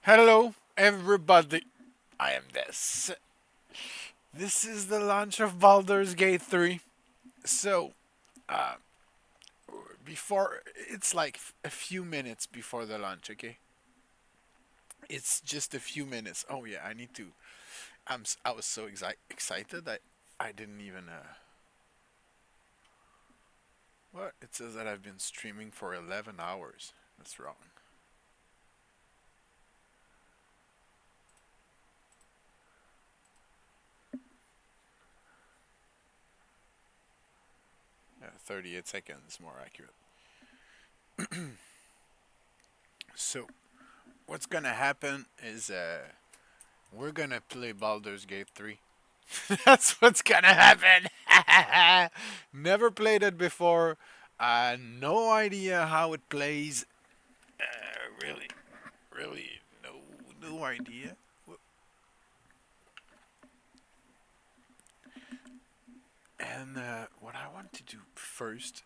Hello, everybody. I am this. This is the launch of Baldur's Gate 3. So, uh, before it's like a few minutes before the launch, okay? It's just a few minutes. Oh yeah, I need to. I was so excited. I didn't even. What? It says that I've been streaming for 11 hours. That's wrong. Yeah, 38 seconds more accurate. So, what's gonna happen is we're gonna play Baldur's Gate 3. That's what's gonna happen. Never played it before. No idea how it plays. Really, no idea. And what I want to do first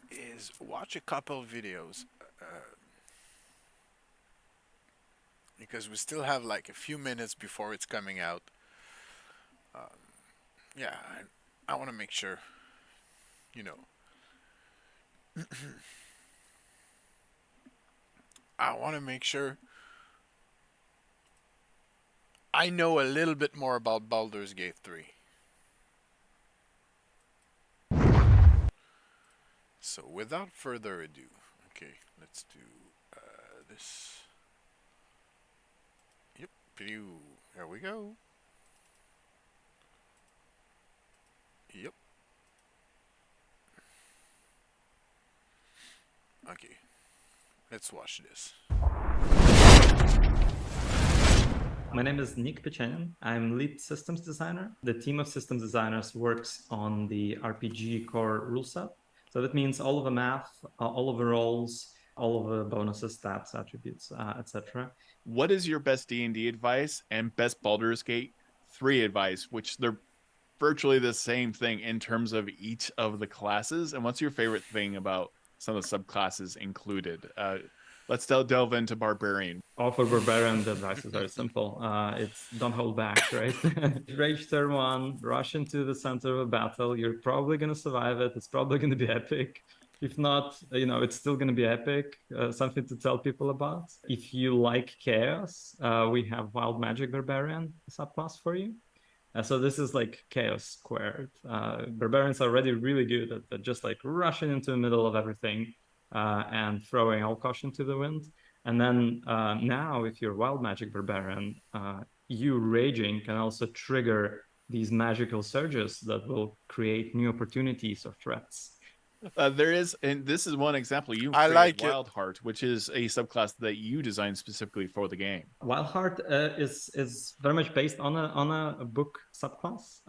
is watch a couple videos because we still have like a few minutes before it's coming out. Yeah, I want to make sure, you know, I want to make sure I know a little bit more about Baldur's Gate 3. So without further ado, okay, let's do this. Yep, here we go. Yep, okay, let's watch this. My name is Nick Pechenin. I'm lead systems designer. The team of systems designers works on the RPG core rule set. So that means all of the math, all of the roles, all of the bonuses, stats, attributes, etc. What is your best D&D advice and best Baldur's Gate 3 advice, which they're virtually the same thing in terms of each of the classes? And what's your favorite thing about some of the subclasses included? Let's delve into Barbarian. For Barbarian, the advice is very simple. It's don't hold back, right? Rage turn one, rush into the center of a battle. You're probably going to survive it. It's probably going to be epic. If not, it's still going to be epic. Something to tell people about. If you like chaos, we have Wild Magic Barbarian subclass for you. So this is like chaos squared. Barbarians are already really good at just like rushing into the middle of everything and throwing all caution to the wind. And then now, if you're Wild Magic Barbarian, you raging can also trigger these magical surges that will create new opportunities or threats. There is, and this is one example. You I created like it. Wildheart, which is a subclass that you designed specifically for the game. Wildheart is very much based on a book subclass,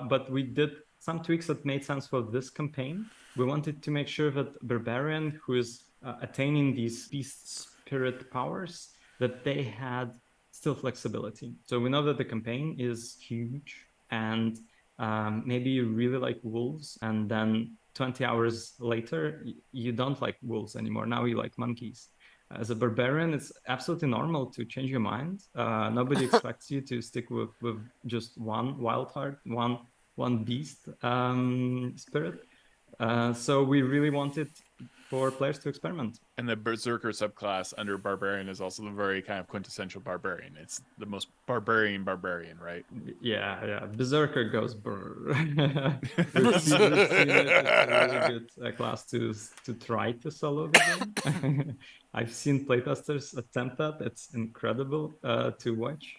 but we did some tweaks that made sense for this campaign. We wanted to make sure that Barbarian, who is attaining these beast spirit powers, that they had still flexibility. So we know that the campaign is huge, and maybe you really like wolves, and then 20 hours later, you don't like wolves anymore. Now you like monkeys. As a barbarian, it's absolutely normal to change your mind. Nobody expects you to stick with just one wild heart, one beast spirit. So we really wanted for players to experiment. And the Berserker subclass under Barbarian is also the very kind of quintessential Barbarian. It's the most barbarian, right? Yeah. Berserker goes brr. we've seen it. It's a really good class to try to solo the game. I've seen playtesters attempt that. It's incredible to watch.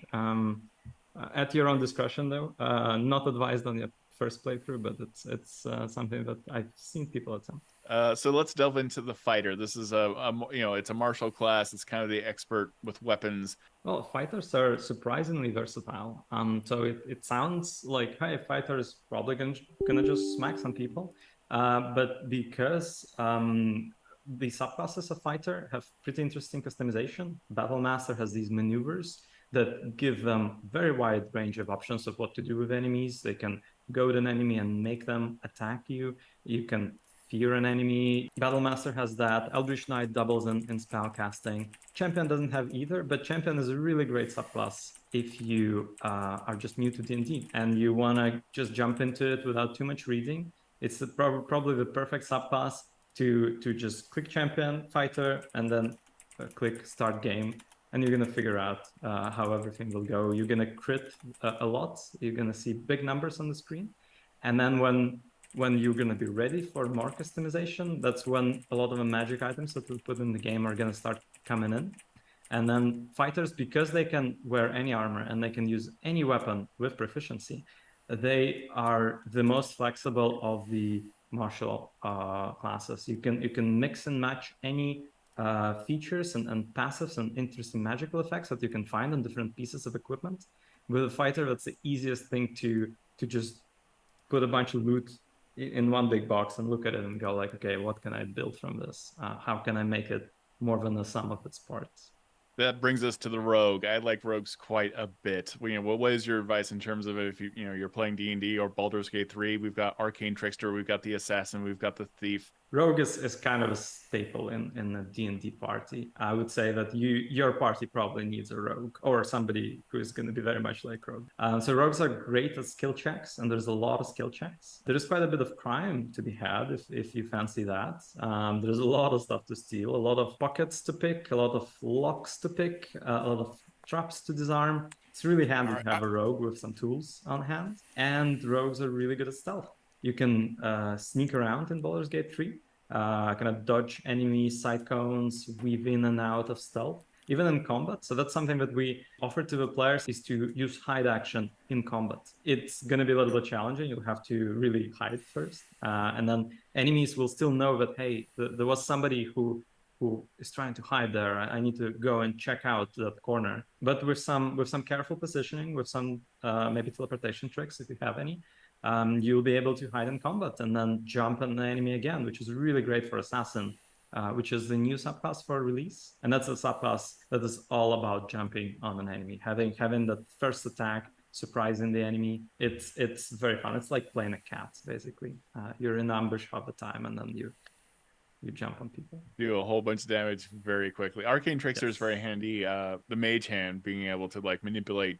At your own discretion, though. Not advised on your first playthrough, but it's something that I've seen people attempt. So let's delve into the fighter. This is it's a martial class. It's kind of the expert with weapons. Well, fighters are surprisingly versatile. So it sounds like, hey, fighter is probably gonna just smack some people. But because the subclasses of fighter have pretty interesting customization, Battle Master has these maneuvers that give them very wide range of options of what to do with enemies. They can goad an enemy and make them attack you. You can fear an enemy. Battlemaster has that. Eldritch Knight doubles in spell casting. Champion doesn't have either, but Champion is a really great subclass if you are just new to D&D and you want to just jump into it without too much reading. It's probably the perfect subclass to just click Champion, Fighter, and then click Start Game. And you're going to figure out how everything will go. You're going to crit a lot. You're going to see big numbers on the screen. And then when you're going to be ready for more customization, that's when a lot of the magic items that we put in the game are going to start coming in. And then fighters, because they can wear any armor and they can use any weapon with proficiency, they are the most flexible of the martial classes. You can mix and match any features and passives and interesting magical effects that you can find on different pieces of equipment. With a fighter, that's the easiest thing to just put a bunch of loot in one big box and look at it and go like, okay, what can I build from this? How can I make it more than the sum of its parts? That brings us to the rogue. I like rogues quite a bit. What is your advice in terms of if you're playing D&D or Baldur's Gate 3? We've got Arcane Trickster, we've got the Assassin, we've got the Thief. Rogue is kind of a staple in a D&D party. I would say that your party probably needs a rogue or somebody who is going to be very much like rogue. So rogues are great at skill checks, and there's a lot of skill checks. There is quite a bit of crime to be had if you fancy that. There's a lot of stuff to steal, a lot of pockets to pick, a lot of locks to pick, a lot of traps to disarm. It's really handy to have a rogue with some tools on hand, and rogues are really good at stealth. You can sneak around in Baldur's Gate 3, kind of dodge enemy side cones, weave in and out of stealth, even in combat. So that's something that we offer to the players, is to use hide action in combat. It's going to be a little bit challenging. You'll have to really hide first. And then enemies will still know that, hey, there was somebody who is trying to hide there. I need to go and check out that corner. But with some careful positioning, with some maybe teleportation tricks, if you have any, you'll be able to hide in combat and then jump on the enemy again, which is really great for Assassin, which is the new subclass for release. And that's a subclass that is all about jumping on an enemy, having that first attack, surprising the enemy. It's very fun. It's like playing a cat, basically. You're in ambush half the time, and then you jump on people. Do a whole bunch of damage very quickly. Arcane Trickster is very handy. The Mage Hand, being able to manipulate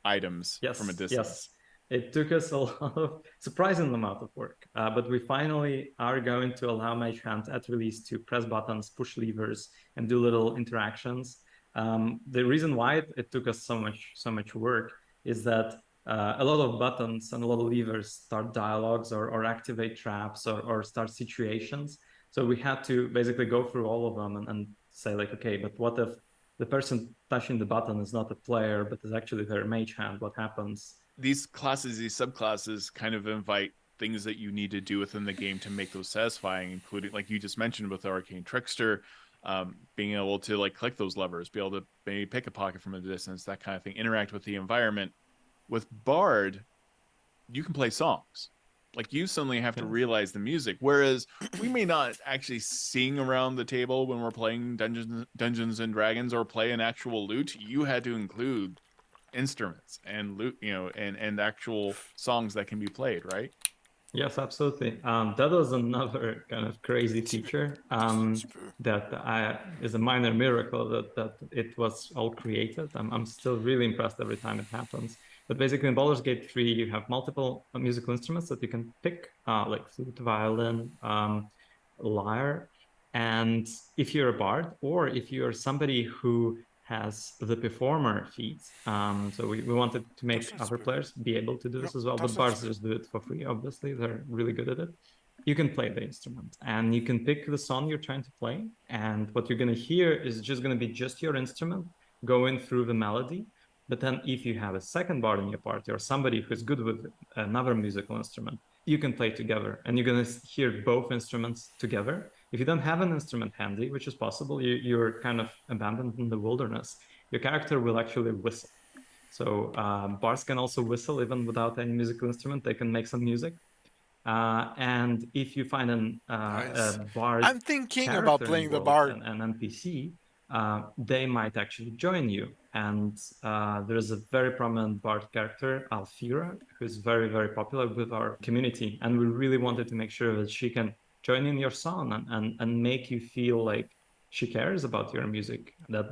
items from a distance. Yes. It took us a lot of surprising amount of work, but we finally are going to allow Mage Hand at release to press buttons, push levers, and do little interactions. The reason why it took us so much work is that a lot of buttons and a lot of levers start dialogues or activate traps or start situations. So we had to basically go through all of them and say like, okay, but what if the person touching the button is not a player, but is actually their Mage Hand? What happens? These classes, these subclasses kind of invite things that you need to do within the game to make those satisfying, including, like you just mentioned with Arcane Trickster, being able to click those levers, be able to maybe pick a pocket from a distance, that kind of thing, interact with the environment. With Bard, you can play songs. You suddenly have to realize the music, whereas we may not actually sing around the table when we're playing Dungeons and Dragons or play an actual lute. You had to include instruments and lute, and actual songs that can be played, right? Yes, absolutely. That was another kind of crazy feature that is a minor miracle that it was all created. I'm still really impressed every time it happens. But basically in Baldur's Gate 3, you have multiple musical instruments that you can pick, like flute, violin, lyre. And if you're a bard, or if you're somebody who has the performer feat, so we wanted to make other players be able to do this as well, but bards just do it for free, obviously. They're really good at it. You can play the instrument, and you can pick the song you're trying to play, and what you're going to hear is just going to be just your instrument going through the melody. But then if you have a second bard in your party or somebody who's good with another musical instrument, you can play together, and you're going to hear both instruments together. If you don't have an instrument handy, which is possible, you're kind of abandoned in the wilderness, your character will actually whistle. So bards can also whistle even without any musical instrument. They can make some music. And if you find a bard, I'm thinking about playing the bard, an NPC, they might actually join you. And there's a very prominent bard character, Alfira, who's very, very popular with our community. And we really wanted to make sure that she can join in your song and make you feel like she cares about your music.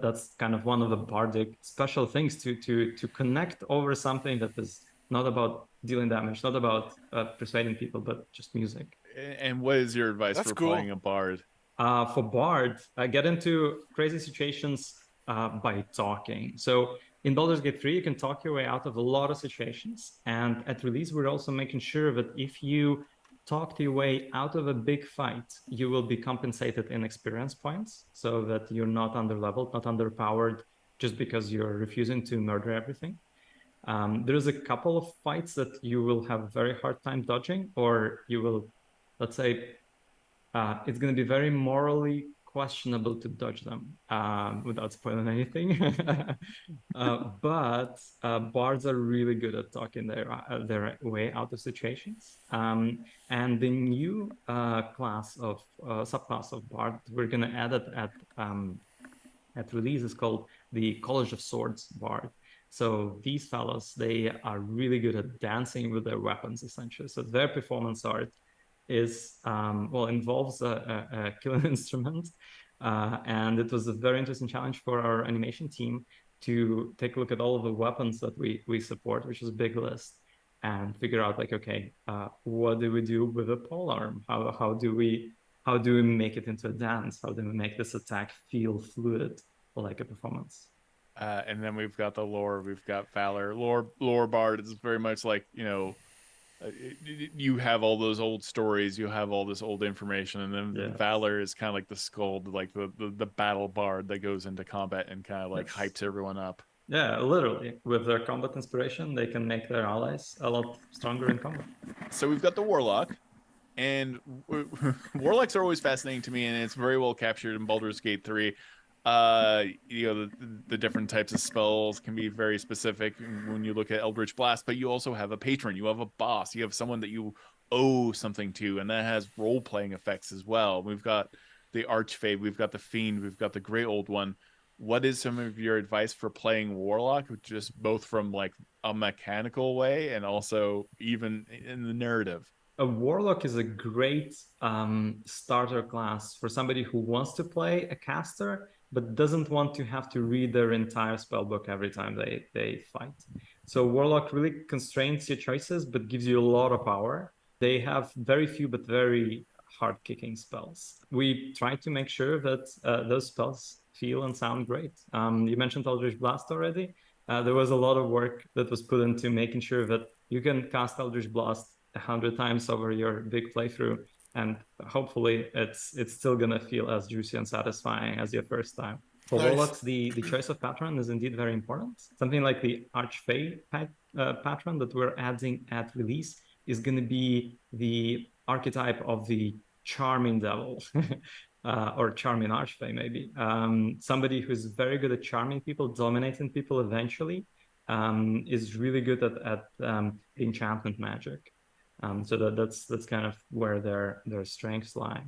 That's kind of one of the bardic special things to connect over something that is not about dealing damage, not about persuading people, but just music. And what is your advice That's for cool. playing a bard? For Bard, get into crazy situations by talking. So in Baldur's Gate 3, you can talk your way out of a lot of situations. And at release, we're also making sure that if you talk your way out of a big fight, you will be compensated in experience points so that you're not underleveled, not underpowered, just because you're refusing to murder everything. There's a couple of fights that you will have a very hard time dodging, or you will, let's say, it's going to be very morally questionable to dodge them without spoiling anything. But bards are really good at talking their way out of situations. And the new class of subclass of bard we're going to add it at release is called the College of Swords bard. So these fellows, they are really good at dancing with their weapons, essentially. So their performance art is involves a killing instrument, and it was a very interesting challenge for our animation team to take a look at all of the weapons that we support, which is a big list, and figure out like, okay, what do we do with a polearm? How do we make it into a dance? How do we make this attack feel fluid like a performance? And then we've got the lore. We've got Valor. Lore bard is very much like, you have all those old stories, you have all this old information, and then Yes. Valor is kind of like the Skald, like the battle bard that goes into combat and kind of like hypes everyone up. Yeah, literally. With their combat inspiration, they can make their allies a lot stronger in combat. So we've got the Warlock, and Warlocks are always fascinating to me, and it's very well captured in Baldur's Gate 3. The different types of spells can be very specific when you look at Eldritch Blast, but you also have a patron, you have a boss, you have someone that you owe something to, and that has role-playing effects as well. We've got the Archfey, we've got the Fiend, we've got the Grey Old One. What is some of your advice for playing Warlock, just both from like a mechanical way and also even in the narrative? A Warlock is a great starter class for somebody who wants to play a caster but doesn't want to have to read their entire spellbook every time they fight. So Warlock really constrains your choices but gives you a lot of power. They have very few but very hard-kicking spells. We try to make sure that those spells feel and sound great. You mentioned Eldritch Blast already. There was a lot of work that was put into making sure that you can cast Eldritch Blast 100 times over your big playthrough, and hopefully it's still gonna feel as juicy and satisfying as your first time. For Warlocks, the choice of patron is indeed very important. Something like the Archfey patron that we're adding at release is going to be the archetype of the charming devil, or charming Archfey maybe. Somebody who's very good at charming people, dominating people eventually, is really good at enchantment magic. So that's kind of where their strengths lie.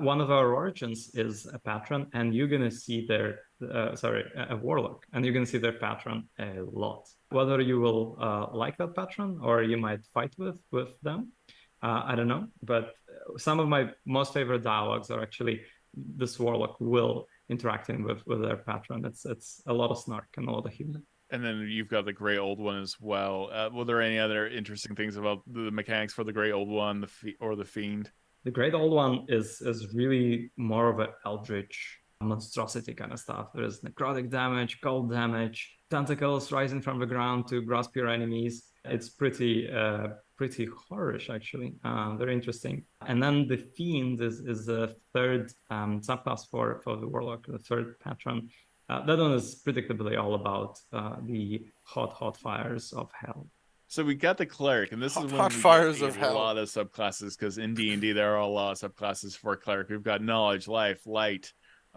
One of our origins is a patron, and you're gonna see a warlock, and you're gonna see their patron a lot. Whether you will like that patron or you might fight with them, I don't know. But some of my most favorite dialogues are actually this warlock will interacting with their patron. It's a lot of snark and a lot of humor. And then you've got the Grey Old One as well. Were there any other interesting things about the mechanics for the Grey Old One, the Fiend? The Great Old One is really more of an eldritch monstrosity kind of stuff. There's necrotic damage, cold damage, tentacles rising from the ground to grasp your enemies. It's pretty horrorish, actually. Very interesting. And then the Fiend is the third subclass for the Warlock, the third patron. That one is predictably all about the hot fires of hell. So we got the Cleric, and this is when hot we fires get of a hell. lot of subclasses, because in D&D there are a lot of subclasses for Cleric. We've got Knowledge, Life, Light.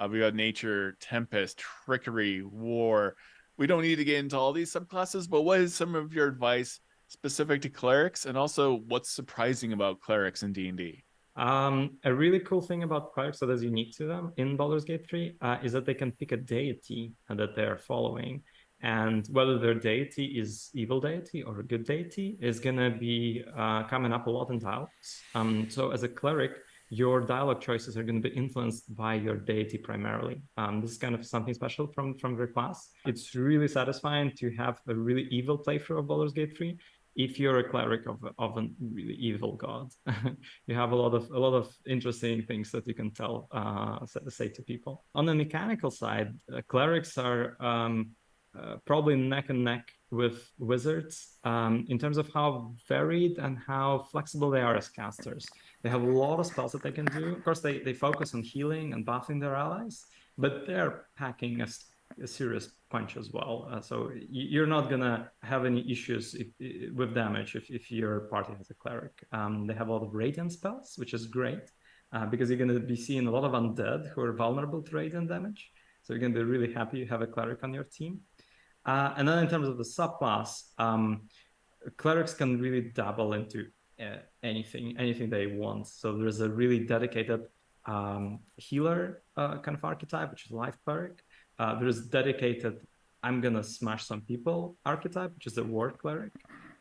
We got Nature, Tempest, Trickery, War. We don't need to get into all these subclasses, but what is some of your advice specific to Clerics, and also what's surprising about Clerics in D&D? A really cool thing about clerics that is unique to them in Baldur's Gate 3 is that they can pick a deity that they're following. And whether their deity is evil deity or a good deity is going to be coming up a lot in dialogues. So as a cleric, your dialogue choices are going to be influenced by your deity primarily. This is kind of something special from your class. It's really satisfying to have a really evil playthrough of Baldur's Gate 3 if you're a cleric of a really evil god. You have a lot of interesting things that you can say to people. On the mechanical side, clerics are probably neck and neck with wizards in terms of how varied and how flexible they are as casters. They have a lot of spells that they can do. Of course, they focus on healing and buffing their allies, but they're packing a serious punch as well. So you're not gonna have any issues with damage if your party has a cleric. They have a lot of radiant spells, which is great because you're gonna be seeing a lot of undead who are vulnerable to radiant damage. So you're gonna be really happy you have a cleric on your team. And then in terms of the subclass, clerics can really dabble into anything they want. So there's a really dedicated healer kind of archetype, which is life cleric. There's dedicated I'm gonna smash some people archetype, which is the war cleric.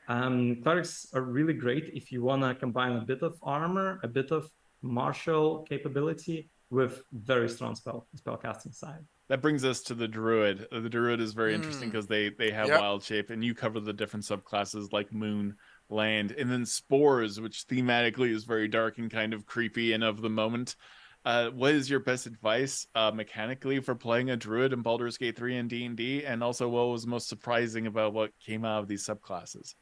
Clerics are really great if you wanna combine a bit of armor, a bit of martial capability with very strong spell casting side. That brings us to the druid. The druid is very interesting because they have wild shape, and you cover the different subclasses like moon, land, and then spores, which thematically is very dark and kind of creepy and of the moment. What is your best advice mechanically for playing a druid in Baldur's Gate 3 and D&D? And also, what was most surprising about what came out of these subclasses?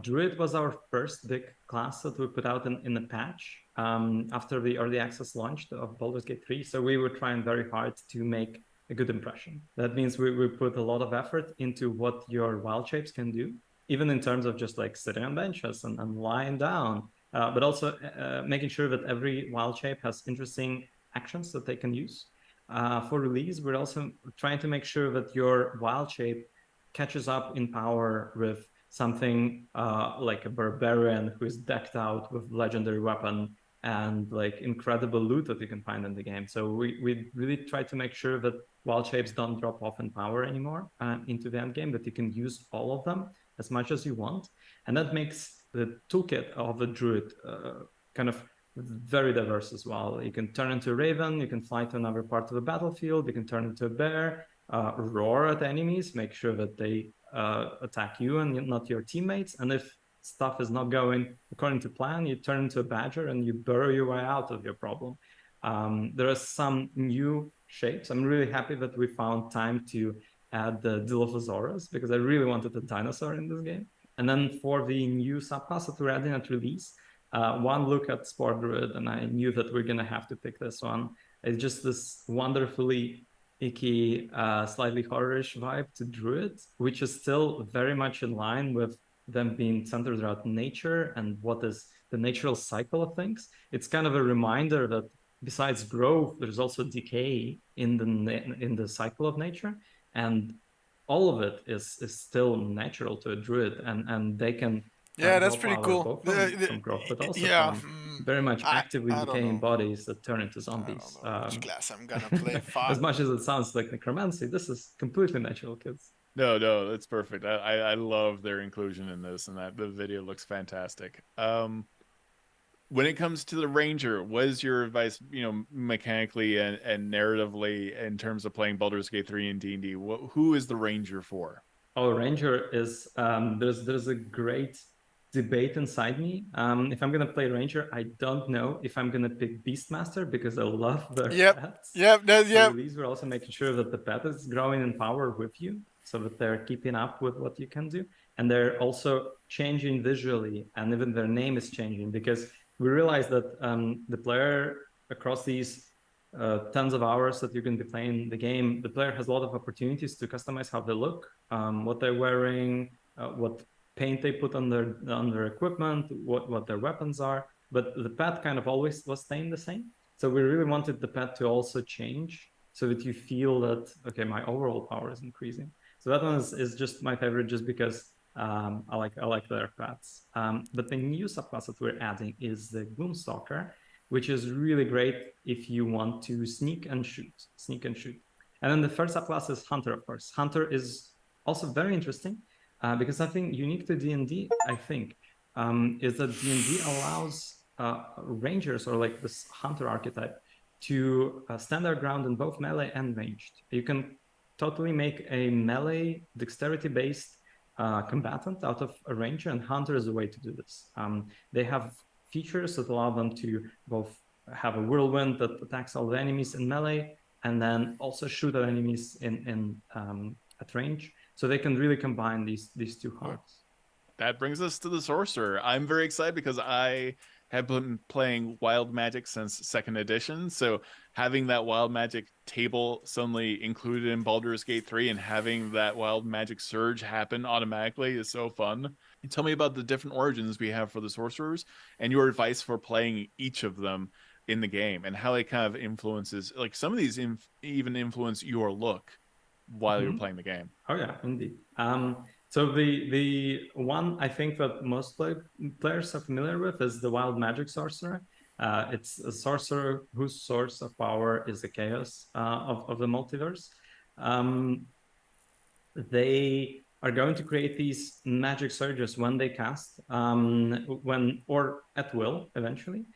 Druid was our first big class that we put out in the patch after the early access launch of Baldur's Gate 3. So we were trying very hard to make a good impression. That means we put a lot of effort into what your wild shapes can do, even in terms of just like sitting on benches and lying down, but also making sure that every wild shape has interesting actions that they can use. For release, we're also trying to make sure that your wild shape catches up in power with something like a barbarian who is decked out with legendary weapon and like incredible loot that you can find in the game. So we really try to make sure that wild shapes don't drop off in power anymore into the end game, that you can use all of them as much as you want. And that makes the toolkit of the druid kind of very diverse as well. You can turn into a raven, you can fly to another part of the battlefield, you can turn into a bear, roar at enemies, make sure that they attack you and not your teammates. And if stuff is not going according to plan, you turn into a badger and you burrow your way out of your problem. There are some new shapes. I'm really happy that we found time to add the Dilophosaurus because I really wanted a dinosaur in this game. And then for the new subclass that we're adding at release, one look at Spore Druid, and I knew that we're gonna have to pick this one. It's just this wonderfully icky, slightly horrorish vibe to Druid, which is still very much in line with them being centered around nature and what is the natural cycle of things. It's kind of a reminder that besides growth, there's also decay in the cycle of nature, and all of it is still natural to a druid, and they can that's pretty cool. From growth, but also from very much actively decaying bodies that turn into zombies. I don't know which class I'm gonna play. As much as it sounds like necromancy, this is completely natural, kids. No, that's perfect. I love their inclusion in this, and that the video looks fantastic. When it comes to the ranger, what is your advice, mechanically and narratively in terms of playing Baldur's Gate 3 and D&D? Who is the ranger for? Oh, ranger is there's a great debate inside me. If I'm gonna play ranger, I don't know if I'm gonna pick Beastmaster because I love their pets. Release, we're also making sure that the pet is growing in power with you, so that they're keeping up with what you can do, and they're also changing visually, and even their name is changing because we realize that the player across these tens of hours that you're going to be playing the game, the player has a lot of opportunities to customize how they look, what they're wearing, what paint they put on their equipment, what their weapons are. But the pet kind of always was staying the same. So we really wanted the pet to also change so that you feel that, okay, my overall power is increasing. So that one is just my favorite just because I like their pets. But the new subclass that we're adding is the Gloomstalker, which is really great if you want to sneak and shoot. And then the first subclass is Hunter, of course. Hunter is also very interesting because something unique to D&D, I think, is that D&D allows rangers or like this hunter archetype to stand their ground in both melee and ranged. You can totally make a melee dexterity-based combatant out of a ranger, and hunter is a way to do this. They have features that allow them to both have a whirlwind that attacks all the enemies in melee, and then also shoot at enemies at range. So they can really combine these two hearts. That brings us to the sorcerer. I'm very excited because I have been playing Wild Magic since 2nd edition. So having that Wild Magic table suddenly included in Baldur's Gate 3 and having that Wild Magic surge happen automatically is so fun. And tell me about the different origins we have for the sorcerers and your advice for playing each of them in the game and how it kind of influences, like some of these even influence your look while you're playing the game. Oh yeah, indeed. So the one I think that most players are familiar with is the Wild Magic Sorcerer. It's a sorcerer whose source of power is the chaos of the multiverse. They are going to create these magic surges when they cast, or at will eventually.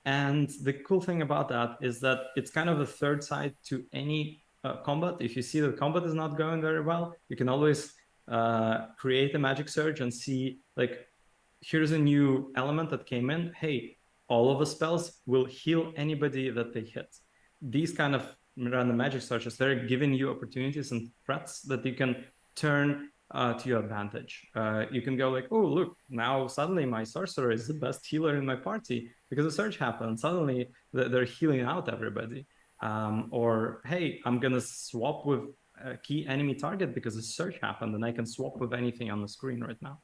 And the cool thing about that is that it's kind of a third side to any combat. If you see that combat is not going very well, you can always create a magic surge and see, like, here's a new element that came in. Hey, all of the spells will heal anybody that they hit. These kind of random magic surges, they're giving you opportunities and threats that you can turn to your advantage. You can go like, oh, look, now suddenly my sorcerer is the best healer in my party because a surge happened. Suddenly they're healing out everybody. Or, hey, I'm going to swap with a key enemy target because a surge happened and I can swap with anything on the screen right now.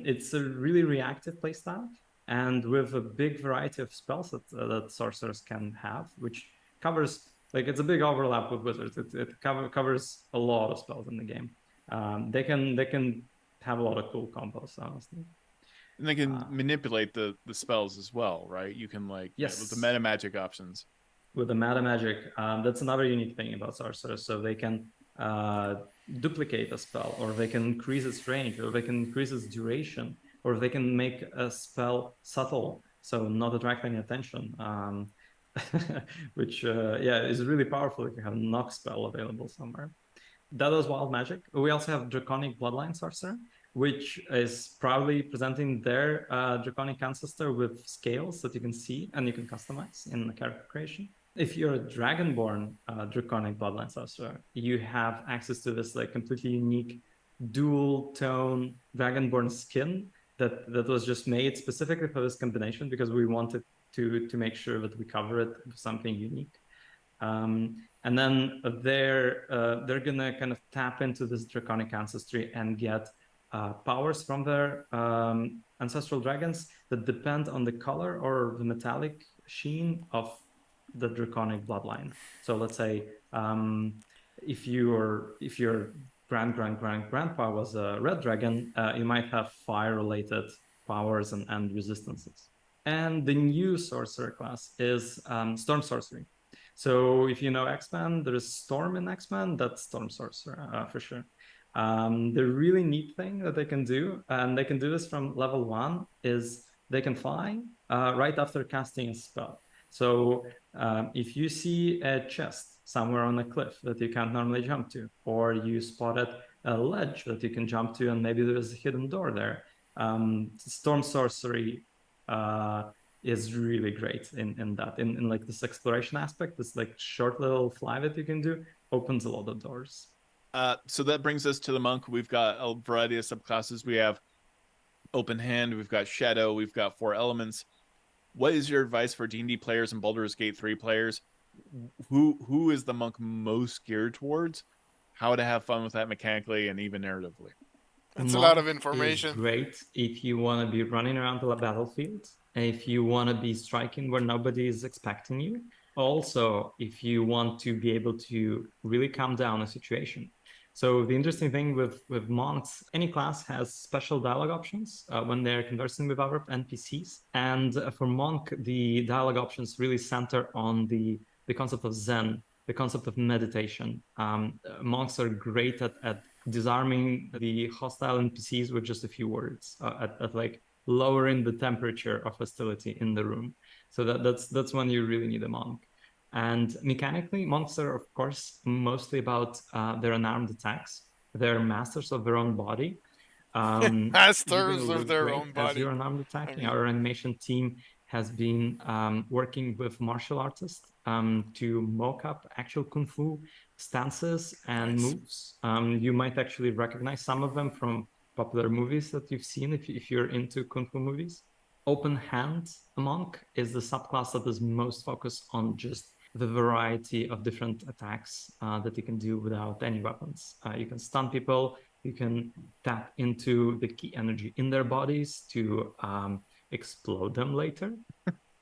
It's a really reactive playstyle and with a big variety of spells that sorcerers can have, which covers, like, it's a big overlap with wizards. It covers a lot of spells in the game. They can have a lot of cool combos, honestly. And they can manipulate the spells as well, right? You can, like, yes, with the meta magic options. With the meta magic, that's another unique thing about sorcerers. So they can duplicate a spell, or they can increase its range, or they can increase its duration, or they can make a spell subtle, so not attract any attention. Which is really powerful if you have a knock spell available somewhere. That was Wild Magic. We also have Draconic Bloodline Sorcerer, which is proudly presenting their Draconic ancestor with scales that you can see and you can customize in the character creation. If you're a Dragonborn Draconic Bloodline Sorcerer, you have access to this, like, completely unique dual tone Dragonborn skin that was just made specifically for this combination because we wanted to make sure that we cover it with something unique. And then they're gonna kind of tap into this draconic ancestry and get powers from their ancestral dragons that depend on the color or the metallic sheen of the draconic bloodline. So let's say if your grandpa was a red dragon, you might have fire-related powers and resistances. And the new sorcerer class is Storm Sorcery. So if you know X-Men, there is Storm in X-Men, that's Storm Sorcerer for sure. The really neat thing that they can do, and they can do this from level 1, is they can fly right after casting a spell. So if you see a chest somewhere on a cliff that you can't normally jump to, or you spotted a ledge that you can jump to and maybe there's a hidden door there, Storm Sorcery is really great in that. In like this exploration aspect, this like short little fly that you can do opens a lot of doors. So that brings us to the monk. We've got a variety of subclasses. We have open hand, we've got shadow, we've got 4 elements. What is your advice for D&D players and Baldur's Gate 3 players? Who is the monk most geared towards? How to have fun with that mechanically and even narratively? That's a lot of information. Great if you want to be running around the battlefield, if you want to be striking where nobody is expecting you. Also, if you want to be able to really calm down a situation. So the interesting thing with monks, any class has special dialogue options when they're conversing with other NPCs. And for monk, the dialogue options really center on the concept of Zen, the concept of meditation. Monks are great at disarming the hostile NPCs with just a few words, at like lowering the temperature of hostility in the room. So that's when you really need a monk. And mechanically, monks are, of course, mostly about their unarmed attacks. They're masters of their own body. You're going to Masters of look their great own as body. you're unarmed attacking. Our animation team has been working with martial artists to mock up actual kung fu stances and moves. You might actually recognize some of them from popular movies that you've seen if you're into kung fu movies. Open hand monk is the subclass that is most focused on just the variety of different attacks that you can do without any weapons. You can stun people, you can tap into the key energy in their bodies to explode them later,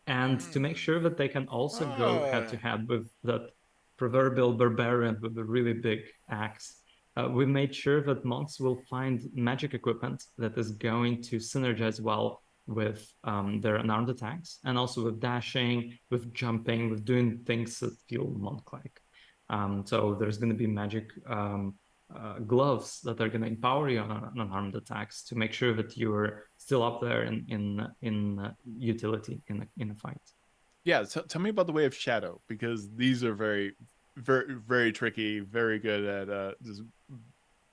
and to make sure that they can also go head to head with that proverbial barbarian with a really big axe. We made sure that monks will find magic equipment that is going to synergize well with their unarmed attacks, and also with dashing, with jumping, with doing things that feel monk-like. So there's going to be magic gloves that are going to empower you on unarmed attacks to make sure that you're still up there in utility in a fight. Yeah, so tell me about the Way of Shadow, because these are very, very, very tricky, very good at just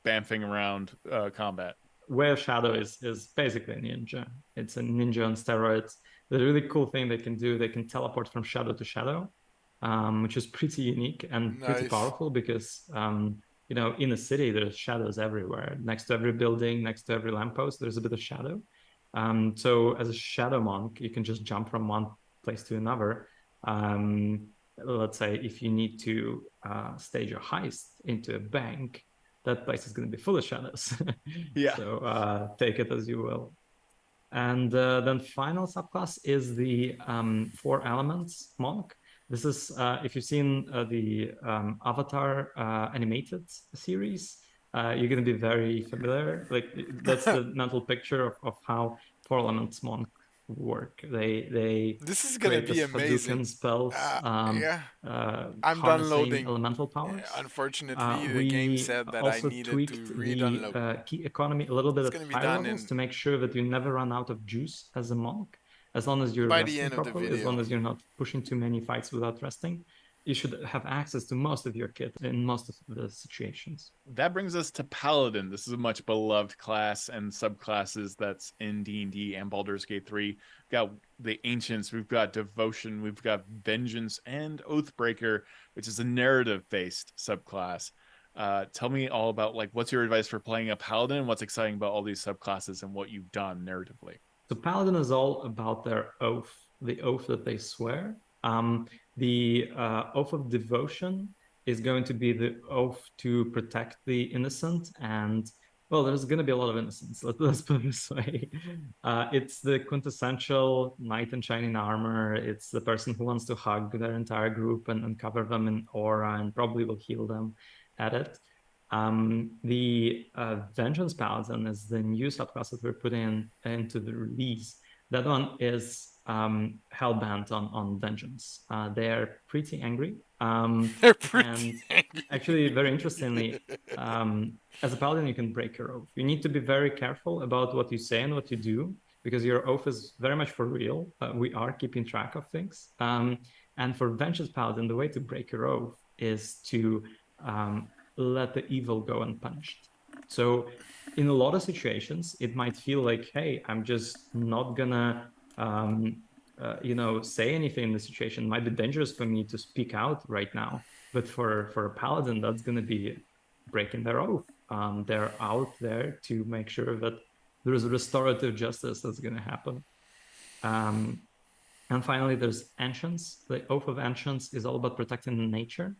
bamfing around combat. Way of Shadow is basically a ninja. It's a ninja on steroids. The really cool thing they can do, they can teleport from shadow to shadow, which is pretty unique and pretty powerful because you know, in a city, there's shadows everywhere. Next to every building, next to every lamppost, there's a bit of shadow. So as a shadow monk, you can just jump from one place to another. Let's say if you need to stage a heist into a bank, that place is going to be full of shadows. Yeah. So take it as you will. And then final subclass is the Four Elements monk. This is, if you've seen the Avatar animated series, you're going to be very familiar. Like, that's the mental picture of how Four Elements monk work. They This is gonna be amazing. Hadouken spells, Yeah, I'm harnessing downloading. elemental powers. Unfortunately, the game We said that I also needed to tweaked re-download. the key economy a little bit It's at gonna be higher done levels in to make sure that you never run out of juice as a monk. As long as you're by the resting end of the properly, as long video. as you're not pushing too many fights without resting, you should have access to most of your kit in most of the situations. That brings us to Paladin. This is a much beloved class and subclasses that's in D&D and Baldur's Gate 3. We've got the Ancients, we've got Devotion, we've got Vengeance, and Oathbreaker, which is a narrative-based subclass. Tell me all about, like, what's your advice for playing a Paladin? What's exciting about all these subclasses and what you've done narratively? So Paladin is all about their oath, the oath that they swear. The oath of devotion is going to be the oath to protect the innocent, and well, there's going to be a lot of innocence. Let's put it this way. It's the quintessential knight in shining armor. It's the person who wants to hug their entire group and cover them in aura and probably will heal them at it. The Vengeance Paladin is the new subclass that we're putting into the release. That one is hell-bent on vengeance. They're pretty angry. They're pretty and angry. actually, very interestingly, as a paladin, you can break your oath. You need to be very careful about what you say and what you do, because your oath is very much for real. We are keeping track of things. And for Vengeance Paladin, the way to break your oath is to let the evil go unpunished. So in a lot of situations, it might feel like, hey, I'm just not gonna say anything in the situation. It might be dangerous for me to speak out right now. But for a paladin, that's going to be breaking their oath. They're out there to make sure that there is restorative justice that's going to happen. And finally, there's Ancients. The Oath of Ancients is all about protecting nature.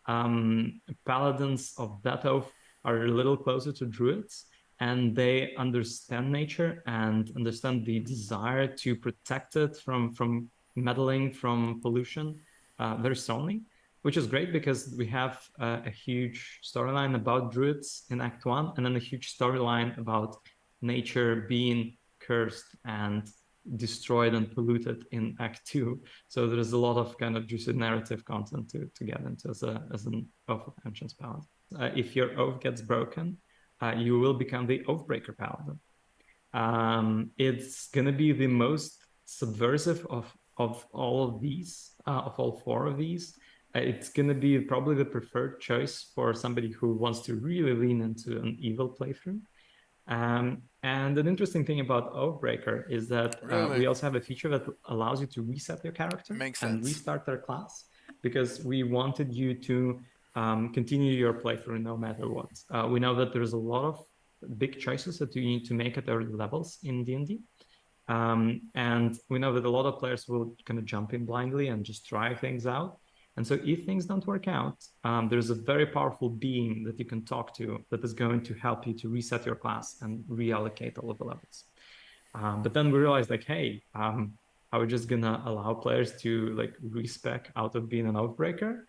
Paladins of that oath are a little closer to druids, and they understand nature and understand the desire to protect it from meddling, from pollution very strongly, which is great because we have a huge storyline about druids in Act 1, and then a huge storyline about nature being cursed and destroyed and polluted in Act 2. So there's a lot of kind of juicy narrative content to get into as an Oath of Ancients Paladin. If your oath gets broken, you will become the Oathbreaker Paladin. It's going to be the most subversive of all of these, of all four of these. It's going to be probably the preferred choice for somebody who wants to really lean into an evil playthrough. And an interesting thing about Oathbreaker is that we also have a feature that allows you to reset your character and restart their class, because we wanted you to continue your playthrough no matter what. We know that there's a lot of big choices that you need to make at early levels in D&D. And we know that a lot of players will kind of jump in blindly and just try things out. And so if things don't work out, there's a very powerful being that you can talk to that is going to help you to reset your class and reallocate all of the levels. But then we realized, like, hey, are we just gonna allow players to like respec out of being an Oathbreaker?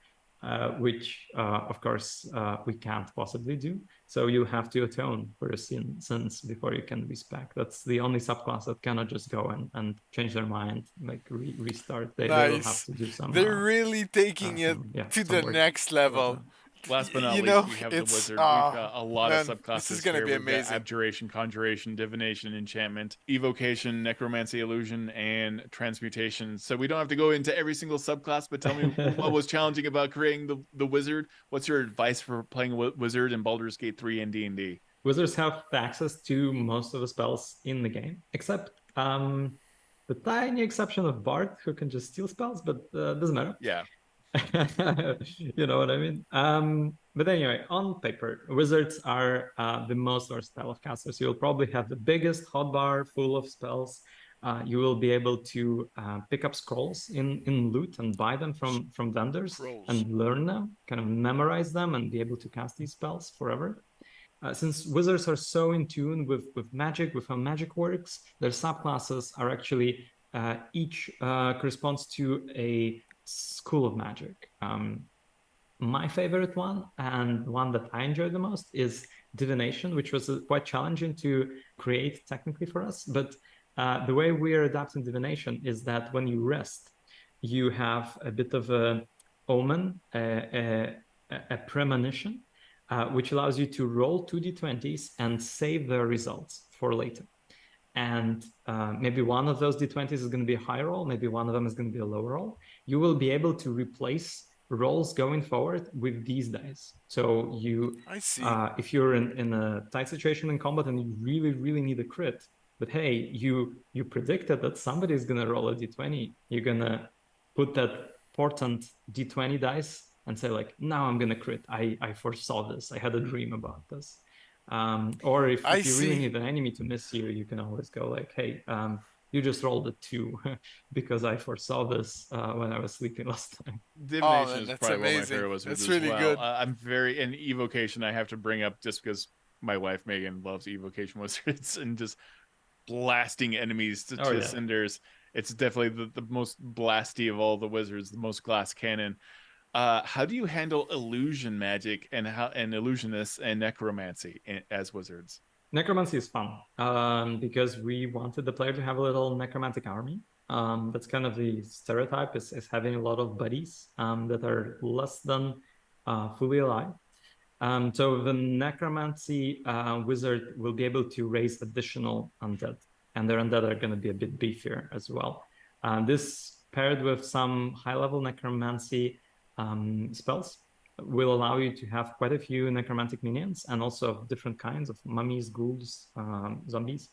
Which, of course, we can't possibly do. So you have to atone for your sins before you can respec. That's the only subclass that cannot just go and change their mind, like restart. They will have to do some. They're really taking it to the next level. Last but not least, we have the wizard. We've got a lot of subclasses. This is going to be amazing. Abjuration, Conjuration, Divination, Enchantment, Evocation, Necromancy, Illusion, and Transmutation. So we don't have to go into every single subclass, but tell me what was challenging about creating the wizard? What's your advice for playing a wizard in Baldur's Gate 3 and D&D? Wizards have access to most of the spells in the game, except the tiny exception of Bard, who can just steal spells, but doesn't matter. Yeah. You know what I mean? But anyway, on paper, wizards are the most versatile of casters. You'll probably have the biggest hotbar full of spells. You will be able to pick up scrolls in loot and buy them from vendors and learn them, kind of memorize them, and be able to cast these spells forever. Since wizards are so in tune with magic, with how magic works, their subclasses are actually each corresponds to a school of magic. My favorite one, and one that I enjoy the most, is Divination, which was quite challenging to create technically for us. But the way we are adapting Divination is that when you rest, you have a bit of a omen, a premonition, which allows you to roll 2d20s and save the results for later. And maybe one of those d20s is going to be a high roll, maybe one of them is going to be a low roll. You will be able to replace rolls going forward with these dice. So you, if you're in a tight situation in combat and you really need a crit, but hey, you predicted that somebody is going to roll a d20, you're going to put that portent d20 dice and say, like, now I'm going to crit. I foresaw this. I had a dream about this. Or if you really need an enemy to miss you, you can always go like, hey, you just rolled a 2 because I foresaw this when I was sleeping last time. Divination is probably one of my favorite wizards as really well. Good. I'm very, and Evocation I have to bring up just because my wife Megan loves Evocation wizards and just blasting enemies to cinders. It's definitely the most blasty of all the wizards, the most glass cannon. How do you handle illusion magic and illusionists and necromancy as wizards? Necromancy is fun because we wanted the player to have a little necromantic army. That's kind of the stereotype, is having a lot of buddies that are less than fully alive. So the necromancy wizard will be able to raise additional undead, and their undead are going to be a bit beefier as well. This paired with some high-level necromancy spells will allow you to have quite a few necromantic minions, and also different kinds of mummies, ghouls, zombies.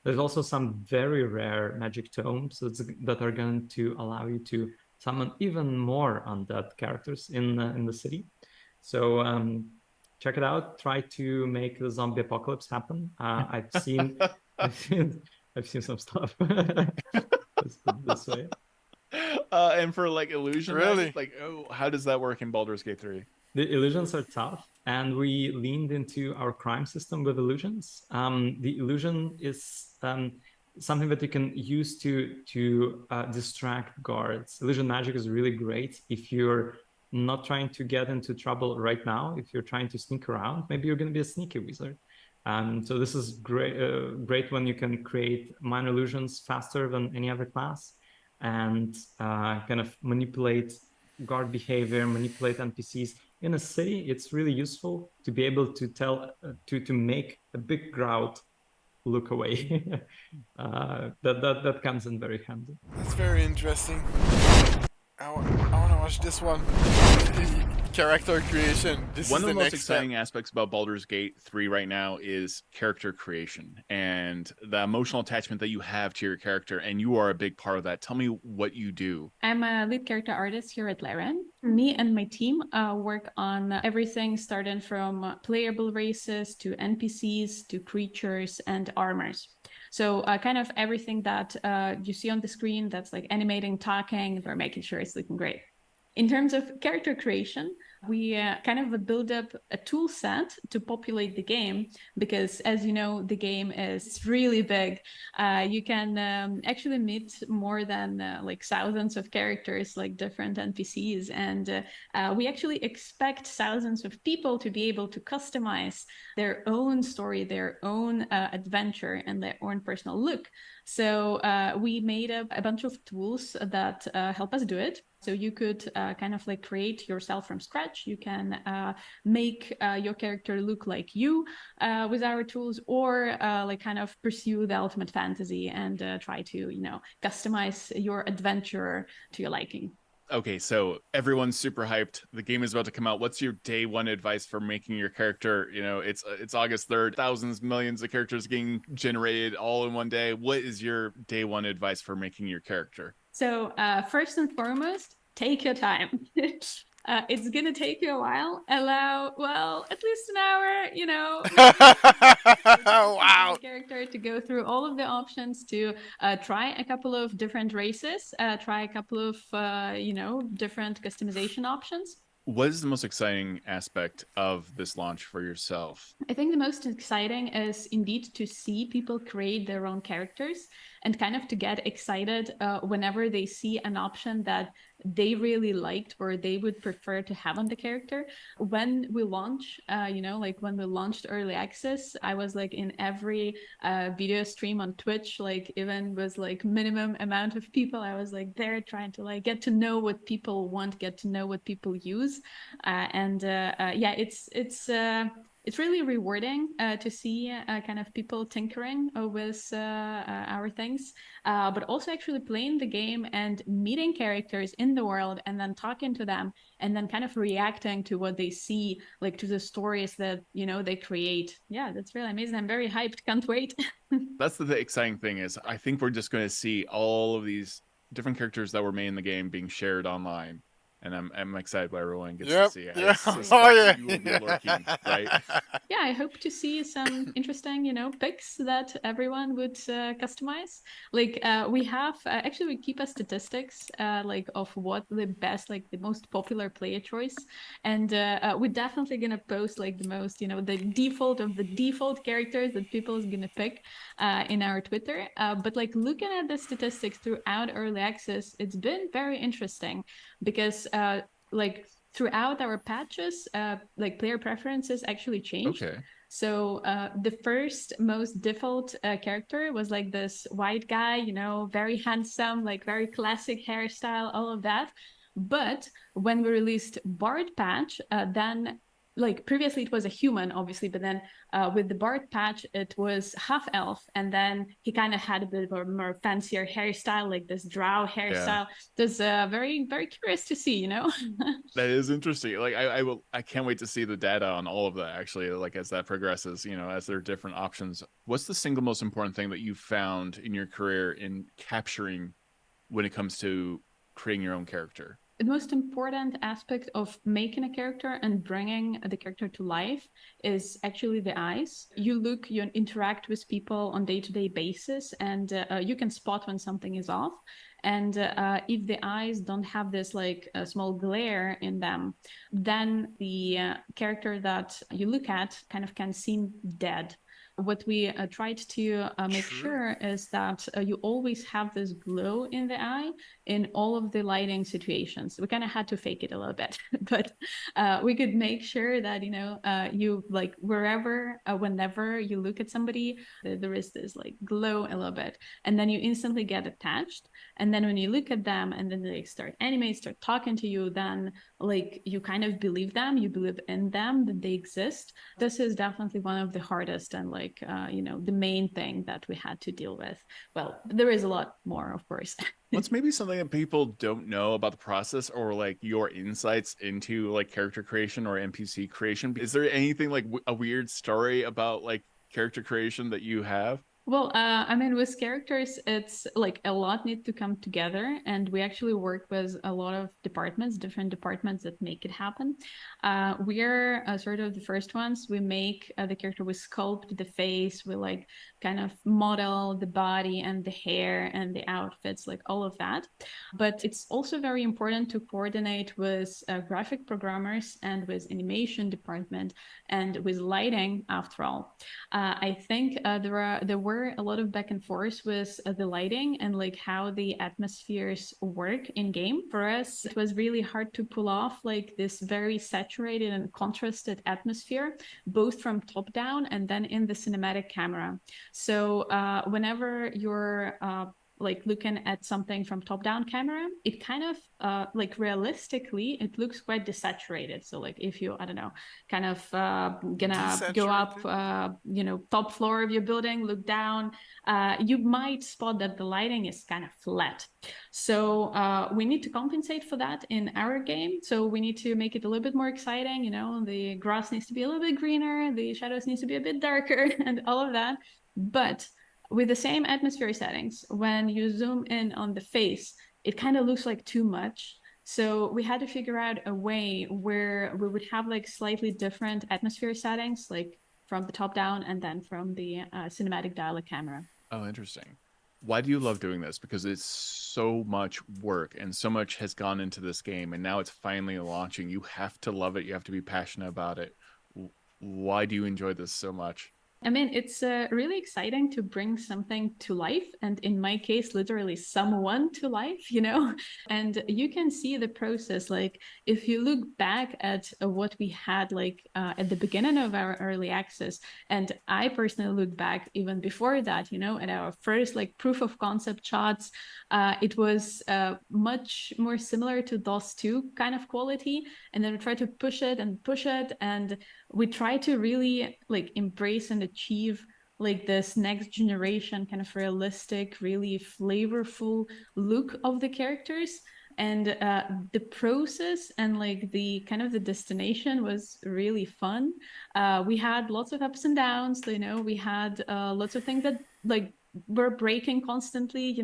There's also some very rare magic tomes that are going to allow you to summon even more undead characters in the city. So check it out. Try to make the zombie apocalypse happen. I've seen some stuff. Let's put it this way. And for like illusion, magic, like, how does that work in Baldur's Gate 3? The illusions are tough, and we leaned into our crime system with illusions. The illusion is something that you can use to distract guards. Illusion magic is really great if you're not trying to get into trouble right now. If you're trying to sneak around, maybe you're going to be a sneaky wizard. So this is great when you can create minor illusions faster than any other class, and kind of manipulate guard behavior, manipulate NPCs. In a city, it's really useful to be able to tell to make a big crowd look away. That comes in very handy. That's very interesting. I want to watch this one. Character creation. This One is of the most next step. exciting aspects about Baldur's Gate 3 right now is character creation and the emotional attachment that you have to your character, and you are a big part of that. Tell me what you do. I'm a lead character artist here at LAAAABRUUUUUUTT. Me and my team work on everything starting from playable races to NPCs to creatures and armors. So kind of everything that you see on the screen that's like animating, talking, we're making sure it's looking great. In terms of character creation, we kind of build up a tool set to populate the game because, as you know, the game is really big. You can actually meet more than like thousands of characters, like different NPCs. And we actually expect thousands of people to be able to customize their own story, their own adventure, and their own personal look. So we made up a bunch of tools that help us do it. So you could kind of like create yourself from scratch. You can make your character look like you with our tools, or like kind of pursue the ultimate fantasy and try to, you know, customize your adventure to your liking. Okay, so everyone's super hyped. The game is about to come out. What's your day one advice for making your character? You know, it's August 3rd, thousands, millions of characters getting generated all in one day. What is your day one advice for making your character? So first and foremost, take your time. It's gonna take you a while. Allow, well, at least an hour, you know. Wow. Character to go through all of the options, to try a couple of different races, try a couple of, you know, different customization options. What is the most exciting aspect of this launch for yourself? I think the most exciting is indeed to see people create their own characters and kind of to get excited whenever they see an option that they really liked or they would prefer to have on the character. When we launch, you know, like when we launched early access, I was like in every video stream on Twitch, like even with like minimum amount of people, I was like there trying to like get to know what people want, get to know what people use. Yeah, it's really rewarding to see kind of people tinkering with our things, but also actually playing the game and meeting characters in the world and then talking to them and then kind of reacting to what they see, like to the stories that, you know, they create. Yeah, that's really amazing. I'm very hyped. Can't wait. That's the exciting thing is I think we're just going to see all of these different characters that were made in the game being shared online. And I'm excited what everyone gets to see. Yeah. Oh, yeah. You will be lurking, right? Yeah, I hope to see some interesting, you know, picks that everyone would customize. Like we have, actually we keep a statistics like of what the best, like the most popular player choice. And we're definitely going to post like the most, you know, the default of the default characters that people is going to pick in our Twitter. But like looking at the statistics throughout early access, it's been very interesting because like throughout our patches, like player preferences actually changed. Okay. So the first most default character was like this white guy, you know, very handsome, like very classic hairstyle, all of that. But when we released Bard patch, then like previously it was a human, obviously, but then with the Bard patch, it was half elf. And then he kind of had a bit of a more fancier hairstyle, like this drow hairstyle. That's very, very curious to see, you know? That is interesting. Like I can't wait to see the data on all of that actually, like as that progresses, you know, as there are different options. What's the single most important thing that you found in your career in capturing when it comes to creating your own character? The most important aspect of making a character and bringing the character to life is actually the eyes. You look, you interact with people on day-to-day basis, and you can spot when something is off. And if the eyes don't have this like a small glare in them, then the character that you look at kind of can seem dead. What we tried to make sure is that you always have this glow in the eye in all of the lighting situations. We kind of had to fake it a little bit, but we could make sure that, you know, you like wherever, whenever you look at somebody, there is this like glow a little bit, and then you instantly get attached. And then when you look at them and then they start animate, start talking to you, then like you kind of believe them, you believe in them, that they exist. This is definitely one of the hardest and like like, the main thing that we had to deal with. Well, there is a lot more, of course. What's maybe something that people don't know about the process, or like your insights into like character creation or NPC creation? Is there anything like a weird story about like character creation that you have? Well, I mean, with characters, it's like a lot need to come together, and we actually work with a lot of departments, different departments that make it happen. We're sort of the first ones. We make the character, we sculpt the face, we like kind of model the body and the hair and the outfits, like all of that. But it's also very important to coordinate with graphic programmers and with animation department and with lighting, after all. I think there were a lot of back and forth with the lighting and like how the atmospheres work in game. For us, it was really hard to pull off like this very saturated and contrasted atmosphere, both from top down and then in the cinematic camera. So whenever you're like looking at something from top-down camera, it kind of like realistically, it looks quite desaturated. So like if you, I don't know, kind of gonna go up, top floor of your building, look down, you might spot that the lighting is kind of flat. So we need to compensate for that in our game. So we need to make it a little bit more exciting. The grass needs to be a little bit greener, the shadows needs to be a bit darker and all of that. But with the same atmosphere settings, when you zoom in on the face, it kind of looks like too much. So we had to figure out a way where we would have like slightly different atmosphere settings, like from the top down and then from the cinematic dialog camera. Oh, interesting. Why do you love doing this? Because it's so much work and so much has gone into this game, and now it's finally launching. You have to love it. You have to be passionate about it. Why do you enjoy this so much? I mean, it's really exciting to bring something to life, and in my case, literally someone to life, and you can see the process. Like if you look back at what we had like at the beginning of our early access, and I personally look back even before that, at our first like proof of concept shots, it was much more similar to DOS 2 kind of quality, and then we try to push it, and we try to really like embrace and achieve like this next generation kind of realistic, really flavorful look of the characters. And the process and like the kind of the destination was really fun. We had lots of ups and downs, we had lots of things that like were breaking constantly,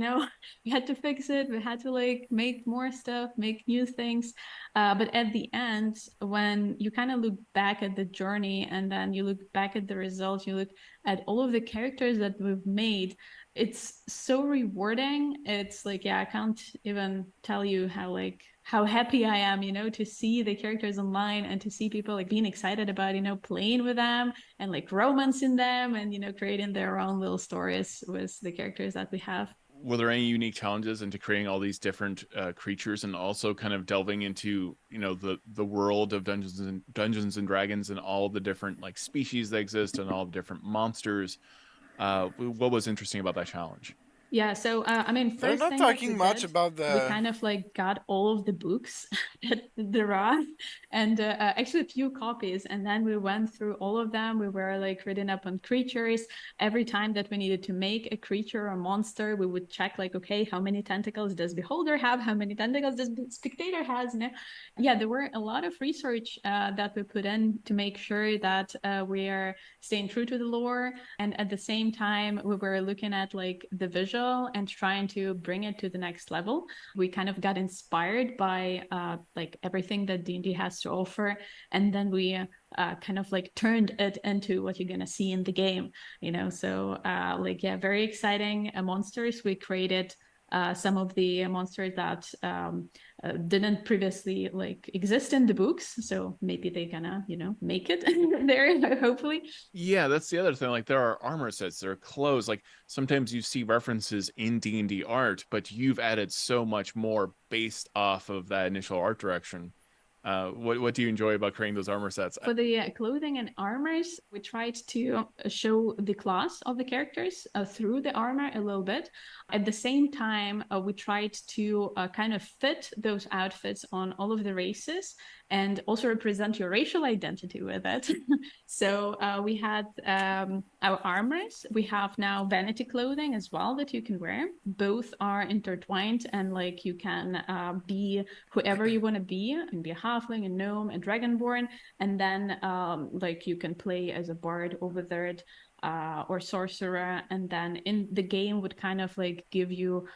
we had to fix it, we had to like make more stuff, make new things, but at the end, when you kind of look back at the journey and then you look back at the results, you look at all of the characters that we've made, it's so rewarding. It's like, I can't even tell you how happy I am, to see the characters online and to see people like being excited about, playing with them and like romancing them and, creating their own little stories with the characters that we have. Were there any unique challenges into creating all these different creatures, and also kind of delving into the world of Dungeons and Dragons and all the different like species that exist and all the different monsters? What was interesting about that challenge? Yeah, so I mean, They're first not thing talking much about we the. kind of like got all of the books that there are, and actually a few copies, and then we went through all of them. We were like reading up on creatures. Every time that we needed to make a creature or monster, we would check like, okay, how many tentacles does beholder have? How many tentacles does spectator has? Yeah, there were a lot of research that we put in to make sure that we are staying true to the lore, and at the same time, we were looking at like the visual and trying to bring it to the next level. We kind of got inspired by like everything that D&D has to offer, and then we kind of like turned it into what you're gonna see in the game, so very exciting monsters. We created some of the monsters that didn't previously like exist in the books, so maybe they're gonna make it there, hopefully. Yeah, that's the other thing. Like there are armor sets, there are clothes. Like sometimes you see references in D&D art, but you've added so much more based off of that initial art direction. What do you enjoy about creating those armor sets? For the clothing and armors, we tried to show the class of the characters through the armor a little bit. At the same time, we tried to kind of fit those outfits on all of the races and also represent your racial identity with it. So we had our armors. We have now vanity clothing as well that you can wear. Both are intertwined, and like you can be whoever you want to be. You can be a halfling, a gnome, a dragonborn, and then like you can play as a bard, overthird, or sorcerer, and then in the game would kind of like give you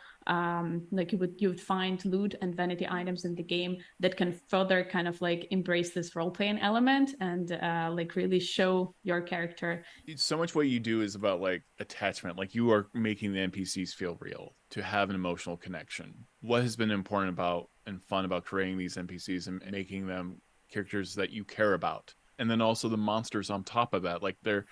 like you would find loot and vanity items in the game that can further kind of like embrace this role-playing element and like really show your character. So much what you do is about like attachment, like you are making the NPCs feel real, to have an emotional connection. What has been important about and fun about creating these NPCs and making them characters that you care about? And then also the monsters on top of that, like they're,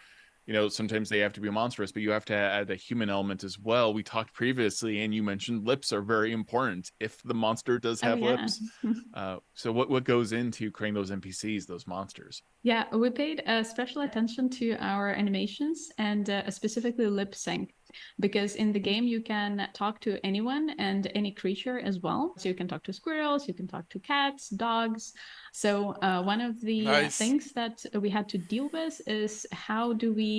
you know, sometimes they have to be monstrous, but you have to add a human element as well. We talked previously, and you mentioned lips are very important if the monster does have lips. So what goes into creating those NPCs, those monsters? Yeah, we paid special attention to our animations and specifically lip sync, because in the game you can talk to anyone and any creature as well. So you can talk to squirrels, you can talk to cats, dogs. So one of the things that we had to deal with is how do we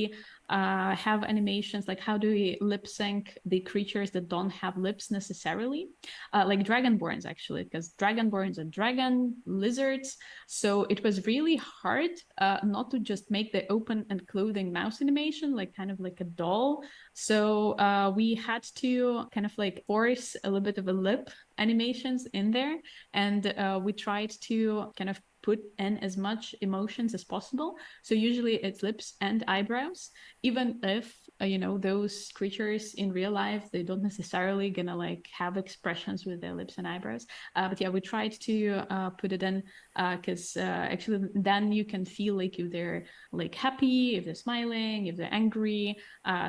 have animations, like how do we lip sync the creatures that don't have lips necessarily, like dragonborns actually, because dragonborns are dragon lizards. So it was really hard not to just make the open and clothing mouse animation like kind of like a doll. So we had to kind of like force a little bit of a lip animations in there, and we tried to kind of put in as much emotions as possible. So usually it's lips and eyebrows, even if you know, those creatures in real life, they don't necessarily gonna like have expressions with their lips and eyebrows. But yeah, we tried to put it in because actually then you can feel like if they're like happy, if they're smiling, if they're angry.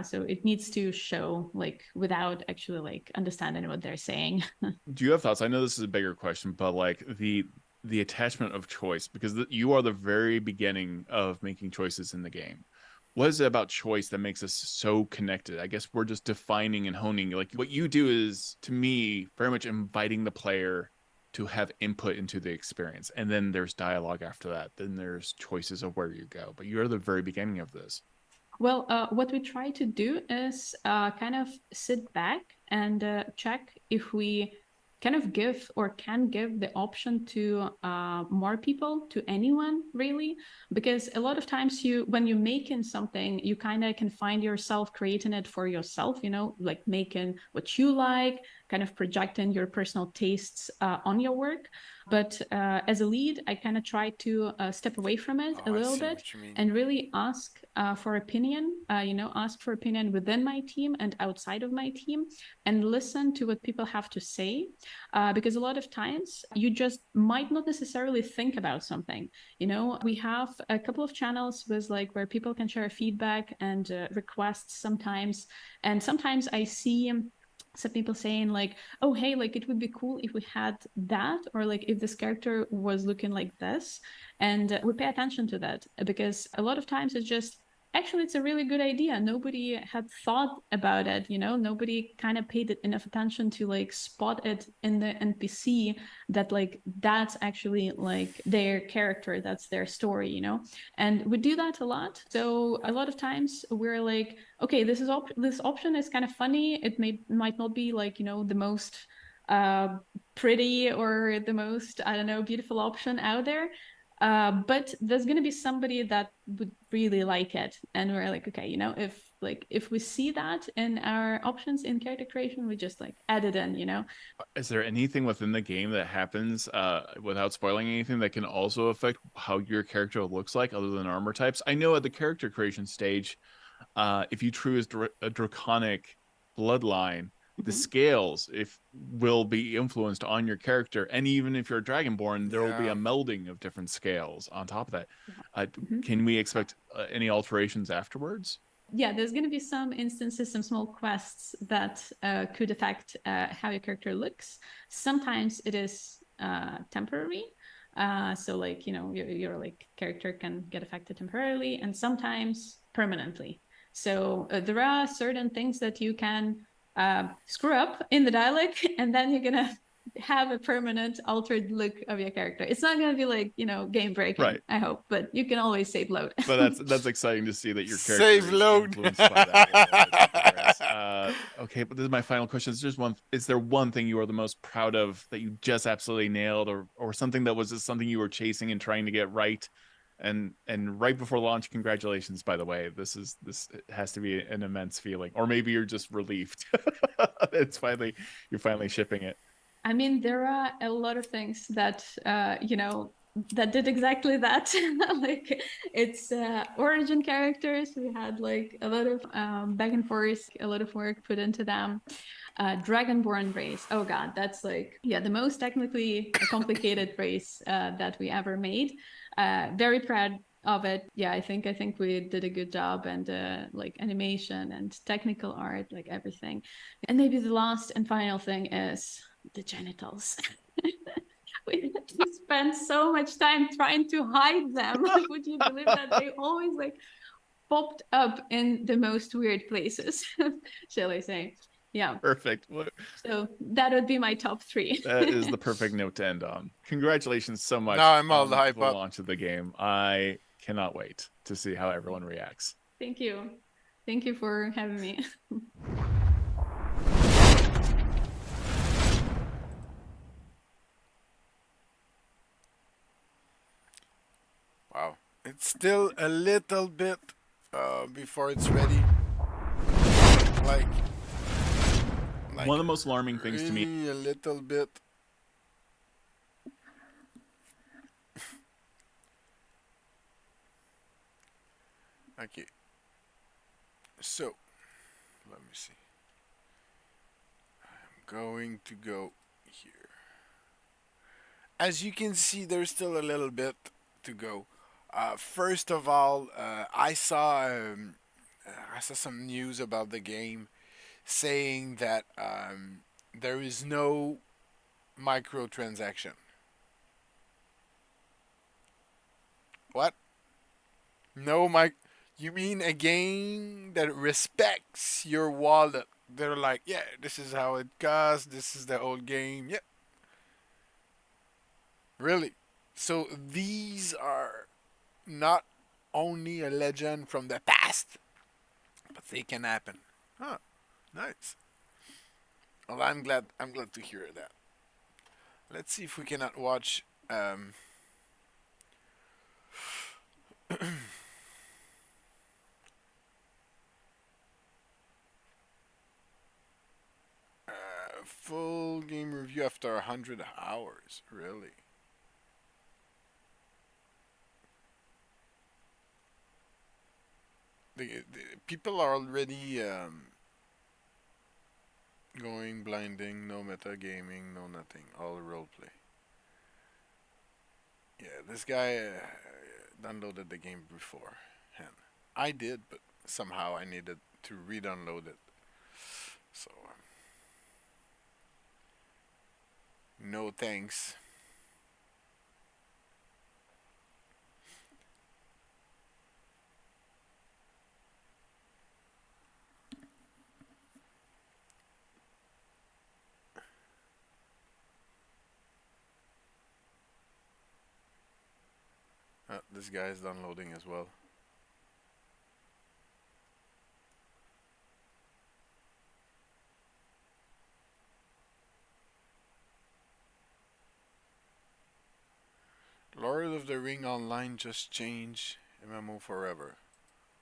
So it needs to show like without actually like understanding what they're saying. Do you have thoughts? I know this is a bigger question, but like the attachment of choice, because you are the very beginning of making choices in the game. What is it about choice that makes us so connected? I guess we're just defining and honing. Like what you do is, to me, very much inviting the player to have input into the experience. And then there's dialogue after that. Then there's choices of where you go. But you're the very beginning of this. Well, what we try to do is kind of sit back and check if we kind of give or can give the option to more people, to anyone really, because a lot of times when you're making something, you kind of can find yourself creating it for yourself, you know, like making what you like, kind of projecting your personal tastes on your work. But as a lead, I kind of try to step away from it a little bit and really ask for opinion, ask for opinion within my team and outside of my team, and listen to what people have to say. Because a lot of times you just might not necessarily think about something. You know, we have a couple of channels with like where people can share feedback and requests sometimes. And sometimes I see some people saying like, oh, hey, like it would be cool if we had that, or like if this character was looking like this. And we pay attention to that because a lot of times it's just, actually, it's a really good idea. Nobody had thought about it, you know, nobody kind of paid enough attention to like spot it in the NPC that like that's actually like their character, that's their story, you know. And we do that a lot. So a lot of times we're like, okay, this option is kind of funny. It might not be like, you know, the most pretty or the most, I don't know, beautiful option out there. But there's going to be somebody that would really like it. And we're like, okay, you know, if we see that in our options in character creation, we just like add it in, you know. Is there anything within the game that happens without spoiling anything that can also affect how your character looks like other than armor types? I know at the character creation stage, if you choose a draconic bloodline, the scales will be influenced on your character, and even if you're a dragonborn, there will be a melding of different scales on top of that. Can we expect any alterations afterwards? Yeah, there's going to be some instances, some small quests that could affect how your character looks. Sometimes it is temporary. So like, you know, your like character can get affected temporarily and sometimes permanently. So there are certain things that you can screw up in the dialogue, and then you're gonna have a permanent altered look of your character. It's not going to be like, you know, game breaking, Right. I hope, but you can always save load. But that's exciting to see that your character Save is load. influenced by that world as you progress. Okay, but this is my final question. Is there one thing you are the most proud of that you just absolutely nailed, or something that was just something you were chasing and trying to get right? And right before launch, congratulations, by the way. This has to be an immense feeling. Or maybe you're just relieved. You're finally shipping it. I mean, there are a lot of things that, you know, that did exactly that. Like, it's origin characters. We had like a lot of back and forth, a lot of work put into them. Dragonborn race. Oh God, that's like, yeah, the most technically complicated race that we ever made. Very proud of it. Yeah, I think we did a good job, and like animation and technical art, like everything. And maybe the last and final thing is the genitals. We spent so much time trying to hide them. Like, would you believe that they always like popped up in the most weird places, shall I say? Yeah. Perfect. So that would be my top 3. That is the perfect note to end on. Congratulations so much. Now I'm all on hype the up. launch of the game. I cannot wait to see how everyone reacts. Thank you. Thank you for having me. Wow. It's still a little bit before it's ready. Like one of the most alarming things to me. A little bit. Okay. So, let me see. I'm going to go here. As you can see, there's still a little bit to go. First of all, I saw some news about the game saying that there is no microtransaction. What? No You mean a game that respects your wallet? They're like, yeah, this is how it costs. This is the old game. Yeah. Really? So these are not only a legend from the past, but they can happen. Huh. Nice. Well, I'm glad to hear that. Let's see if we cannot watch full game review after 100 hours. Really? The people are already going blinding, no metagaming, no nothing, all roleplay. Yeah, this guy downloaded the game before. I did, but somehow I needed to re-download it. So, no thanks. This guy is downloading as well. Lord of the Ring Online just changed MMO forever.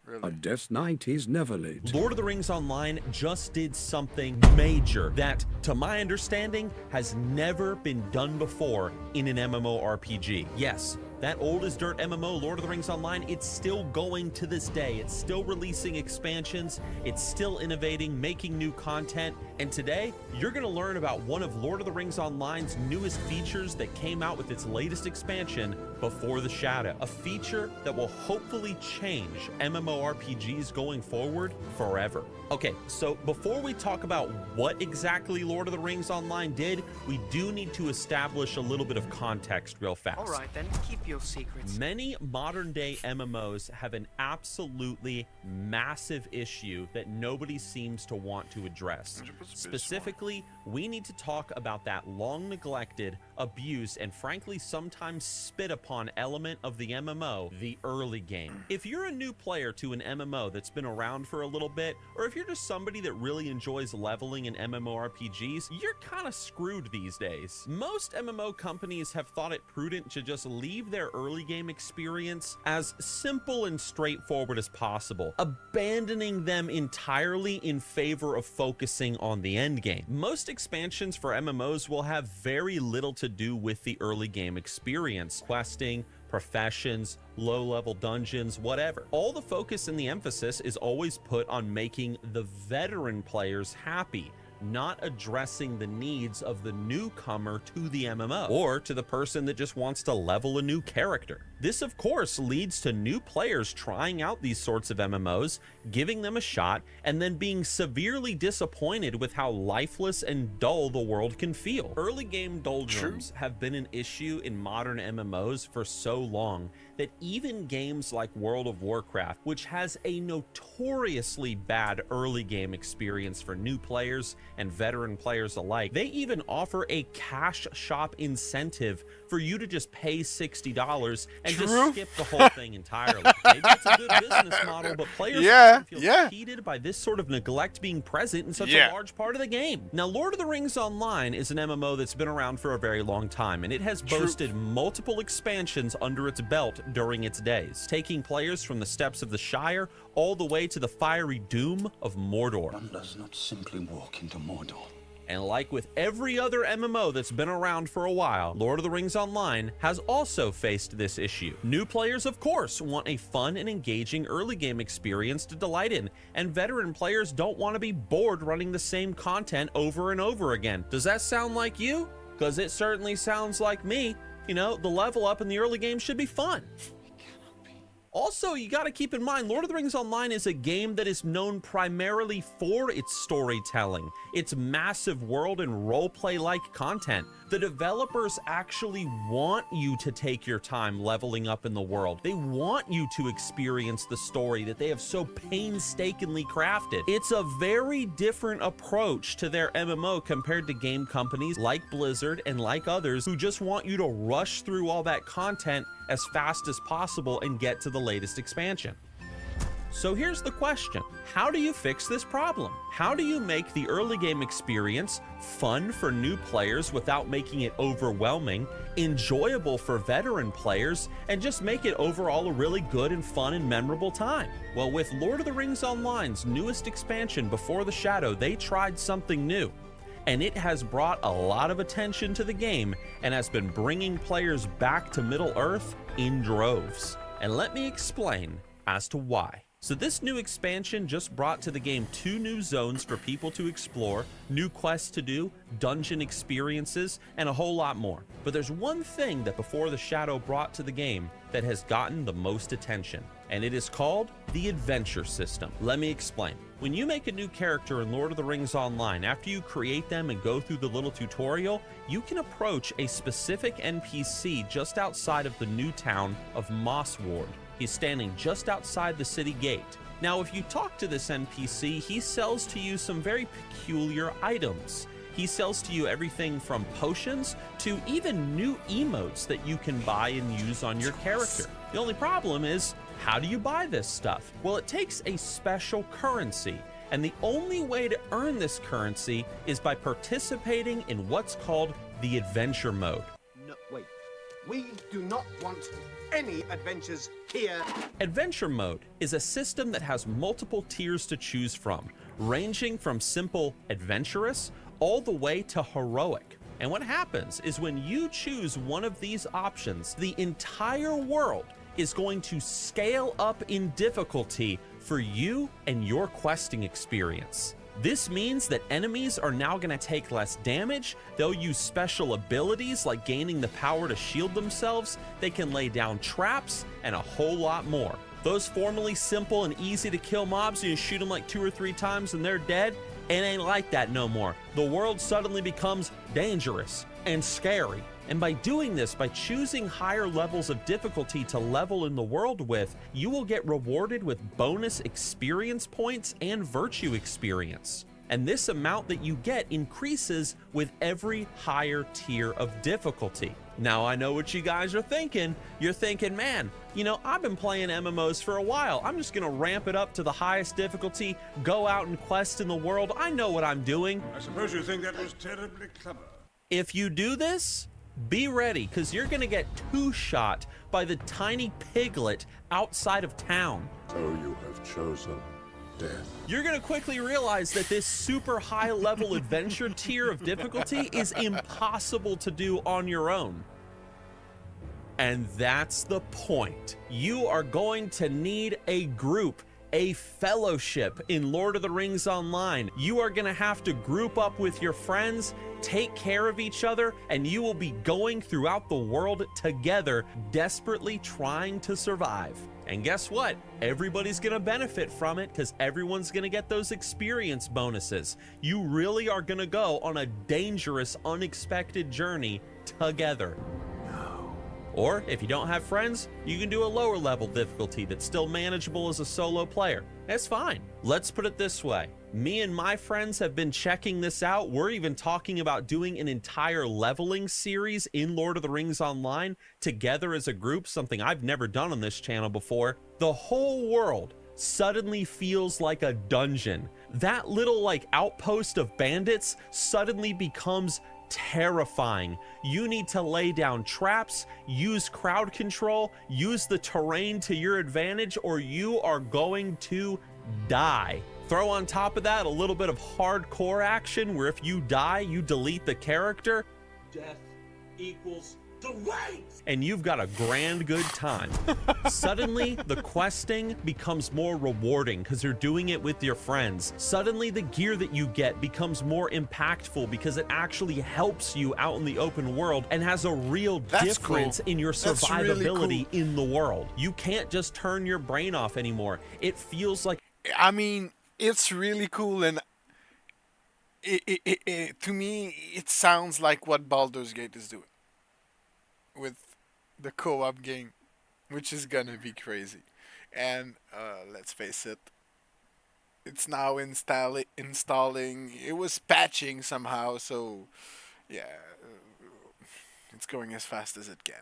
Really? A Death Knight is never late. Lord of the Rings Online just did something major that, to my understanding, has never been done before in an MMORPG. Yes, That old as dirt MMO, Lord of the Rings Online, it's still going to this day. It's still releasing expansions. It's still innovating, making new content. And today, you're going to learn about one of Lord of the Rings Online's newest features that came out with its latest expansion, Before the Shadow. A feature that will hopefully change MMORPGs going forward forever. Okay, so before we talk about what exactly Lord of the Rings Online did, we do need to establish a little bit of context real fast. All right, then, keep your secrets. Many modern-day MMOs have an absolutely massive issue that nobody seems to want to address. Specifically, we need to talk about that long-neglected, abused, and frankly sometimes spit upon element of the MMO, the early game. If you're a new player to an MMO that's been around for a little bit, or if you're just somebody that really enjoys leveling in MMORPGs, you're kind of screwed these days. Most MMO companies have thought it prudent to just leave their early game experience as simple and straightforward as possible, abandoning them entirely in favor of focusing on the end game. Most expansions for MMOs will have very little to do with the early game experience, questing, professions, low-level dungeons, whatever. All the focus and the emphasis is always put on making the veteran players happy, not addressing the needs of the newcomer to the MMO or to the person that just wants to level a new character. This, of course, leads to new players trying out these sorts of MMOs, giving them a shot, and then being severely disappointed with how lifeless and dull the world can feel. Early game doldrums have been an issue in modern MMOs for so long that even games like World of Warcraft, which has a notoriously bad early game experience for new players and veteran players alike, they even offer a cash shop incentive for you to just pay $60 and just skip the whole thing entirely. Maybe it's a good business model, but players often feel cheated by this sort of neglect being present in such a large part of the game. Now, Lord of the Rings Online is an MMO that's been around for a very long time, and it has boasted multiple expansions under its belt during its days, taking players from the steppes of the Shire all the way to the fiery doom of Mordor. One does not simply walk into Mordor. And like with every other MMO that's been around for a while, Lord of the Rings Online has also faced this issue. New players, of course, want a fun and engaging early game experience to delight in, and veteran players don't want to be bored running the same content over and over again. Does that sound like you? Because it certainly sounds like me. You know, the level up in the early game should be fun. Also, you got to keep in mind, Lord of the Rings Online is a game that is known primarily for its storytelling, its massive world and roleplay-like content. The developers actually want you to take your time leveling up in the world. They want you to experience the story that they have so painstakingly crafted. It's a very different approach to their MMO compared to game companies like Blizzard and like others who just want you to rush through all that content as fast as possible and get to the latest expansion. So here's the question. How do you fix this problem? How do you make the early game experience fun for new players without making it overwhelming, enjoyable for veteran players, and just make it overall a really good and fun and memorable time? Well, with Lord of the Rings Online's newest expansion, Before the Shadow, they tried something new. And it has brought a lot of attention to the game and has been bringing players back to Middle-earth in droves. And let me explain as to why. So this new expansion just brought to the game 2 new zones for people to explore, new quests to do, dungeon experiences, and a whole lot more. But there's one thing that Before the Shadow brought to the game that has gotten the most attention, and it is called the adventure system. Let me explain. When you make a new character in Lord of the Rings Online, after you create them and go through the little tutorial, you can approach a specific NPC just outside of the new town of Mossward. He's standing just outside the city gate. Now, if you talk to this NPC, he sells to you some very peculiar items. He sells to you everything from potions to even new emotes that you can buy and use on your character. The only problem is, how do you buy this stuff? Well, it takes a special currency, and the only way to earn this currency is by participating in what's called the adventure mode. No, wait. We do not want any adventures here. Adventure mode is a system that has multiple tiers to choose from, ranging from simple adventurous all the way to heroic. And what happens is when you choose one of these options, the entire world is going to scale up in difficulty for you and your questing experience. This means that enemies are now going to take less damage. They'll use special abilities like gaining the power to shield themselves. They can lay down traps and a whole lot more. Those formerly simple and easy to kill mobs, you shoot them like 2 or 3 times and they're dead. It ain't like that no more. The world suddenly becomes dangerous and scary. And by doing this, by choosing higher levels of difficulty to level in the world with, you will get rewarded with bonus experience points and virtue experience. And this amount that you get increases with every higher tier of difficulty. Now, I know what you guys are thinking. You're thinking, man, you know, I've been playing MMOs for a while. I'm just gonna ramp it up to the highest difficulty, go out and quest in the world. I know what I'm doing. I suppose you think that was terribly clever. If you do this, be ready, because you're gonna get 2-shot by the tiny piglet outside of town. So you have chosen death. You're gonna quickly realize that this super high level adventure tier of difficulty is impossible to do on your own. And that's the point. You are going to need a group, a fellowship in Lord of the Rings Online. You are gonna have to group up with your friends, take care of each other, and you will be going throughout the world together, desperately trying to survive. And guess what? Everybody's gonna benefit from it because everyone's gonna get those experience bonuses. You really are gonna go on a dangerous, unexpected journey together. Or if you don't have friends, you can do a lower level difficulty that's still manageable as a solo player. That's fine. Let's put it this way. Me and my friends have been checking this out. We're even talking about doing an entire leveling series in Lord of the Rings Online together as a group, something I've never done on this channel before. The whole world suddenly feels like a dungeon. That little like outpost of bandits suddenly becomes terrifying. You need to lay down traps, use crowd control, use the terrain to your advantage, or you are going to die. Throw on top of that a little bit of hardcore action where if you die, you delete the character. Death equals the way. And you've got a grand good time. Suddenly, the questing becomes more rewarding because you're doing it with your friends. Suddenly, the gear that you get becomes more impactful because it actually helps you out in the open world and has a real difference in your survivability in the world. You can't just turn your brain off anymore. It feels like... I mean, it's really cool, and to me, it sounds like what Baldur's Gate is doing with the co-op game, which is gonna be crazy. And let's face it, it's now installing. It was patching somehow, so yeah, it's going as fast as it can.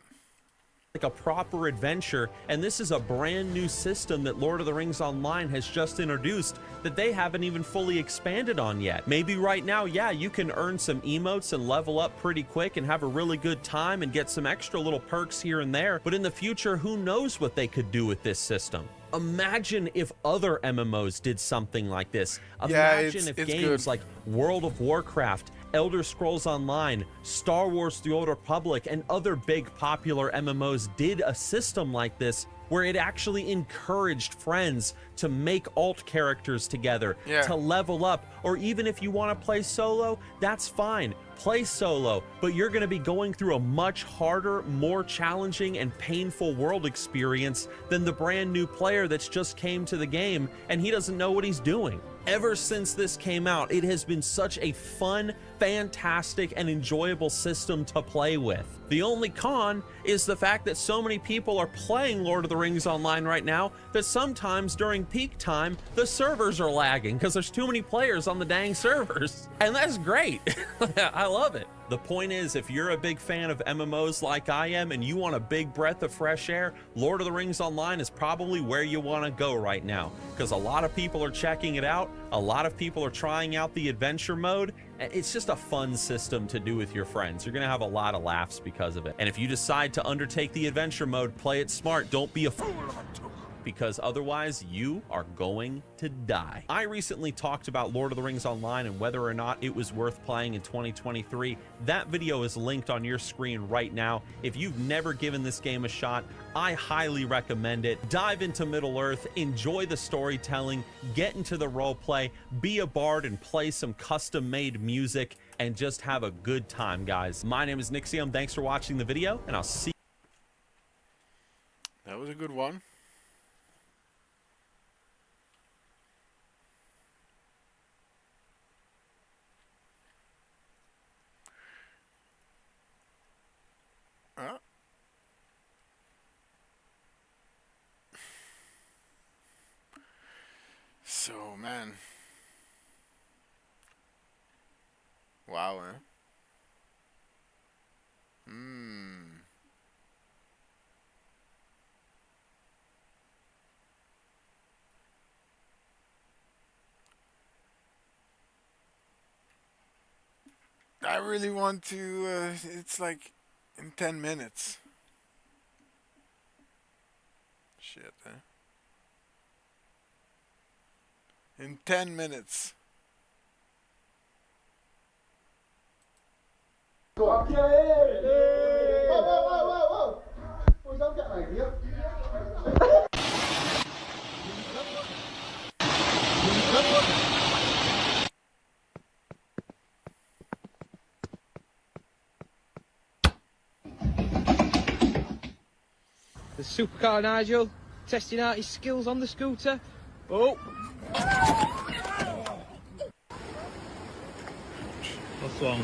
Like a proper adventure, and this is a brand new system that Lord of the Rings Online has just introduced that they haven't even fully expanded on yet. Maybe right now, yeah, you can earn some emotes and level up pretty quick and have a really good time and get some extra little perks here and there, but in the future, who knows what they could do with this system. Imagine if other MMOs did something like this. Imagine if games like World of Warcraft, Elder Scrolls Online, Star Wars The Old Republic, and other big popular MMOs did a system like this where it actually encouraged friends to make alt characters together, to level up, or even if you want to play solo, that's fine. Play solo, but you're going to be going through a much harder, more challenging, and painful world experience than the brand new player that's just came to the game and he doesn't know what he's doing. Ever since this came out, it has been such a fun, fantastic, and enjoyable system to play with. The only con is the fact that so many people are playing Lord of the Rings Online right now that sometimes during peak time, the servers are lagging because there's too many players on the dang servers. And that's great. I love it. The point is, if you're a big fan of MMOs like I am and you want a big breath of fresh air, Lord of the Rings Online is probably where you want to go right now, because a lot of people are checking it out. A lot of people are trying out the adventure mode. It's just a fun system to do with your friends. You're going to have a lot of laughs because of it. And if you decide to undertake the adventure mode, play it smart. Don't be a fool. because otherwise you are going to die. I recently talked about Lord of the Rings Online and whether or not it was worth playing in 2023. That video is linked on your screen right now. If you've never given this game a shot, I highly recommend it. Dive into Middle-earth, enjoy the storytelling, get into the roleplay, be a bard and play some custom-made music, and just have a good time, guys. My name is Nixium. Thanks for watching the video, and I'll see you. That was a good one. So, man. Wow, eh? I really want to, it's like in 10 minutes. Shit, eh? In 10 minutes. Okay. Whoa. Boys, don't get an idea. The supercar Nigel testing out his skills on the scooter. Oh! What's wrong?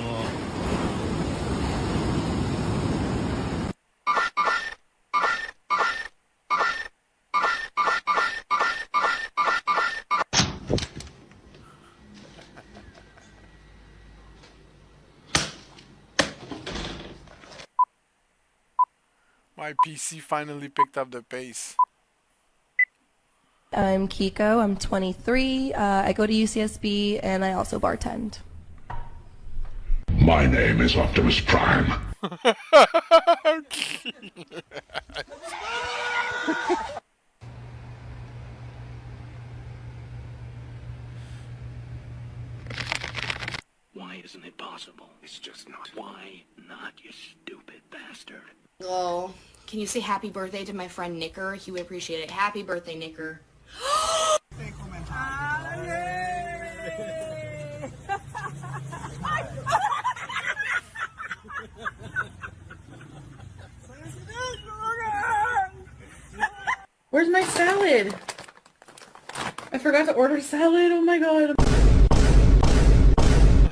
My PC finally picked up the pace. I'm Kiko, I'm 23, I go to UCSB, and I also bartend. My name is Optimus Prime. Why isn't it possible? It's just not. Why not, you stupid bastard? Oh, can you say happy birthday to my friend Nicker? He would appreciate it. Happy birthday, Nicker. Where's my salad? I forgot to order salad. Oh my god.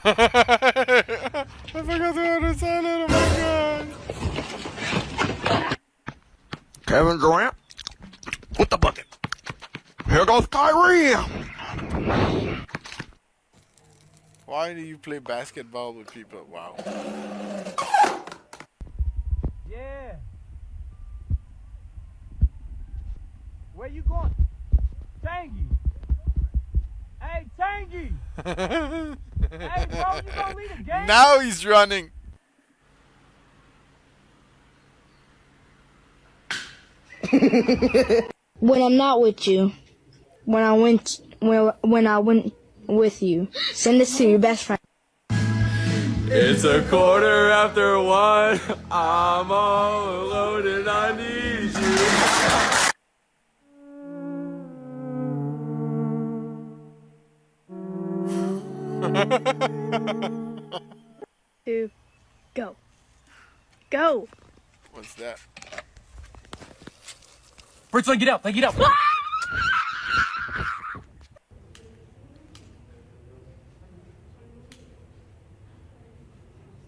I forgot to order salad. Oh my god. Kevin Durant with the bucket. Here goes Kyrie. Why do you play basketball with people? Wow. Yeah. Where you going? Tangy. Hey, Tangy. Hey, bro, you gonna lead a game? Now he's running. When I'm not with you, when I went with you, send this to your best friend. It's 1:15. I'm all alone and I need you. Go. Go. What's that? Bridge, get out. Get out.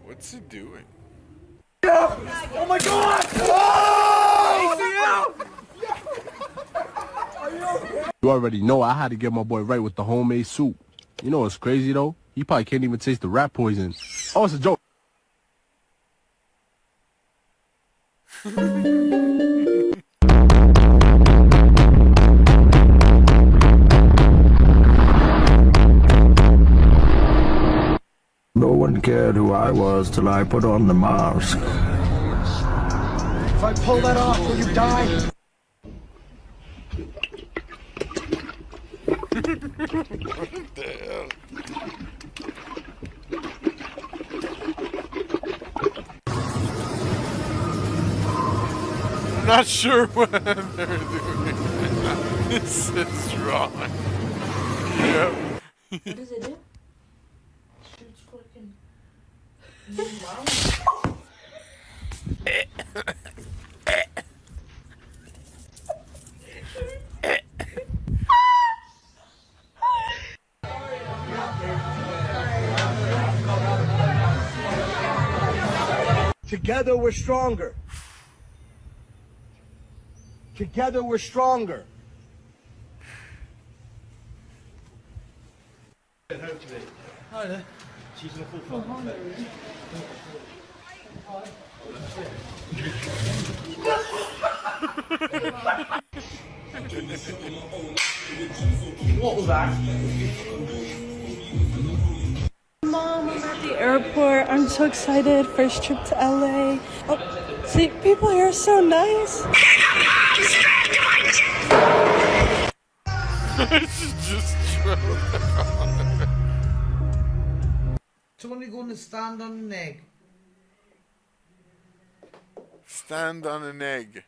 What's he doing? Oh my god! You already know I had to get my boy right with the homemade soup. You know what's crazy though? He probably can't even taste the rat poison. Oh, it's a joke. No one cared who I was till I put on the mask. If I pull that off, will you die? What the hell? I'm not sure what they're doing. This is wrong. Yep. What does it do? Shoots fucking. Together we're stronger. Together we're stronger. What was that? Mom, I'm at the airport. I'm so excited. First trip to LA. Oh, see, people here are so nice. Just Someone going to stand on an egg. stand on an egg.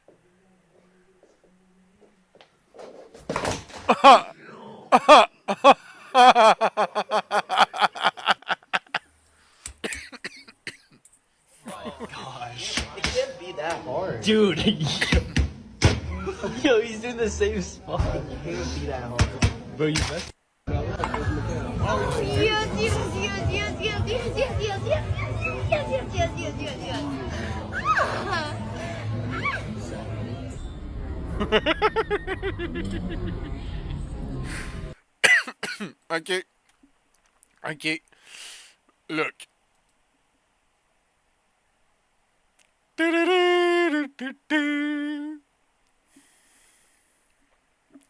Gosh. It can't be that hard. Dude. Yo, he's doing the same spot. It can't be that hard. Bro, you messed. Okay. Okay. Look.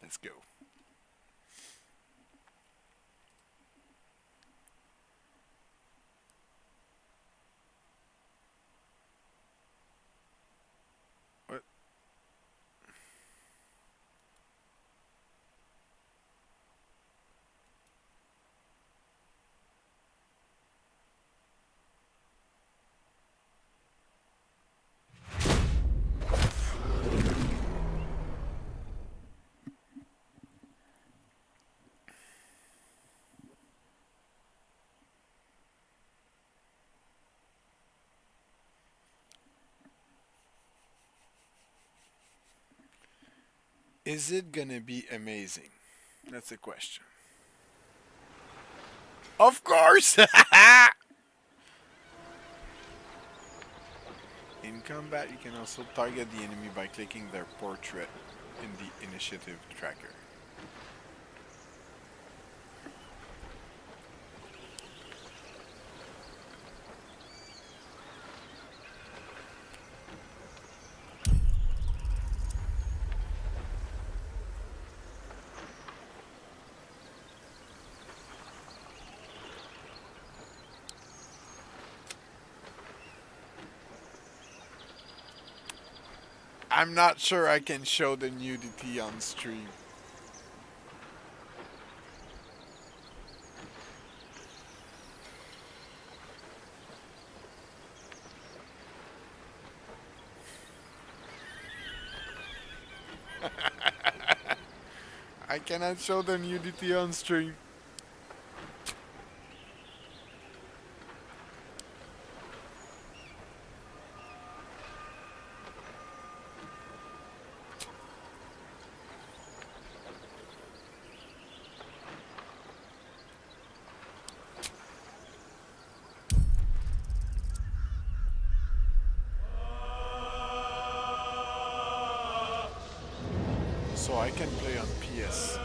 Let's go. What? Is it gonna be amazing? That's the question. Of course! In combat, you can also target the enemy by clicking their portrait in the initiative tracker. I'm not sure I can show the nudity on stream. I cannot show the nudity on stream. So I can play on PS.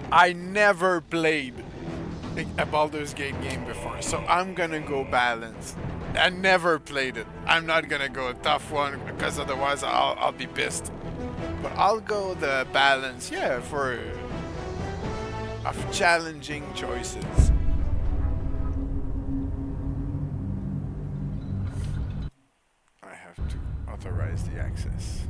I never played a Baldur's Gate game before, so I'm gonna go balance I never played it. I'm not gonna go a tough one because otherwise I'll be pissed. But I'll go the balance, yeah, for of challenging choices. I have to authorize the access.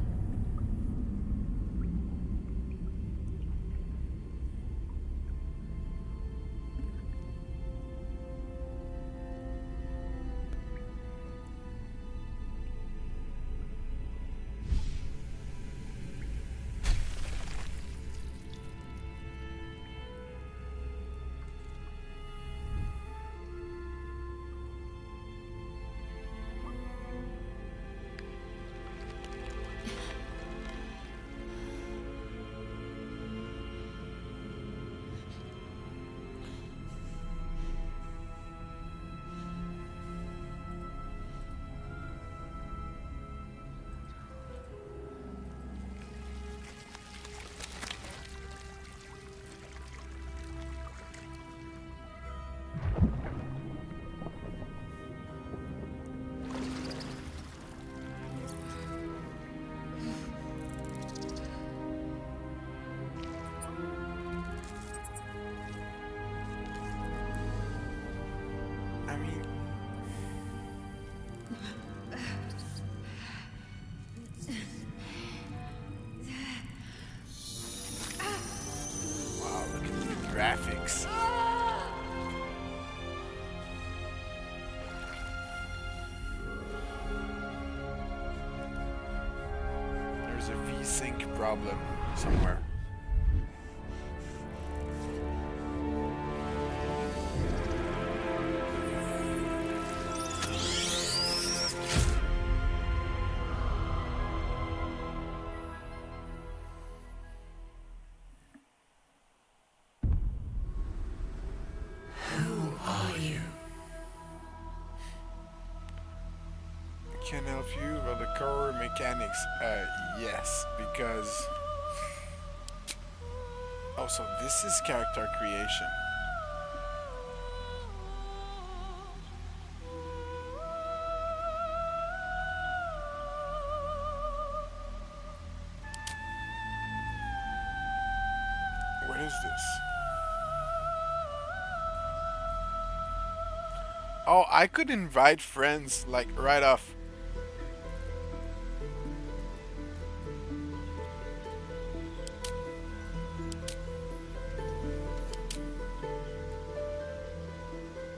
Graphics. There's a V-Sync problem somewhere. Can help you with the core mechanics. Yes, because also this is character creation. What is this? Oh, I could invite friends like right off.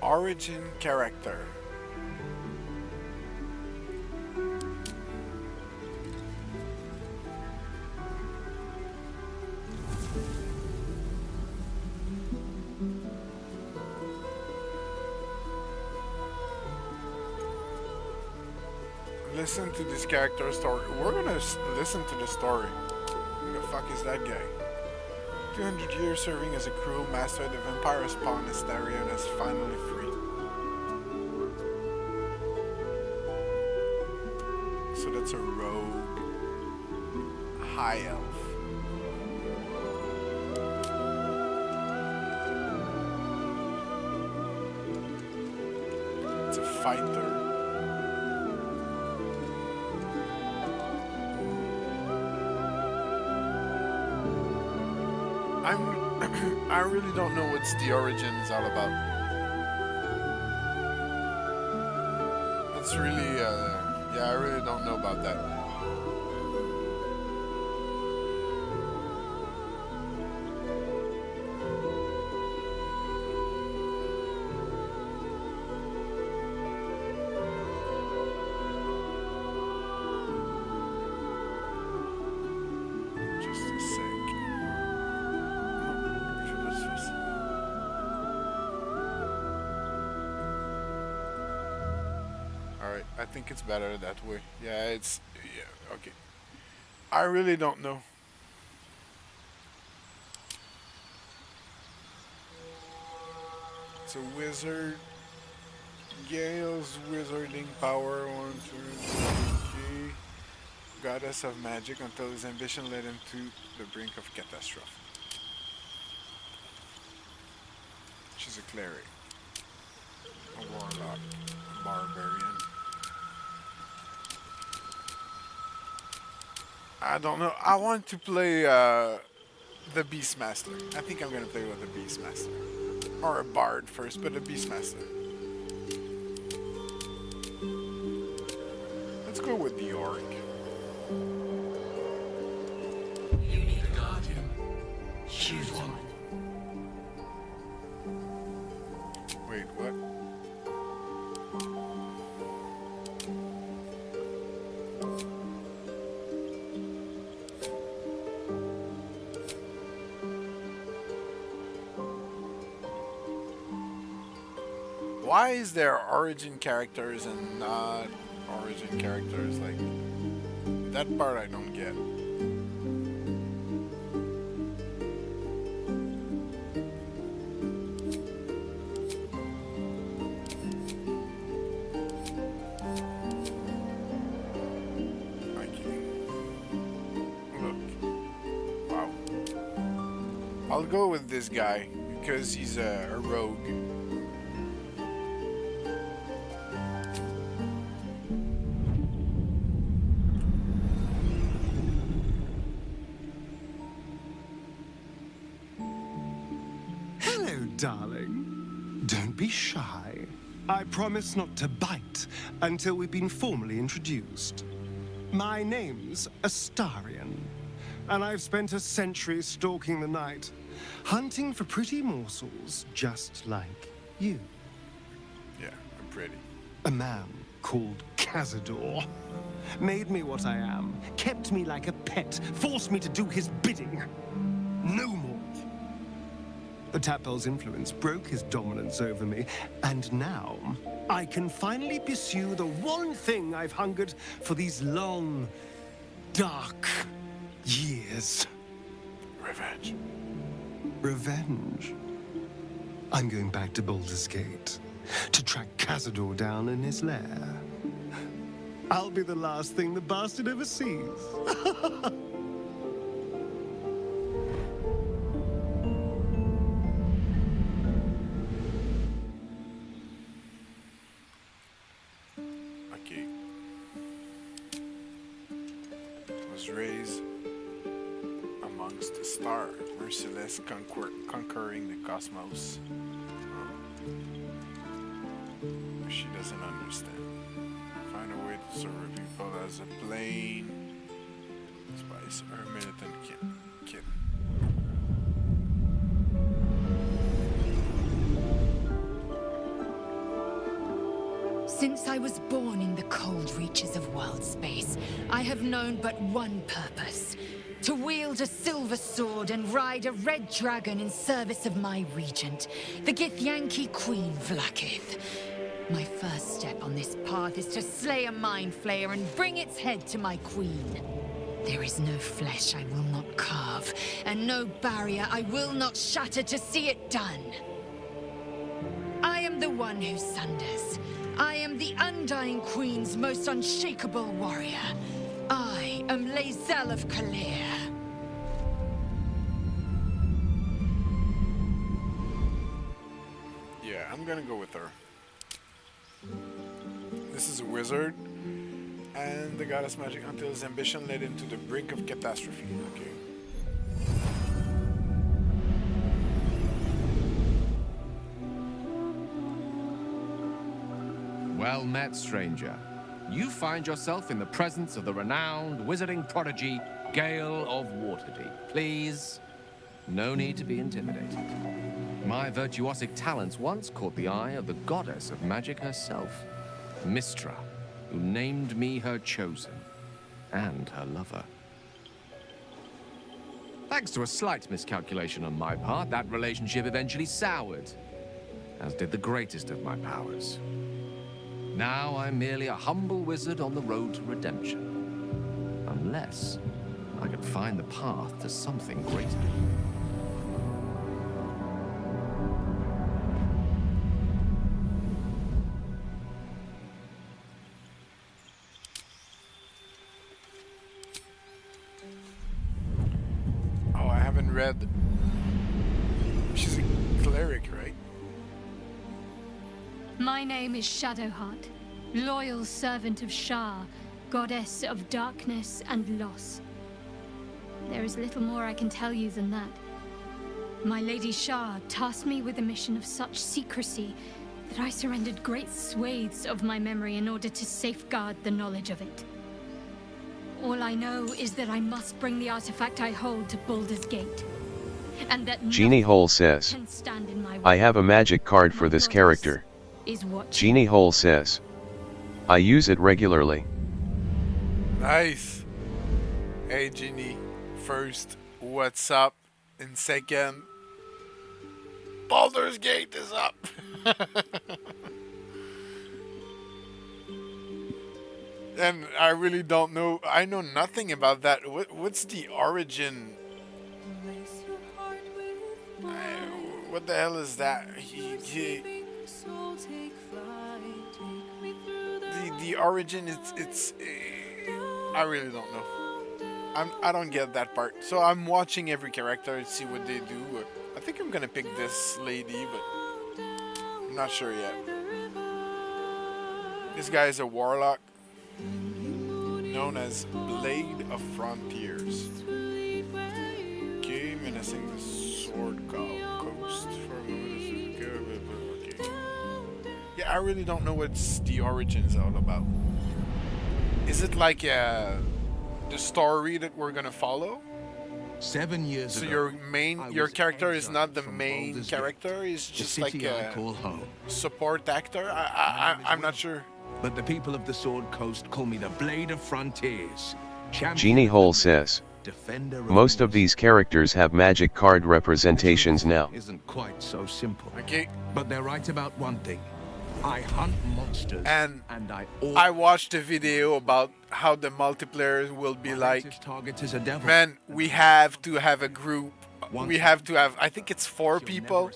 Origin character. Listen to this character story. We're gonna listen to the story. Who the fuck is that guy? 200 years serving as a cruel master, the vampire spawn Astarion is finally free. So that's a rogue high elf. It's a fighter. I really don't know what the origin is all about. That's really, yeah, I really don't know about that. I think it's better that way. Yeah, it's... yeah, okay. I really don't know. It's a wizard. Gale's wizarding power. 1, 2, 3. Goddess of magic until his ambition led him to the brink of catastrophe. She's a cleric. A warlock. A barbarian. I don't know. I want to play the Beastmaster. I think I'm gonna play with the Beastmaster. Or a Bard first, but a Beastmaster. Let's go with the Orc. You need a guardian. Choose one. Wait, what? Why is there origin characters and not origin characters? Like, that part I don't get. Wow. I'll go with this guy because he's a rogue. Darling, don't be shy. I promise not to bite until we've been formally introduced. My name's Astarion, and I've spent a century stalking the night, hunting for pretty morsels just like you. Yeah, I'm pretty. A man called Cazador made me what I am, kept me like a pet, forced me to do his bidding. No more. The Tadpole's influence broke his dominance over me, and now I can finally pursue the one thing I've hungered for these long, dark years. Revenge. Revenge. I'm going back to Baldur's Gate to track Cazador down in his lair. I'll be the last thing the bastard ever sees. Raised amongst the stars, merciless conquering the cosmos. She doesn't understand. Find a way to serve people as a plain spice or militant kin. Since I was born in the cold reaches of world space, I have known but one purpose: to wield a silver sword and ride a red dragon in service of my regent, the Githyanki Queen Vlaakith. My first step on this path is to slay a mind flayer and bring its head to my queen. There is no flesh I will not carve, and no barrier I will not shatter to see it done. I am the one who sunders. I am the Undying Queen's most unshakable warrior. I am Lae'zel of Kalir. Yeah, I'm gonna go with her. This is a wizard, and the goddess magic until his ambition led him to the brink of catastrophe. Okay. Well met, stranger. You find yourself in the presence of the renowned wizarding prodigy, Gale of Waterdeep. Please, no need to be intimidated. My virtuosic talents once caught the eye of the goddess of magic herself, Mystra, who named me her chosen, and her lover. Thanks to a slight miscalculation on my part, that relationship eventually soured, as did the greatest of my powers. Now I'm merely a humble wizard on the road to redemption. Unless I can find the path to something greater. Oh, I haven't read. She's a cleric, right? My name is Shadowheart, loyal servant of Shar, goddess of darkness and loss. there is little more I can tell you than that. My Lady Shah tasked me with a mission of such secrecy that I surrendered great swathes of my memory in order to safeguard the knowledge of it. All I know is that I must bring the artifact I hold to Baldur's Gate, and that Genie Hole says, can stand in my way. I have a magic card for this character. Is what Genie Hole says, I use it regularly. Nice. Hey Genie, first, what's up? And second, Baldur's Gate is up. And I really don't know. I know nothing about that. What's the origin? What the hell is that? The origin. It's. I really don't know. I don't get that part. So I'm watching every character and see what they do. I think I'm gonna pick this lady, but I'm not sure yet. This guy is a warlock, known as Blade of Frontiers. Okay, menacing the Sword Coast for a moment. Okay. Yeah, I really don't know what's the origin is all about. Is it like the story that we're gonna follow? 7 years so ago, your character is not the main character. He's just like a support actor. I'm not sure. But the people of the Sword Coast call me the Blade of Frontiers. Genie Hole says, most of these characters have magic card representations now. Isn't quite so simple. Okay. But they're right about one thing. I hunt monsters, and I watched a video about how the multiplayer will be like. Man, we have to have a group. We have to have, I think it's 4 people.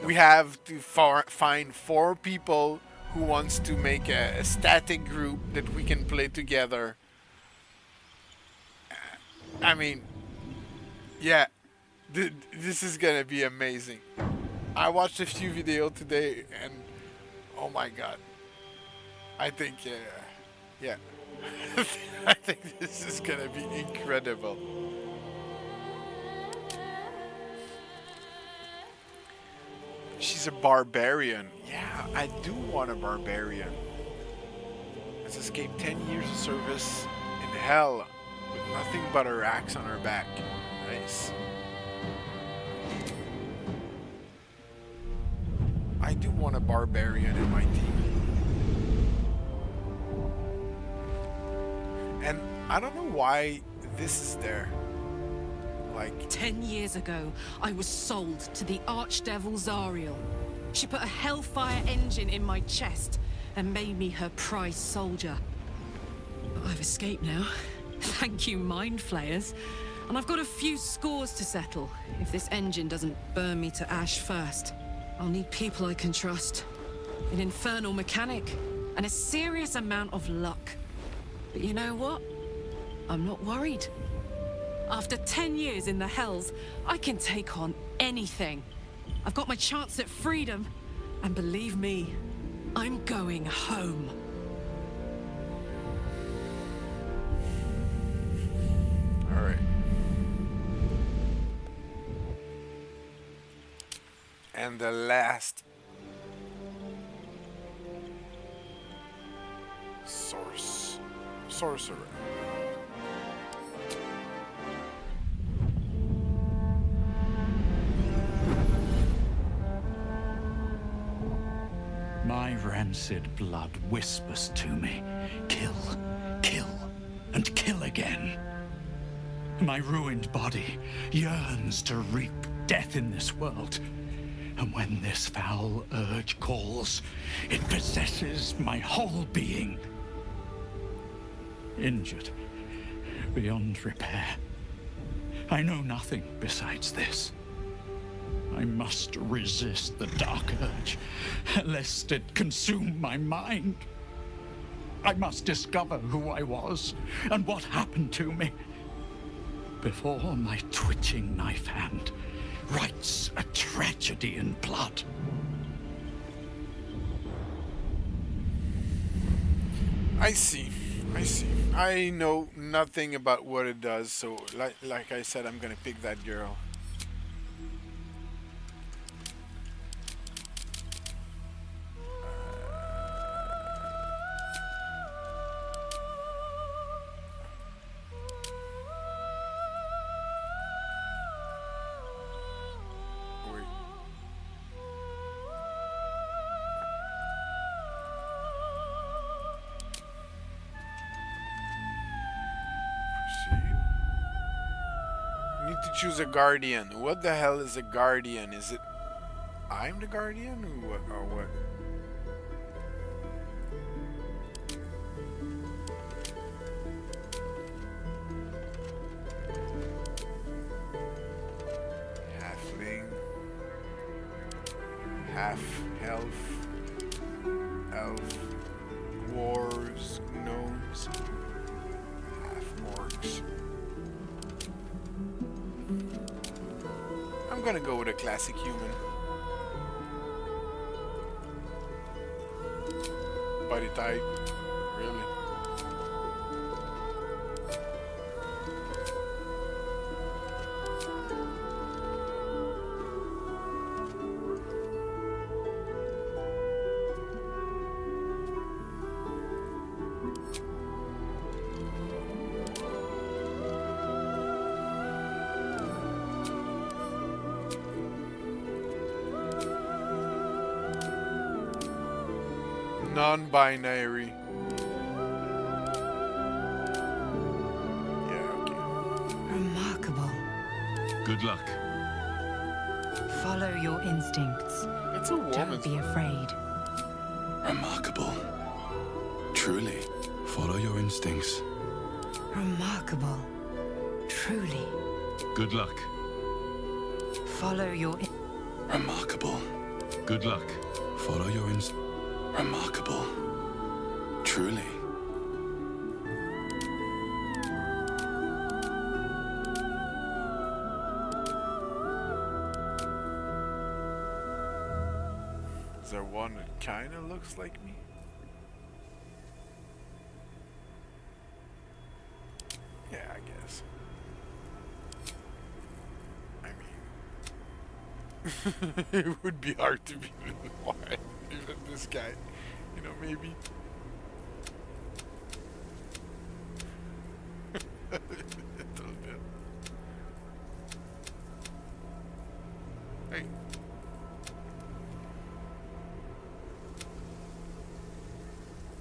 We have to find 4 people who wants to make a static group that we can play together. I mean, yeah, this is gonna be amazing. I watched a few videos today and oh my god. I think, yeah. I think this is gonna be incredible. She's a barbarian. Yeah, I do want a barbarian. Has escaped 10 years of service in hell with nothing but her axe on her back. Nice. I do want a barbarian in my team. And I don't know why this is there. Like 10 years ago, I was sold to the Archdevil Zariel. She put a Hellfire engine in my chest and made me her prize soldier. But I've escaped now. Thank you, Mind Flayers. And I've got a few scores to settle. If this engine doesn't burn me to ash first, I'll need people I can trust. An infernal mechanic and a serious amount of luck. But you know what? I'm not worried. After 10 years in the Hells, I can take on anything. I've got my chance at freedom, and believe me, I'm going home. All right. And the last sorcerer. My rancid blood whispers to me, kill, kill, and kill again. My ruined body yearns to reap death in this world. And when this foul urge calls, it possesses my whole being. Injured, beyond repair. I know nothing besides this. I must resist the dark urge, lest it consume my mind. I must discover who I was and what happened to me before my twitching knife hand writes a tragedy in blood. I see. I see. I know nothing about what it does, so like I said, I'm gonna pick that girl. Need to choose a guardian. What the hell is a guardian? Is it I'm the guardian or what? Halfling, half elf, elf, dwarves, gnomes, half orcs. I'm gonna go with a classic human. Body type, really? Non-binary. Remarkable. Good luck. Follow your instincts. It's a woman. Don't be afraid. Remarkable. Truly, follow your instincts. Remarkable. Truly. Good luck. Follow your... Remarkable. Good luck. Follow your instincts. Remarkable. Truly. Is there one that kind of looks like me? Yeah, I guess. I mean, it would be hard to be white. Even this guy, you know, maybe. A little bit. Hey.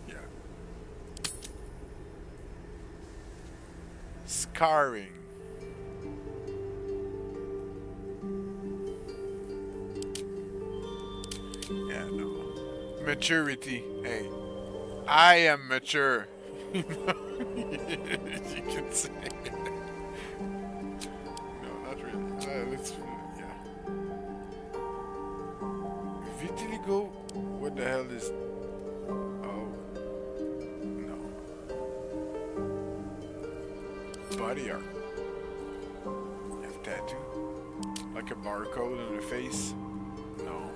Yeah. Scarring. Yeah, no. Maturity. Hey, I am mature. You can say. No, not really. Let's. Yeah. Vitiligo. What the hell is? Oh. No. Body art. You have tattoo. Like a barcode on the face. No.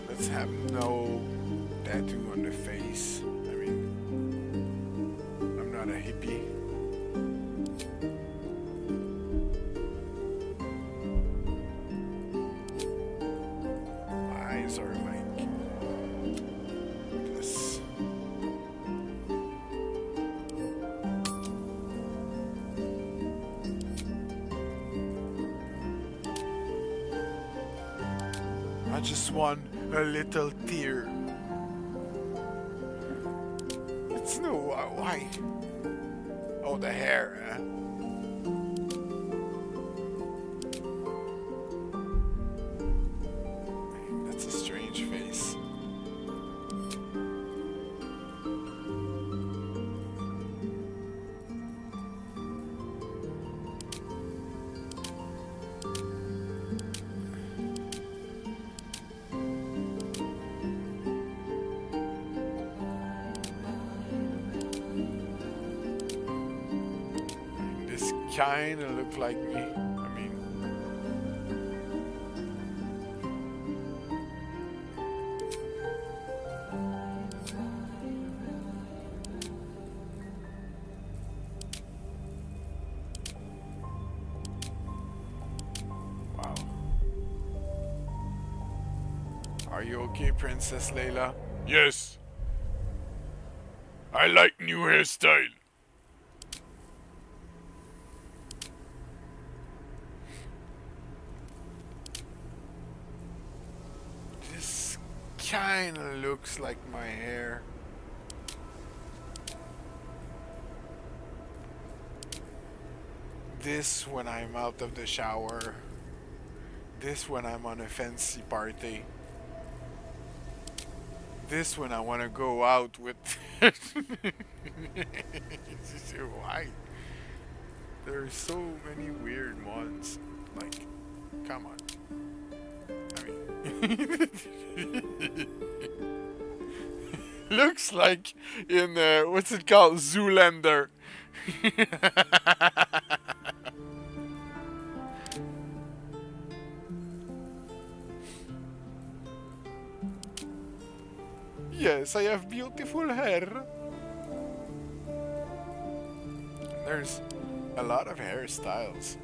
Let's have no tattoo on the face. I mean, I'm not a hippie. My eyes are like this. I just want a little tear. It's no why? Oh, the hair. Huh? That's a strange face. Kind of look like me. I mean, Are you okay, Princess Layla? Yes. I like new hairstyle. This kinda looks like my hair. This when I'm out of the shower. This when I'm on a fancy party. This when I want to go out with... Why? There are so many weird ones. Like, come on. I mean... Looks like in, what's it called? Zoolander. Yes, I have beautiful hair. There's a lot of hairstyles.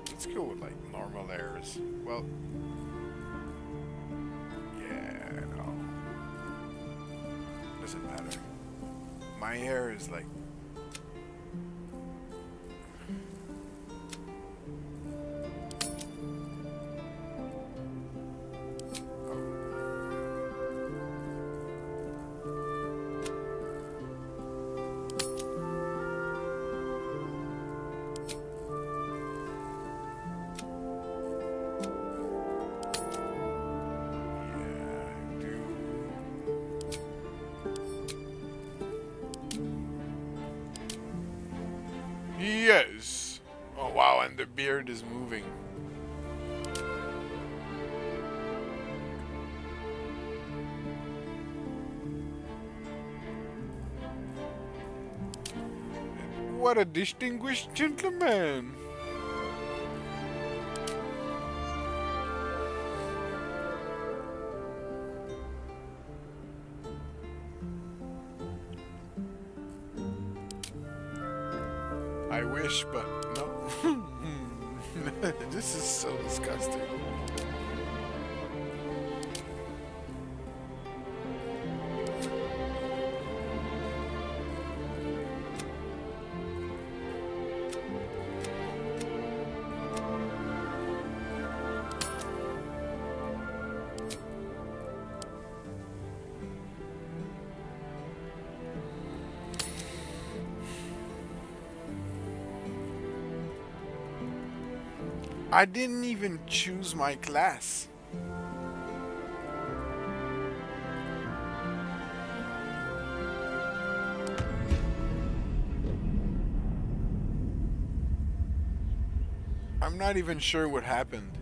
Let's go with like normal hairs. Well, yeah, no. Doesn't matter. My hair is like... Yes. Oh wow, and the beard is moving. What a distinguished gentleman. I wish, but no. This is so disgusting. I didn't even choose my class. I'm not even sure what happened.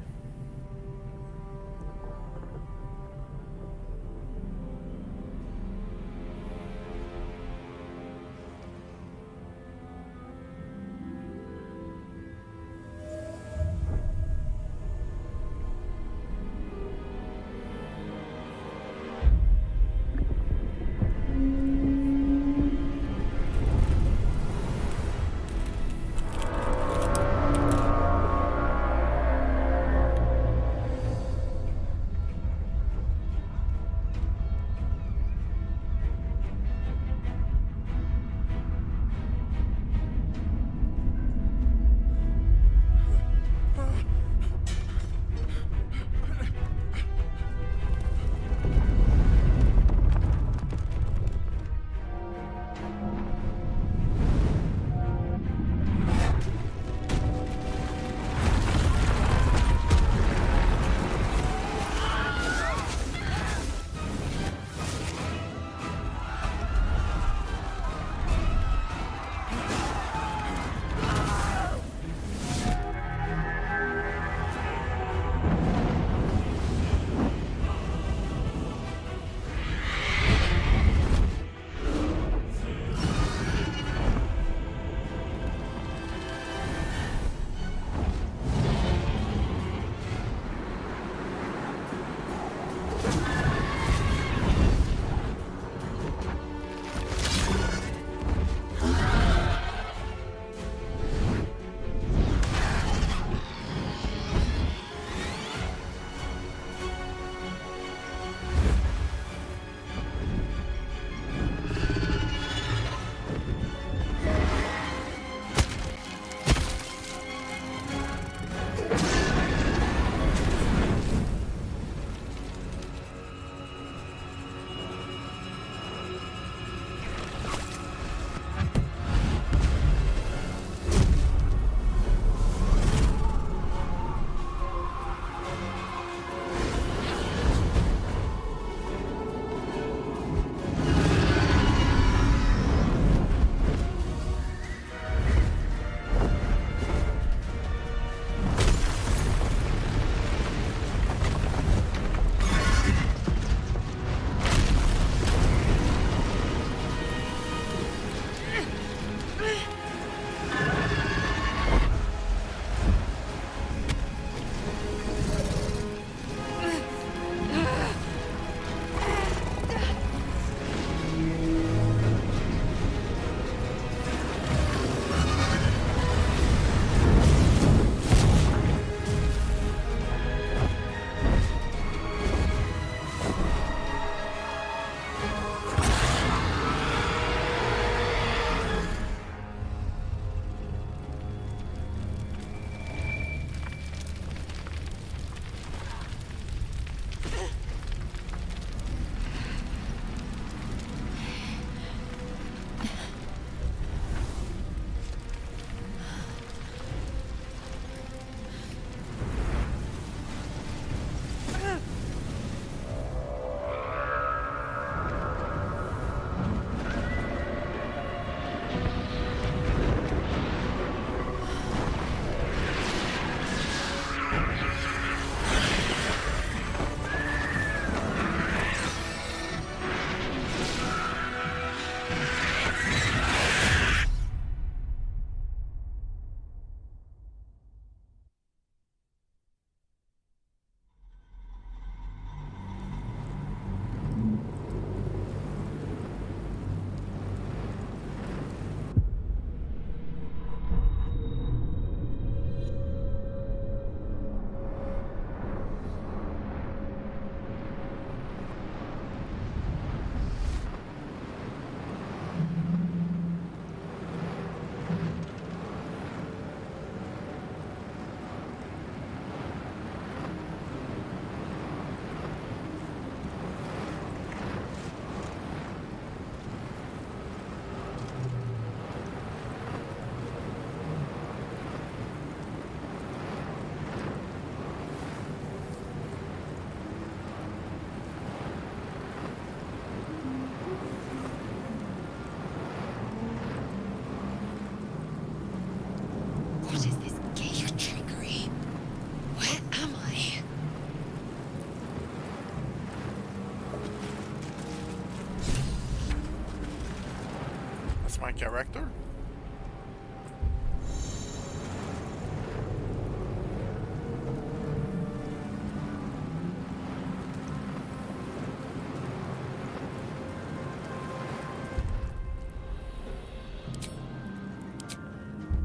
That's my character.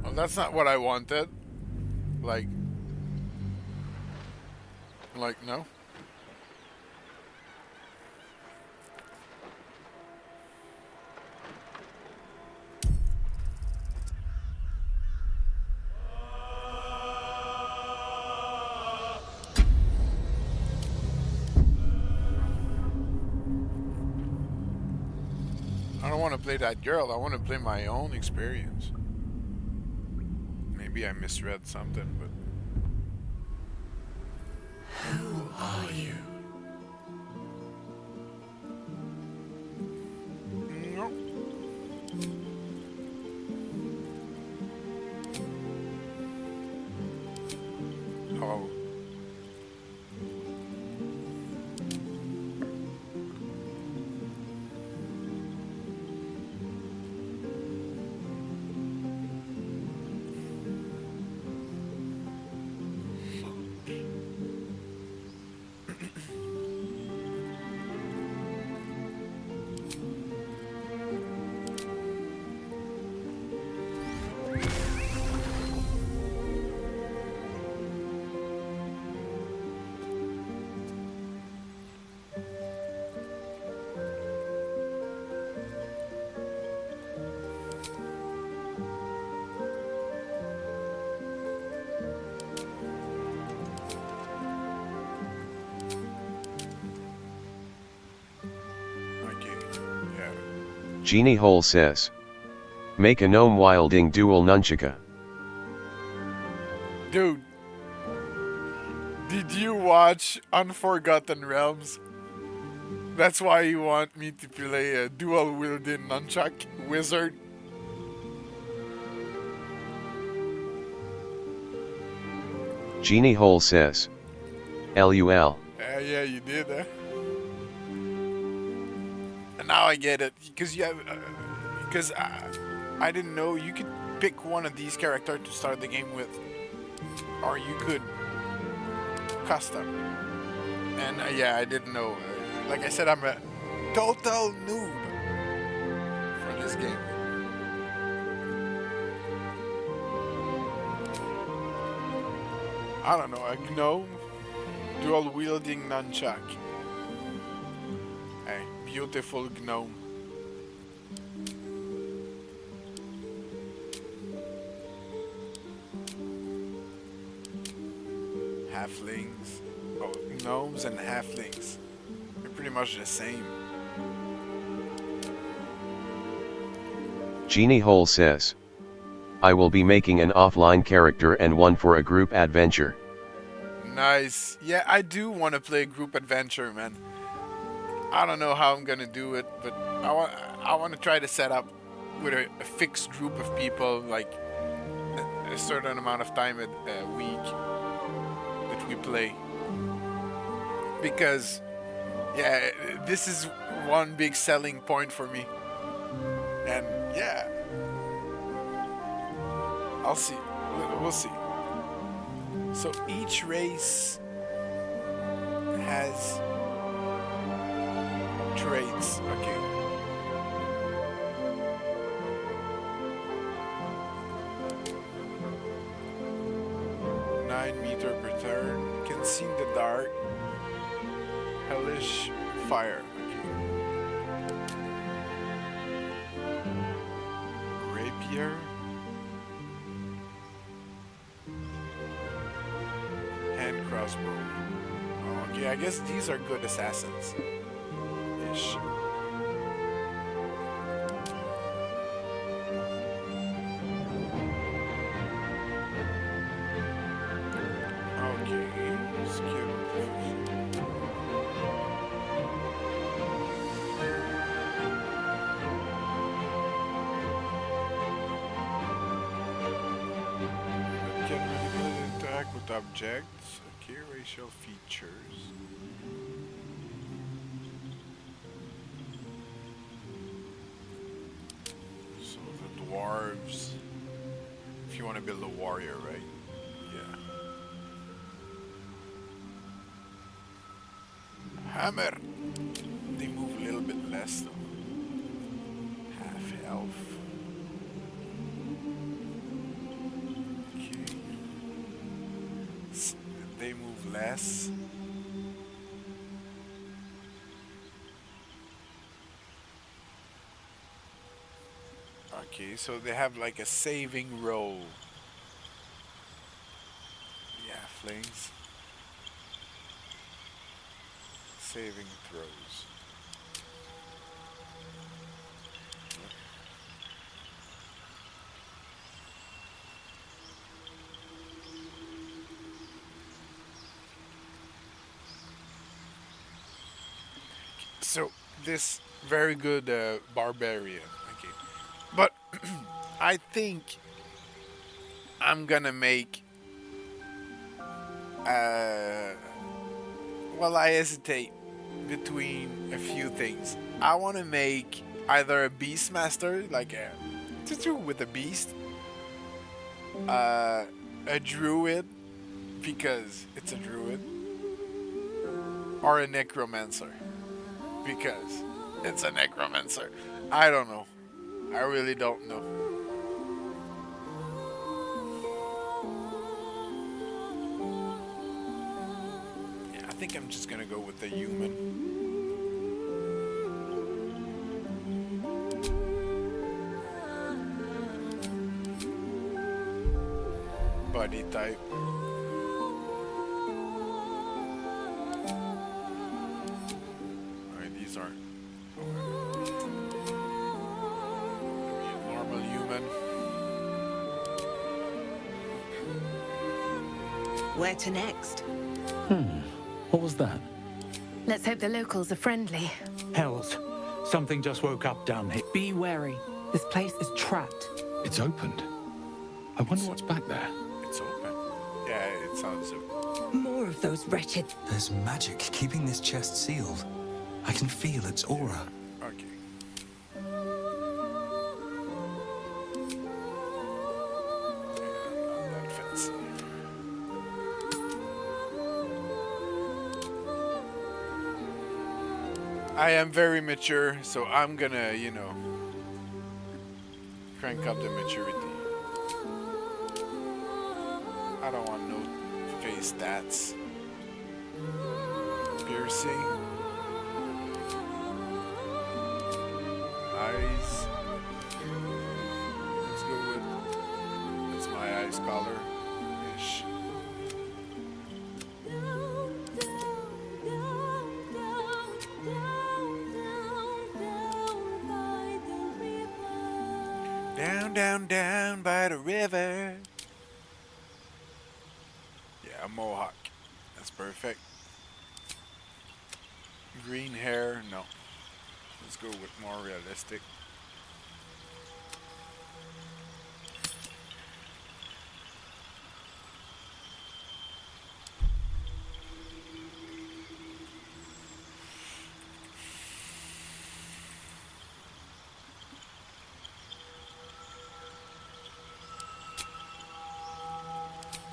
Well, that's not what I wanted. Like, no. I don't want to play that girl. I want to play my own experience. Maybe I misread something, but... Who are you? No. Oh. Genie Hole says. Make a gnome wielding dual nunchaka. Dude. Did you watch Unforgotten Realms? That's why you want me to play a dual wielding nunchuck wizard? Genie Hole says. LUL. Yeah, you did, eh? And now I get it, because you have, because I didn't know you could pick one of these characters to start the game with, or you could custom. And yeah, I didn't know. Like I said, I'm a total noob for this game. I don't know, a gnome dual wielding nunchuck. A beautiful gnome. Halflings. Oh, gnomes and halflings. They're pretty much the same. Genie Hole says. I will be making an offline character and one for a group adventure. Nice. Yeah, I do want to play group adventure, man. I don't know how I'm gonna do it, but I want to try to set up with a fixed group of people, like a certain amount of time a week that we play. Because, yeah, this is one big selling point for me. And yeah, I'll see. We'll see. So each race has traits. Okay. "9 meters per turn. Can see in the dark. Hellish fire." Okay. Rapier. Hand crossbow. Oh, okay, I guess these are good assassins. Ish. Okay, skill. Can manipulate and interact with objects. Okay, racial features. So You want to build a warrior, right? Yeah. Hammer. They move a little bit less though. Half health. Okay. They move less. Okay, so they have like a saving roll. Yeah, flings. Saving throws. So this very good barbarian. Okay, but I think I'm gonna make. Well, I hesitate between a few things. I want to make either a beastmaster, like a with a beast, a druid because it's a druid, or a necromancer because it's a necromancer. I don't know. I really don't know. Yeah, I think I'm just gonna go with the human. Body type. Alright, these aren't. Normal human. Where to next? What was that? Let's hope the locals are friendly. Hells. Something just woke up down here. Be wary. This place is trapped. It's opened. I wonder what's back there. It's open. Yeah, it sounds open. More of those wretched... There's magic keeping this chest sealed. I can feel its aura. Okay. Not that fancy. I am very mature, so I'm gonna, you know, crank up the maturity. I don't want no face stats. Piercing. Eyes. Let's go with, that's my eyes color-ish. Down, down, down by the river. Yeah, a mohawk. That's perfect. Green hair, no. Let's go with more realistic.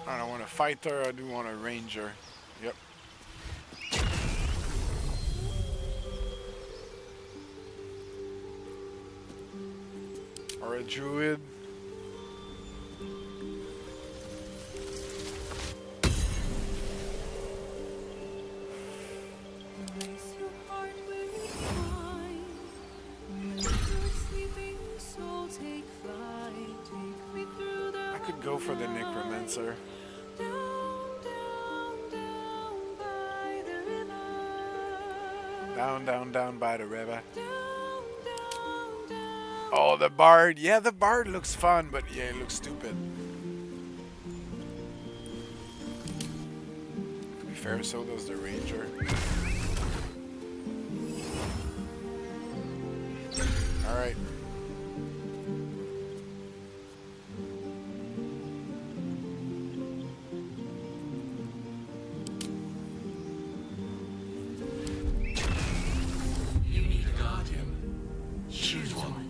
I don't want a fighter, I do want a ranger. Yep. Or a druid. I could go for the necromancer. Down, down, down by the river. Oh, the bard. Yeah, the bard looks fun, but yeah, it looks stupid. To be fair, so does the ranger. Alright. You need a guardian. Choose one.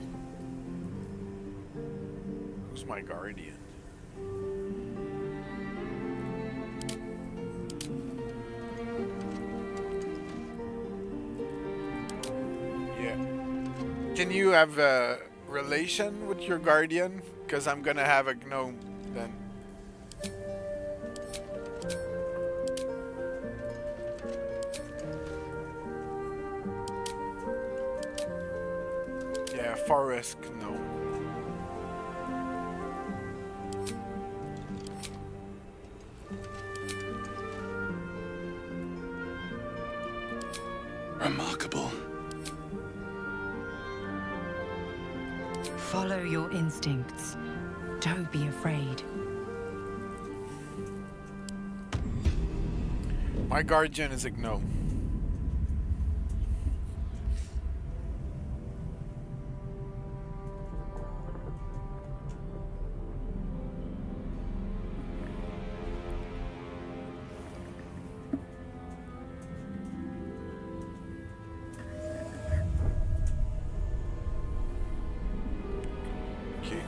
Who's my guardian? Yeah. Can you have a relation with your guardian? Because I'm gonna have a gnome then. Yeah, forest gnome. Remarkable. Follow your instincts. Don't be afraid. My guardian is a gnome. Okay.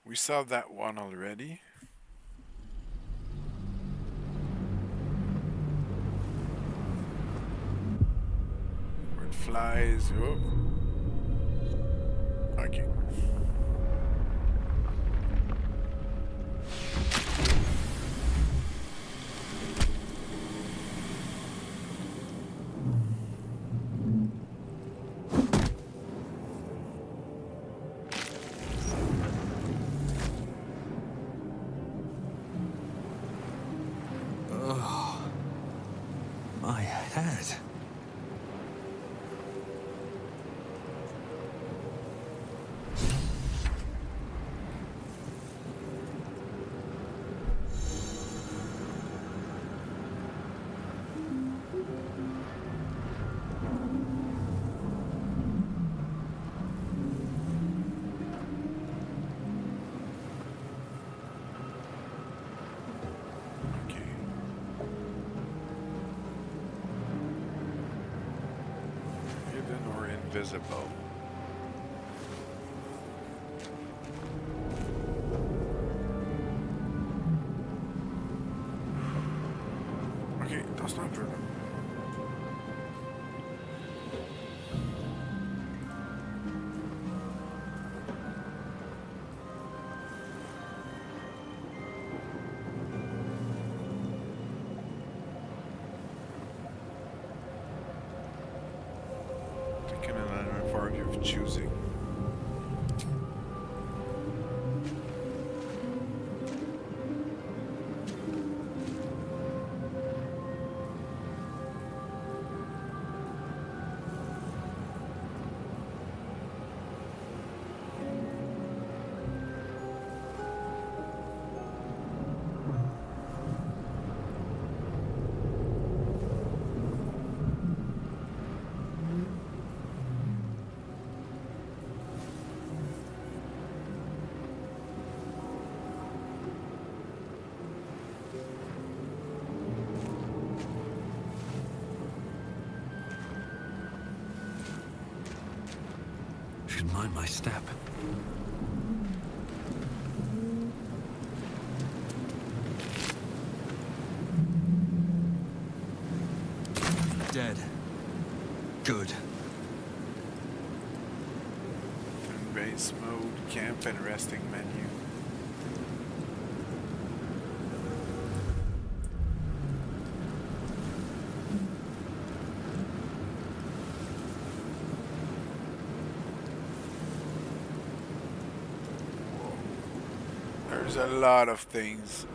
We saw that one already. Where it flies. Oh. Okay. Oh, my head. Hidden or invisible. Okay, that's not true. Taking an island for you of choosing. Should mind my step. Dead. Good. Turn base mode, camp and resting menu. There's a lot of things.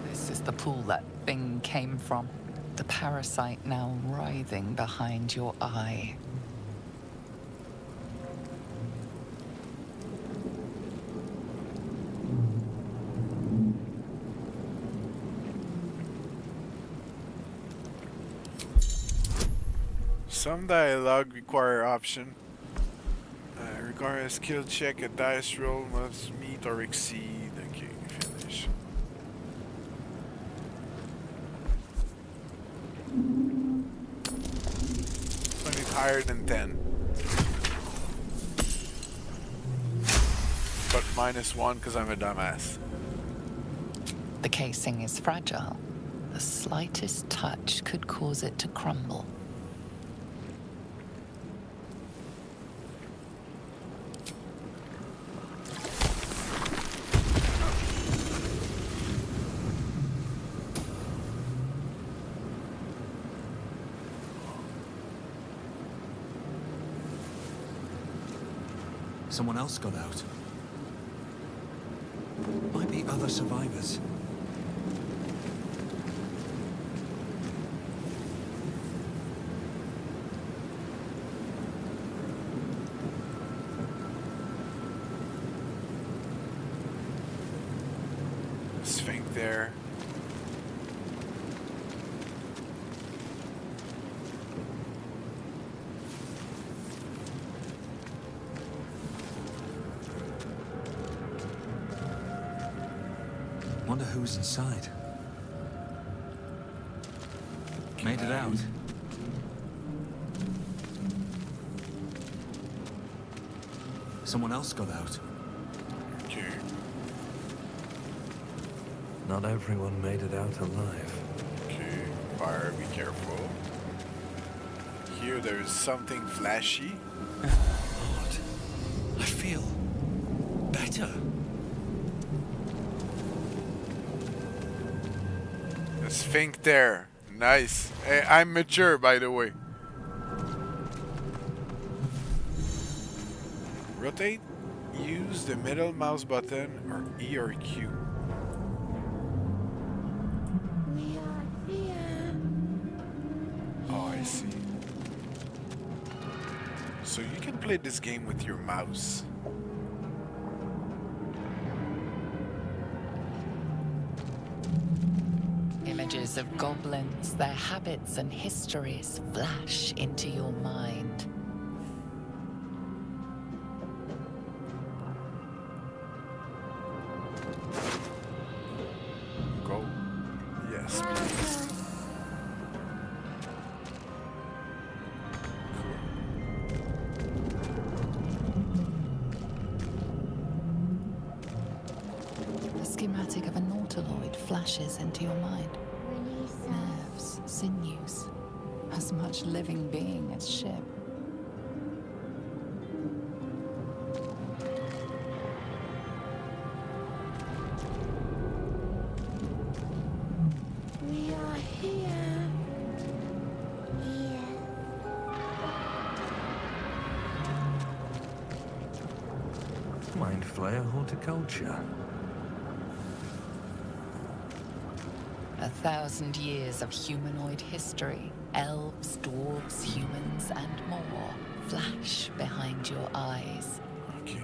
This is the pool that thing came from. The parasite now writhing behind your eye. Some dialogue require option. Require a skill check, a dice roll must meet or exceed. Okay, finish. higher than 10. But -1 because I'm a dumbass. The casing is fragile. The slightest touch could cause it to crumble. Someone else got out. Might be other survivors. Sphinx there. Wonder who's inside. Made it out. Someone else got out. Okay. Not everyone made it out alive. Okay. Fire, be careful. Here there's something flashy. Lord, I feel better. The Sphinx there. Nice. Hey, I'm mature, by the way. Rotate. Use the middle mouse button or E or Q. Oh, I see. So you can play this game with your mouse. Images of goblins, their habits and histories flash into your mind. Go. Yes, please. The schematic of a nautiloid flashes into your mind. Nerves, sinews, as much living being as ship. We are here. Here. Mind flayer horticulture. 1,000 years of humanoid history, elves, dwarves, humans, and more flash behind your eyes. Okay.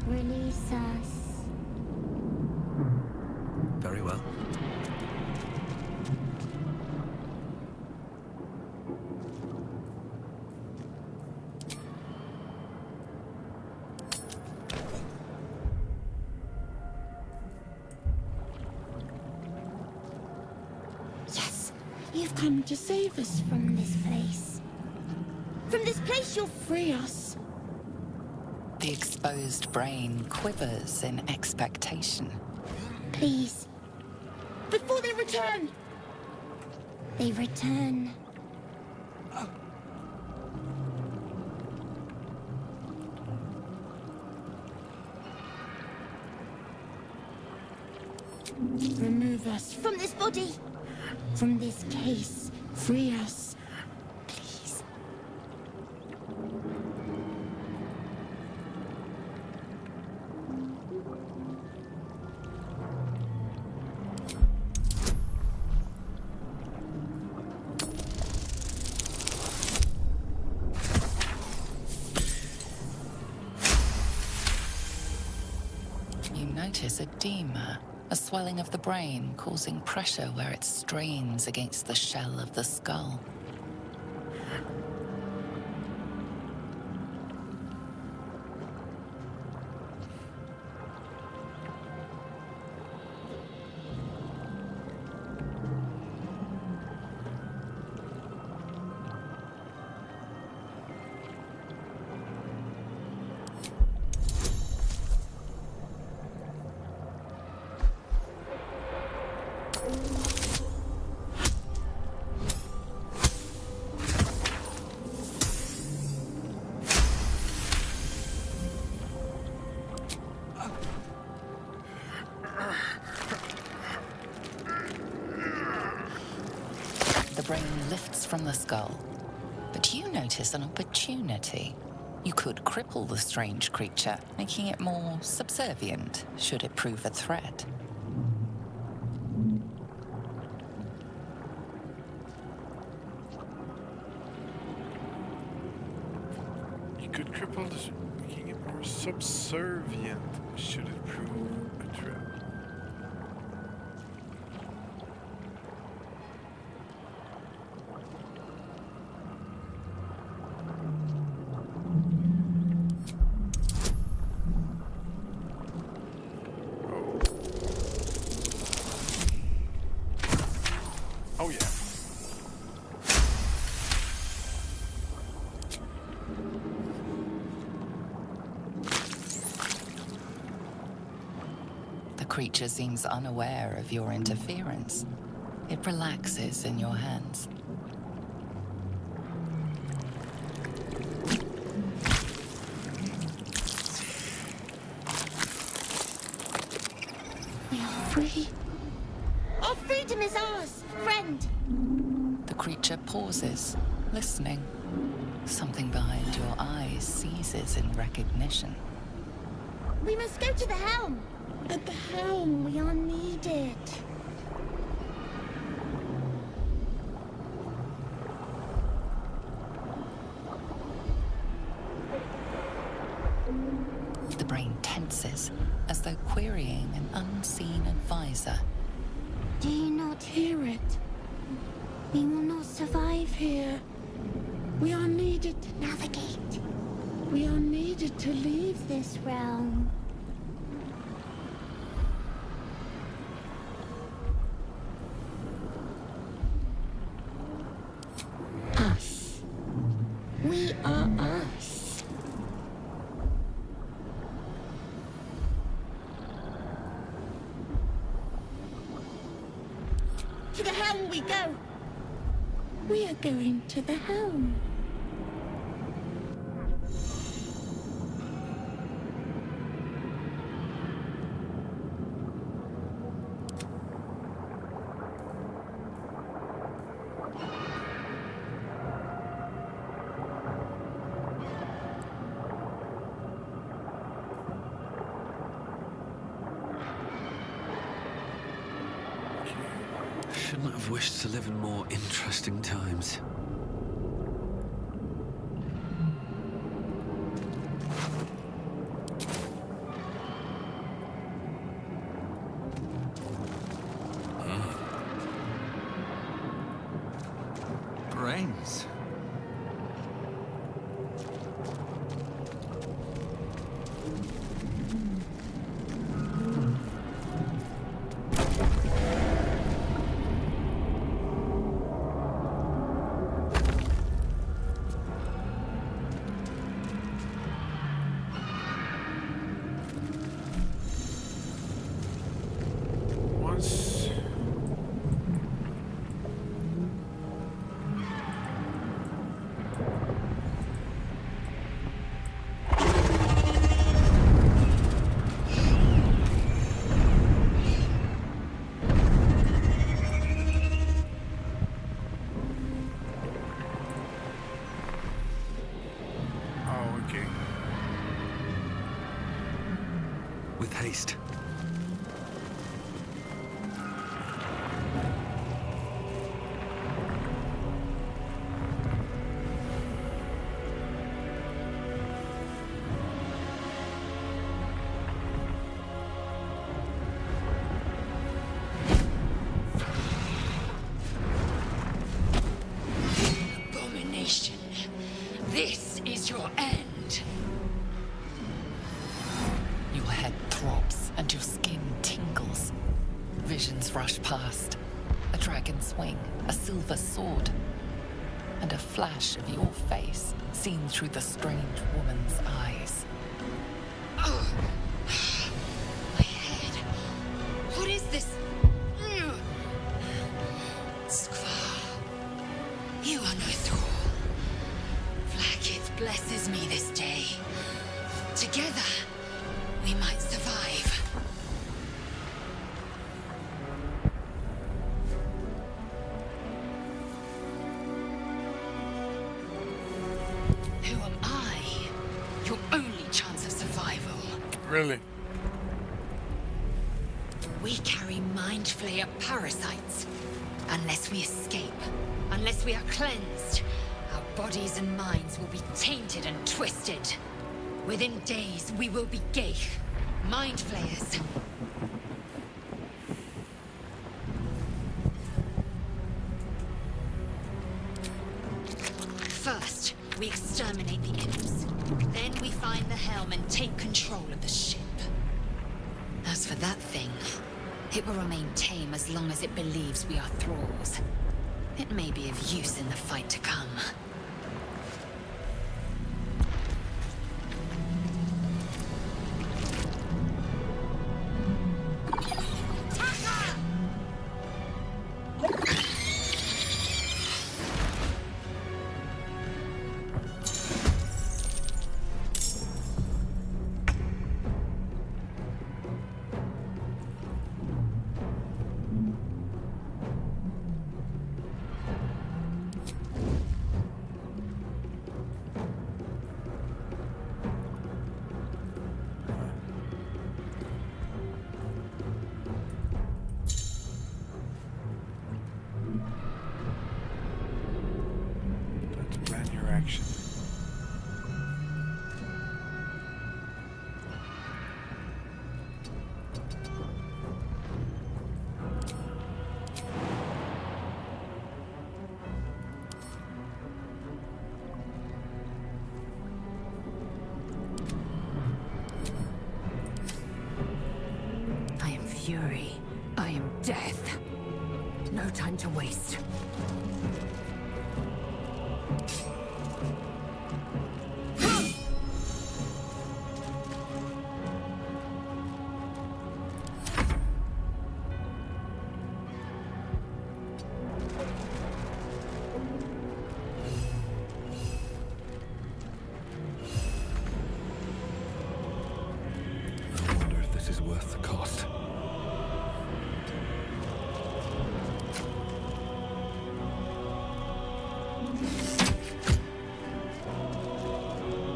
Release us. Very well. Yes, you've come to save us from this place. From this place, you'll free us. The exposed brain quivers in expectation. Please. Before they return. They return. Remove us from this body. From this case. Free us. Please. You notice edema A swelling of the brain causing pressure where it strains against the shell of the skull. The brain lifts from the skull, but you notice an opportunity. You could cripple the strange creature, making it more subservient should it prove a threat. You could cripple this, making it more subservient should it prove a threat. Oh yeah. The creature seems unaware of your interference. It relaxes in your hands. We are free. Our freedom is ours, friend. The creature pauses, listening. Something behind your eyes seizes in recognition. We must go to the helm. At the helm, we are needed. The brain tenses, as though querying an unseen advisor. Do you not hear it? We will not survive here. We are needed to navigate. We are needed to leave this realm. Us. We are us. To the helm we go. We are going to the helm. Shouldn't have wished to live in more interesting times. Brains. Once With haste. This is your end. Your head throbs and your skin tingles. Visions rush past. A dragon's wing, a silver sword, and a flash of your face seen through the strange woman's eyes. Oh. My head. What is this? Skvar. You are no thrall. Vlaakith blesses me this day. Together, we might survive. Who am I? Your only chance of survival. Really? We carry mind flayer parasites. Unless we escape, unless we are cleansed, our bodies and minds will be tainted and twisted. Within days, we will be Geich, mind flayers. First, we exterminate the imps. Then we find the helm and take control of the ship. As for that thing, it will remain tame as long as it believes we are thralls. It may be of use in the fight to come. Action. I am fury. I am death. No time to waste. Worth the cost.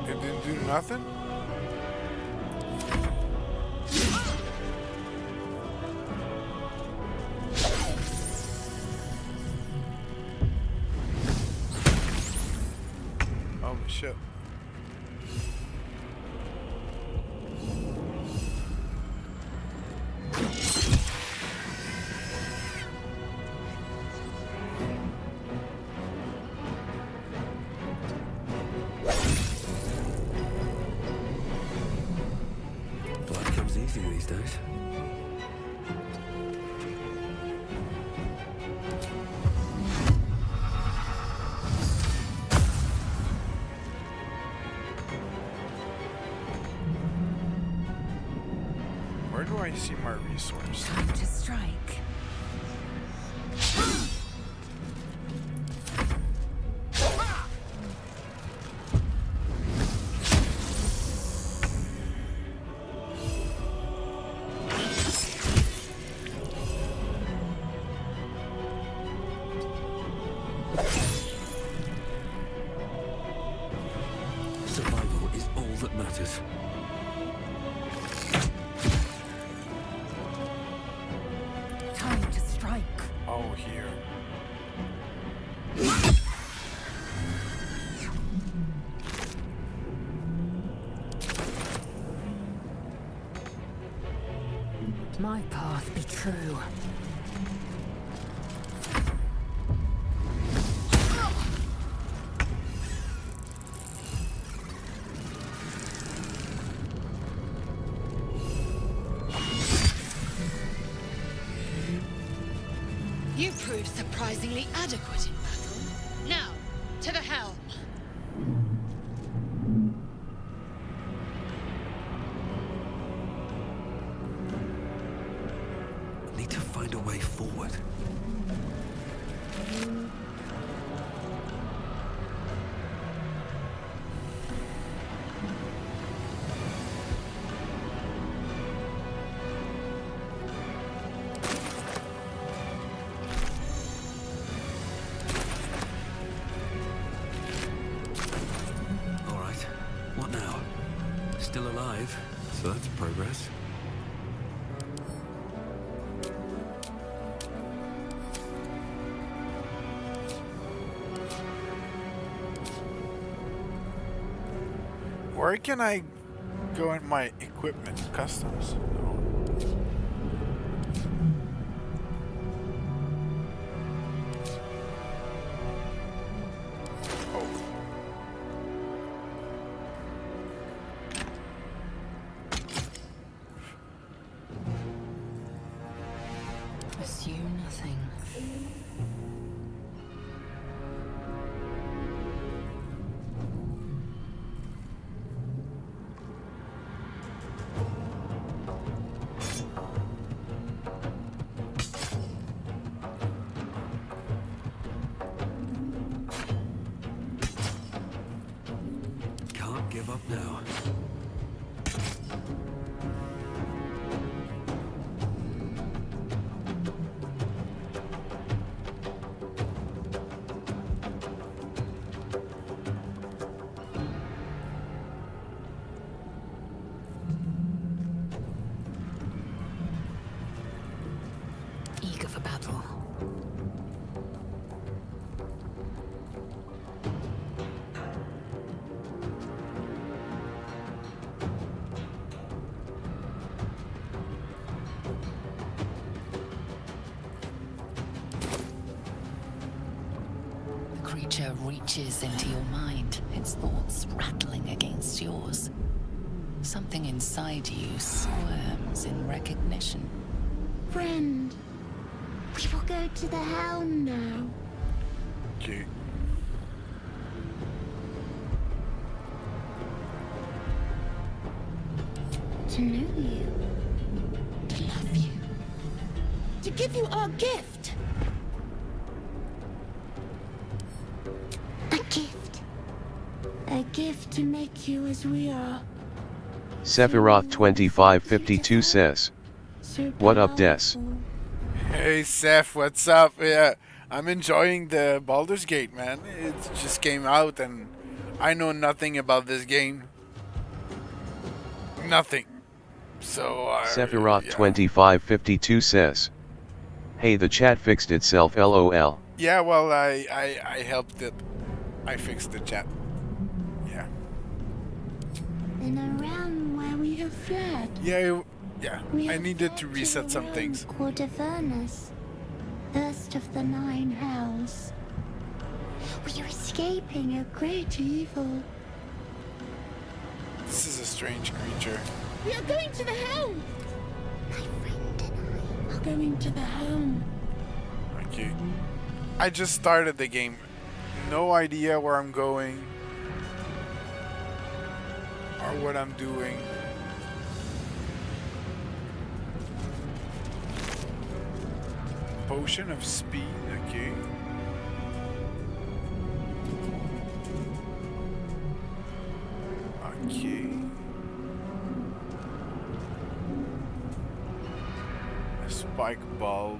It didn't do nothing? Oh shit. Easy these days. Where do I see my resource? Time to strike. Survival is all that matters. Time to strike. Oh, here. My path be true. proved surprisingly adequate in battle. Now, to the helm. Need to find a way forward. Still alive, so that's progress. Where can I go in my equipment customs? Assume nothing. Can't give up now. Eager for battle. The creature reaches into your mind, its thoughts rattling against yours. Something inside you squirms in recognition. Friend, we will go to the helm now. Okay. To know you. To love you. To give you our gift. A gift. A gift to make you as we are. Sephiroth 2552 says, "What up, Des?" Hey Seth, what's up? Yeah, I'm enjoying the Baldur's Gate, man. It just came out and I know nothing about this game. Nothing. So, Sephiroth yeah. 2552 says, "Hey, the chat fixed itself, lol." Yeah, well, I helped it. I fixed the chat. Yeah. In a realm where we have fled. Yeah, We I have needed to fled reset a some realm things. called Avernus, first of the 9 hells. We are escaping a great evil. This is a strange creature. We are going to the helm! My friend and I are going to the helm. Okay. I just started the game. No idea where I'm going. Or what I'm doing. Potion of speed, okay. Okay. A spike bulb.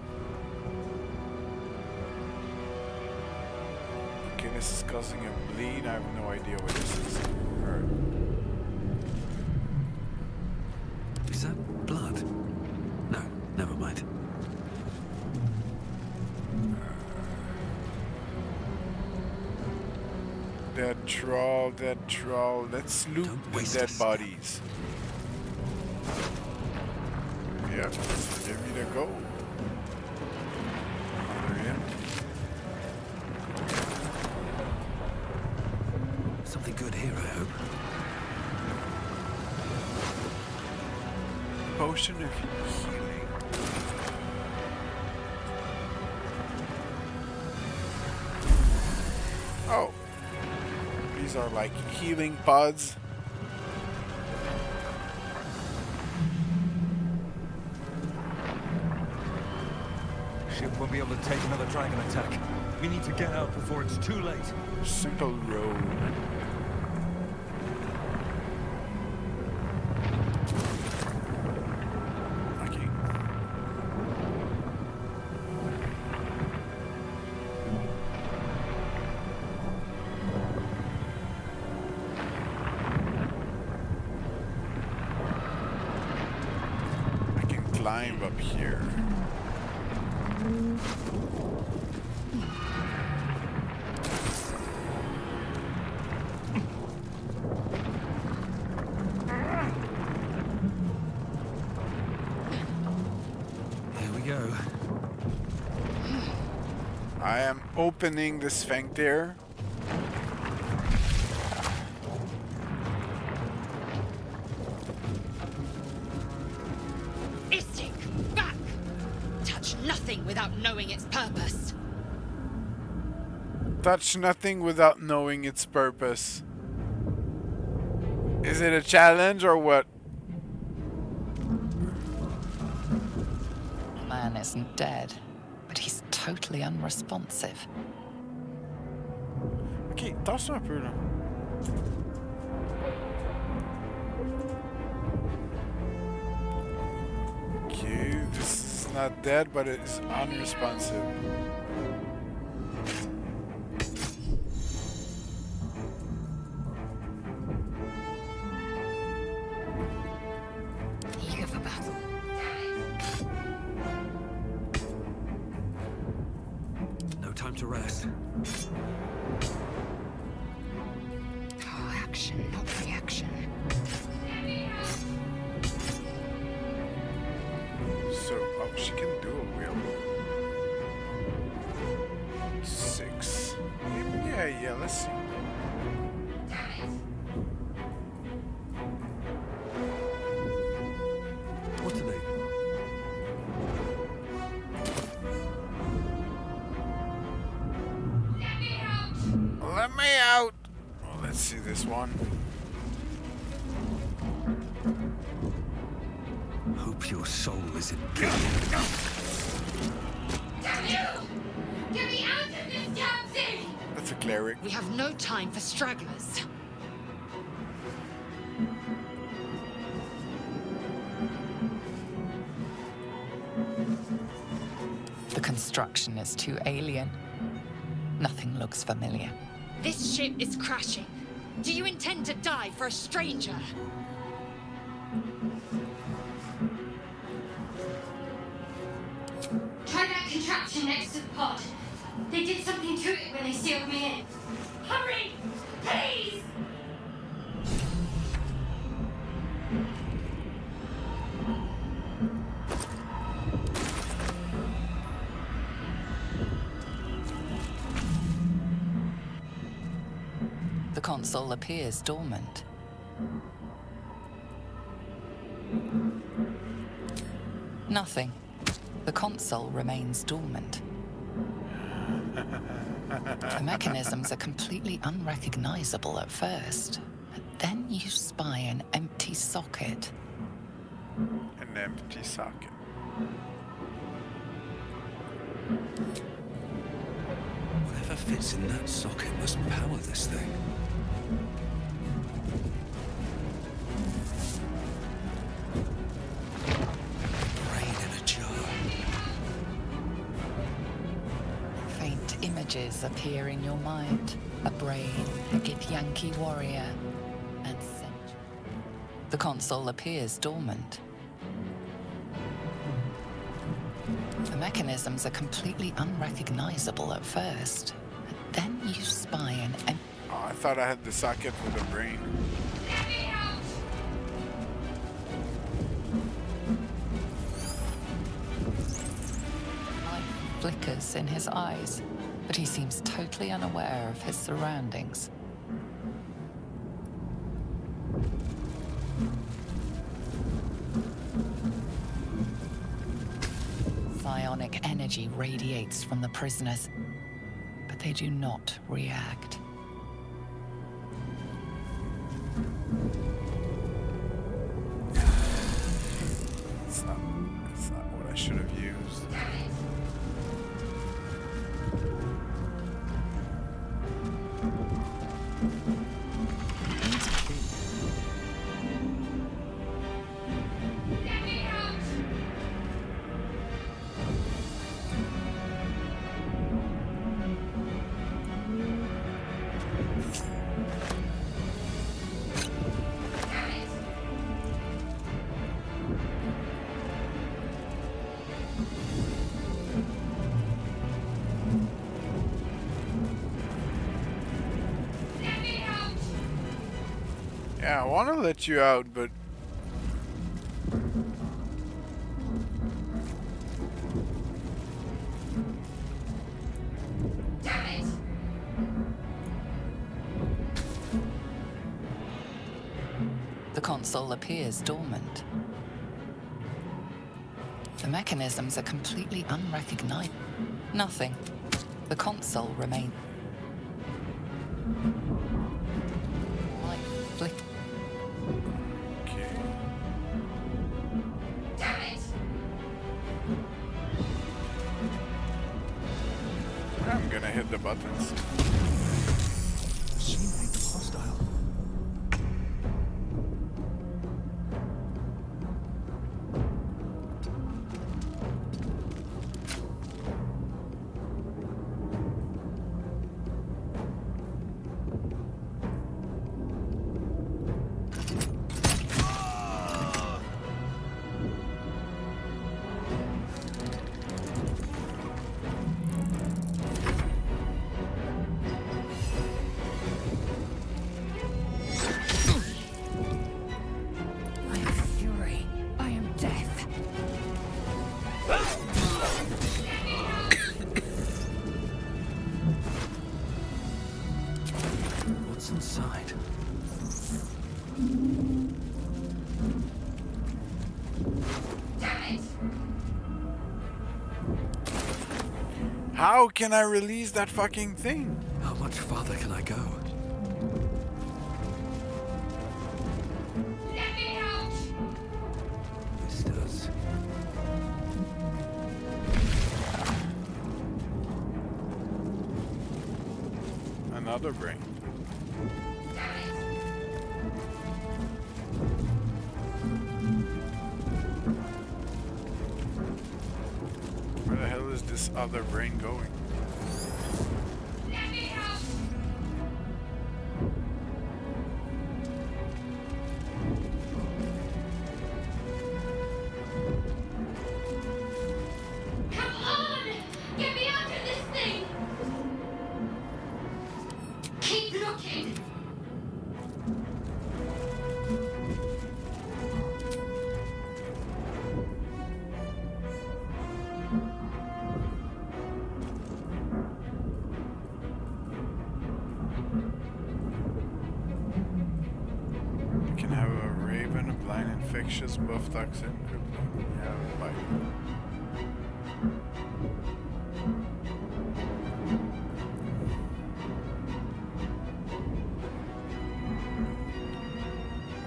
Okay, this is causing a bleed. I have no idea what this is. Alright. Is that blood? No, never mind. Dead troll, dead troll. Let's loot the dead bodies. Yeah, give me the gold. Something good here, I hope. Potion of healing. are like healing pods. Ship won't be able to take another dragon attack. We need to get out before it's too late. Simple road. Okay. I can climb up here. I am opening the sphincter. Istik, back! Touch nothing without knowing its purpose. Touch nothing without knowing its purpose. Is it a challenge or what? The man isn't dead, but he's totally unresponsive. Ok, tasse un peu là. Okay, this is not dead, but it's unresponsive. Eager for battle. No time to rest. Oh, action, not reaction. So, oh, she can do a wheel. 6. Yeah, let's see. What are they? Let me out! Oh, let's see this one. Hope your soul is in Damn you! Get me out of this damn thing! That's a cleric. We have no time for stragglers. The construction is too alien. Nothing looks familiar. This ship is crashing. Do you intend to die for a stranger? Try that contraption next to the pod. They did something to it when they sealed me in. Hurry! Please! The console appears dormant. Nothing. The console remains dormant. The mechanisms are completely unrecognizable at first, but then you spy an empty socket. An empty socket. Whatever fits in that socket must power this thing. Brain in a jar. Faint images appear in your mind. A brain, a Githyanki warrior, and centuries. The console appears dormant. The mechanisms are completely unrecognizable at first, but then you spy an empty... Oh, I thought I had the socket with the brain. Light flickers in his eyes, but he seems totally unaware of his surroundings. Psionic energy radiates from the prisoners, but they do not react. should have used. Yeah, I want to let you out, but The console appears dormant. The mechanisms are completely unrecognizable. Nothing. The console remains. Light flick. okay. I'm gonna hit the buttons. Seems hostile. Inside. How can I release that fucking thing? How much farther can I go? Let me out! This does. Another brain. Where the hell is this other brain going? Let me out! Come on! Get me out of this thing! Keep looking! You can have a raven, a blind, infectious, buff, toxin, crippling. Yeah, bye.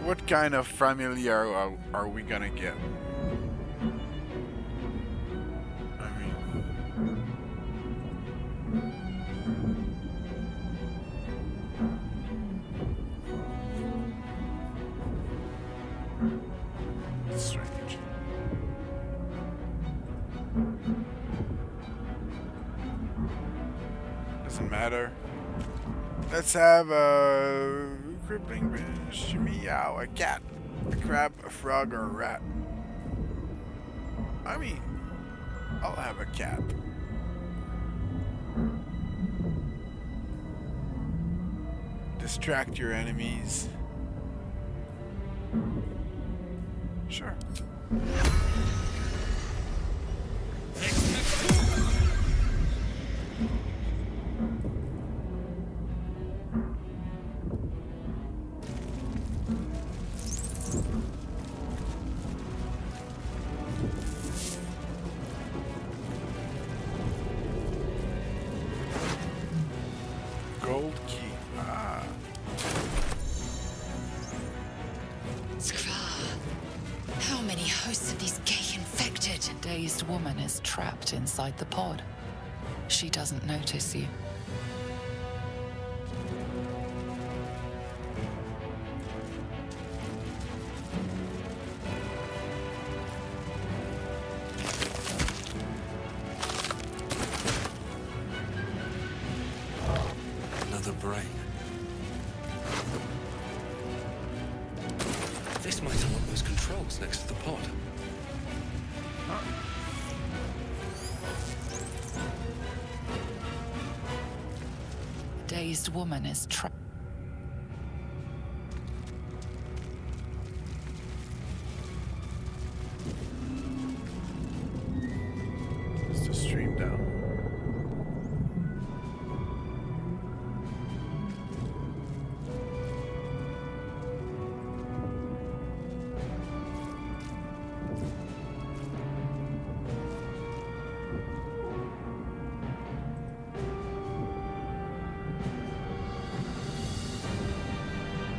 What kind of familiar are we gonna get? I mean, strange. Doesn't matter. Let's have a crippling bitch, meow, a cat, a crab, a frog, or a rat. I mean, I'll have a cat. Distract your enemies. Sure. Gold key. Ah. How many hosts of these gay infected? A dazed woman is trapped inside the pod. She doesn't notice you. Another brain. This might unlock those controls next to the pod. A dazed woman is trapped. Is the stream down?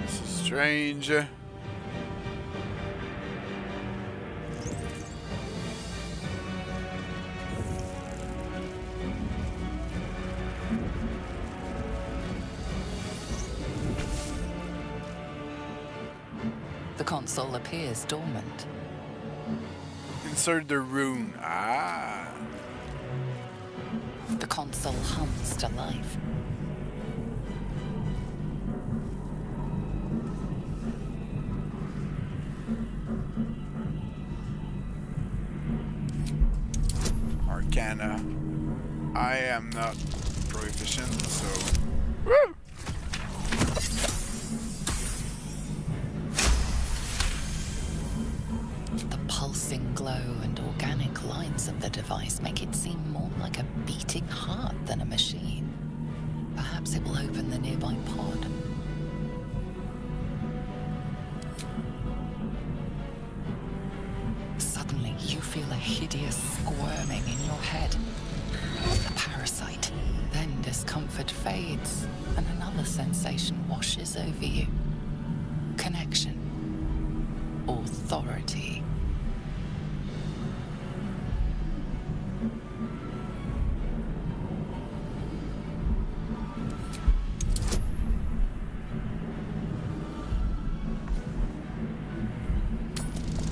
This is strange. The console appears dormant. Insert the rune. Ah. The console hums to life. Arcana. I am not proficient, so. Woo! The pulsing glow and organic lines of the device make it seem more like a beating heart than a machine. Perhaps it will open the nearby pod. Suddenly, you feel a hideous squirming in your head. A parasite. Then discomfort fades, and another sensation washes over you. Connection. Authority.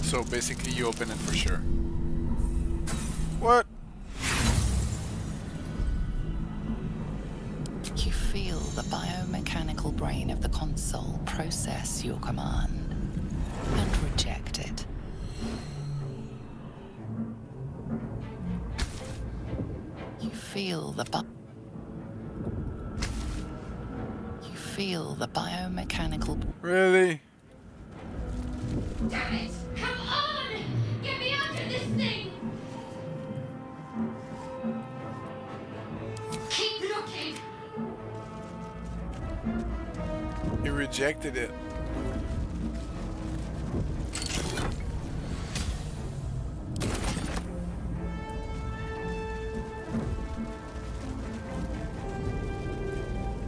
So basically you open it for sure. What? You feel the biomechanical brain of the console process your command and reject it. You feel the biomechanical. Really? Damn it! Come on! Get me out of this thing! Keep looking! He rejected it.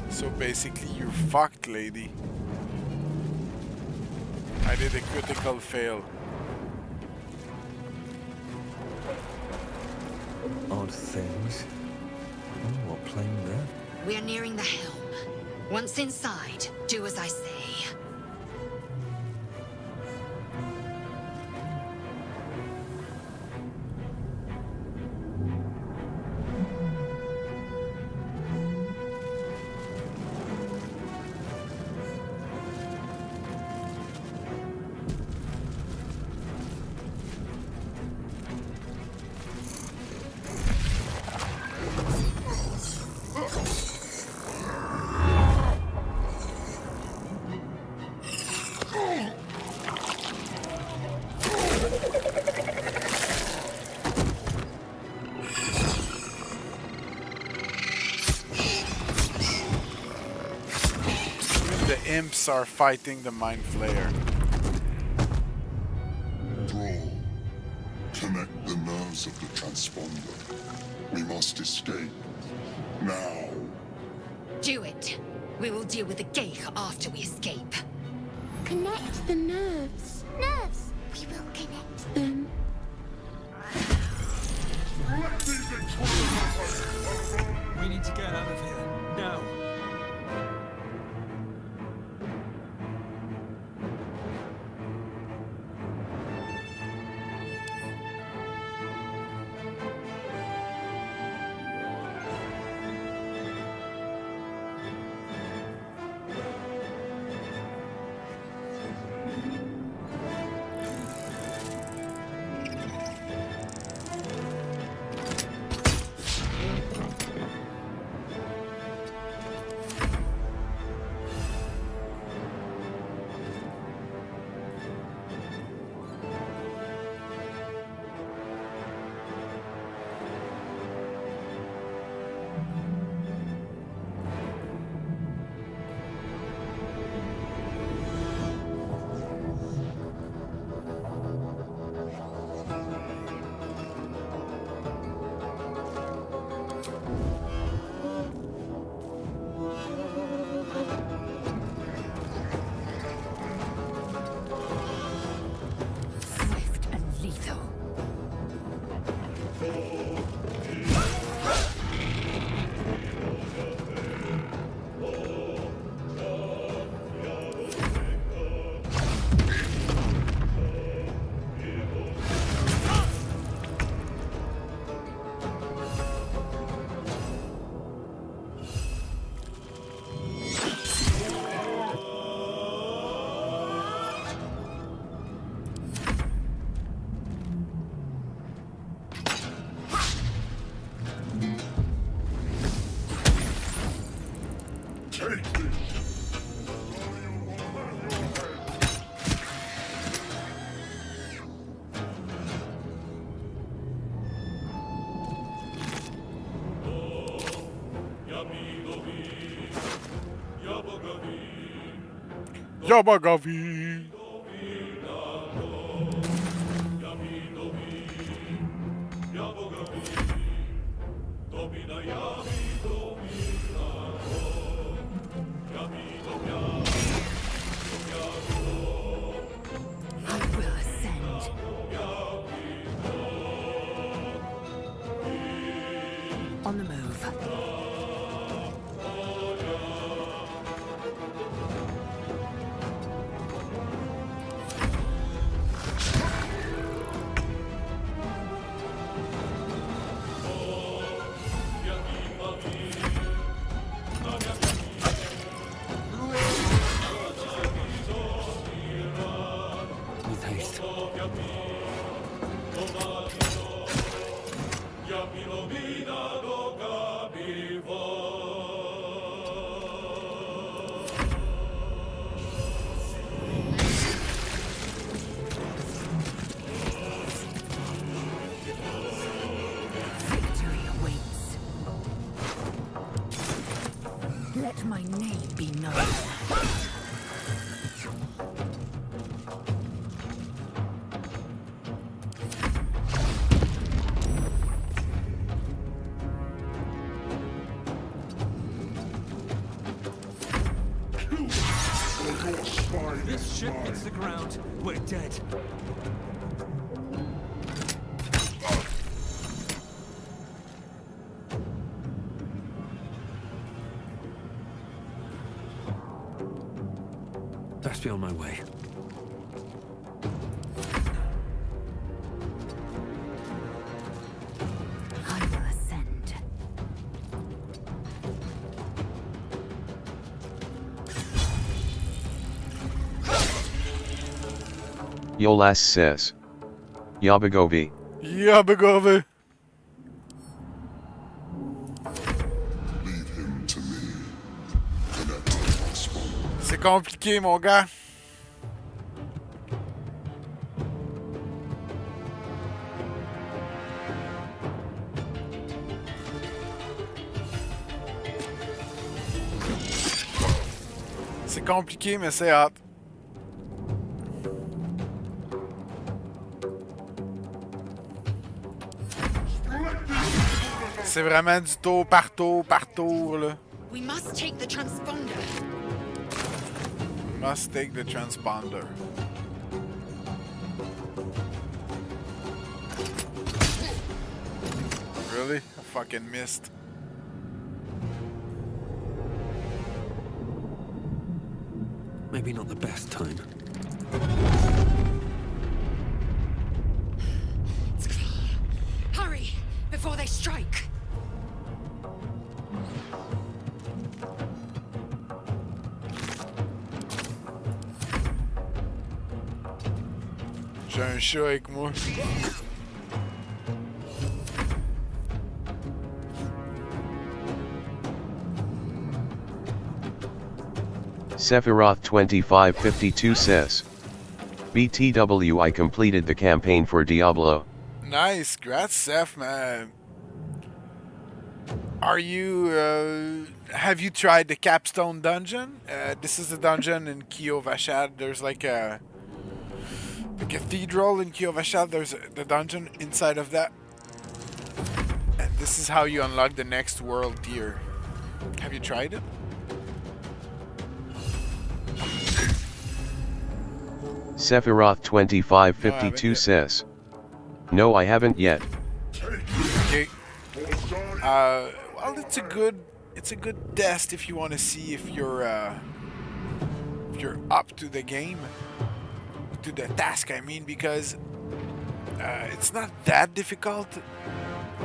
So basically you're fucked, lady. I did a critical fail. Odd things. Oh, what plane there? We're nearing the helm. Once inside, do as I say. The imps are fighting the Mind Flayer. Thrall, connect the nerves of the transponder. We must escape. Now. Do it. We will deal with the Geich after we escape. Connect the nerves. Nerves! We will connect. We need to get out of here, now. Yabagavi. I will ascend. On the move. With haste. Victory awaits. Let my name be known. This ship hits the ground, we're dead. Best be on my way. I will ascend. Yolas says. Yabagovi. Yabagovi. C'est compliqué, mon gars. C'est compliqué, mais c'est hâte. C'est vraiment du tour par tour par tour, là. We must take the transponder. Must take the transponder. Really? I fucking missed. Maybe not the best time. Hurry, before they strike. J'ai un chat avec moi. Sephiroth 2552 says, BTW, I completed the campaign for Diablo. Nice, congrats, Seth, man. Are you, have you tried the Capstone Dungeon? This is the dungeon in Kiovashad. There's like a cathedral in Kiovashad. There's the dungeon inside of that. And this is how you unlock the next world tier. Have you tried it? Sephiroth 2552 says, no, I haven't yet. Okay. Well, it's a good test if you want to see if you're up to the game, to the task. I mean, because it's not that difficult,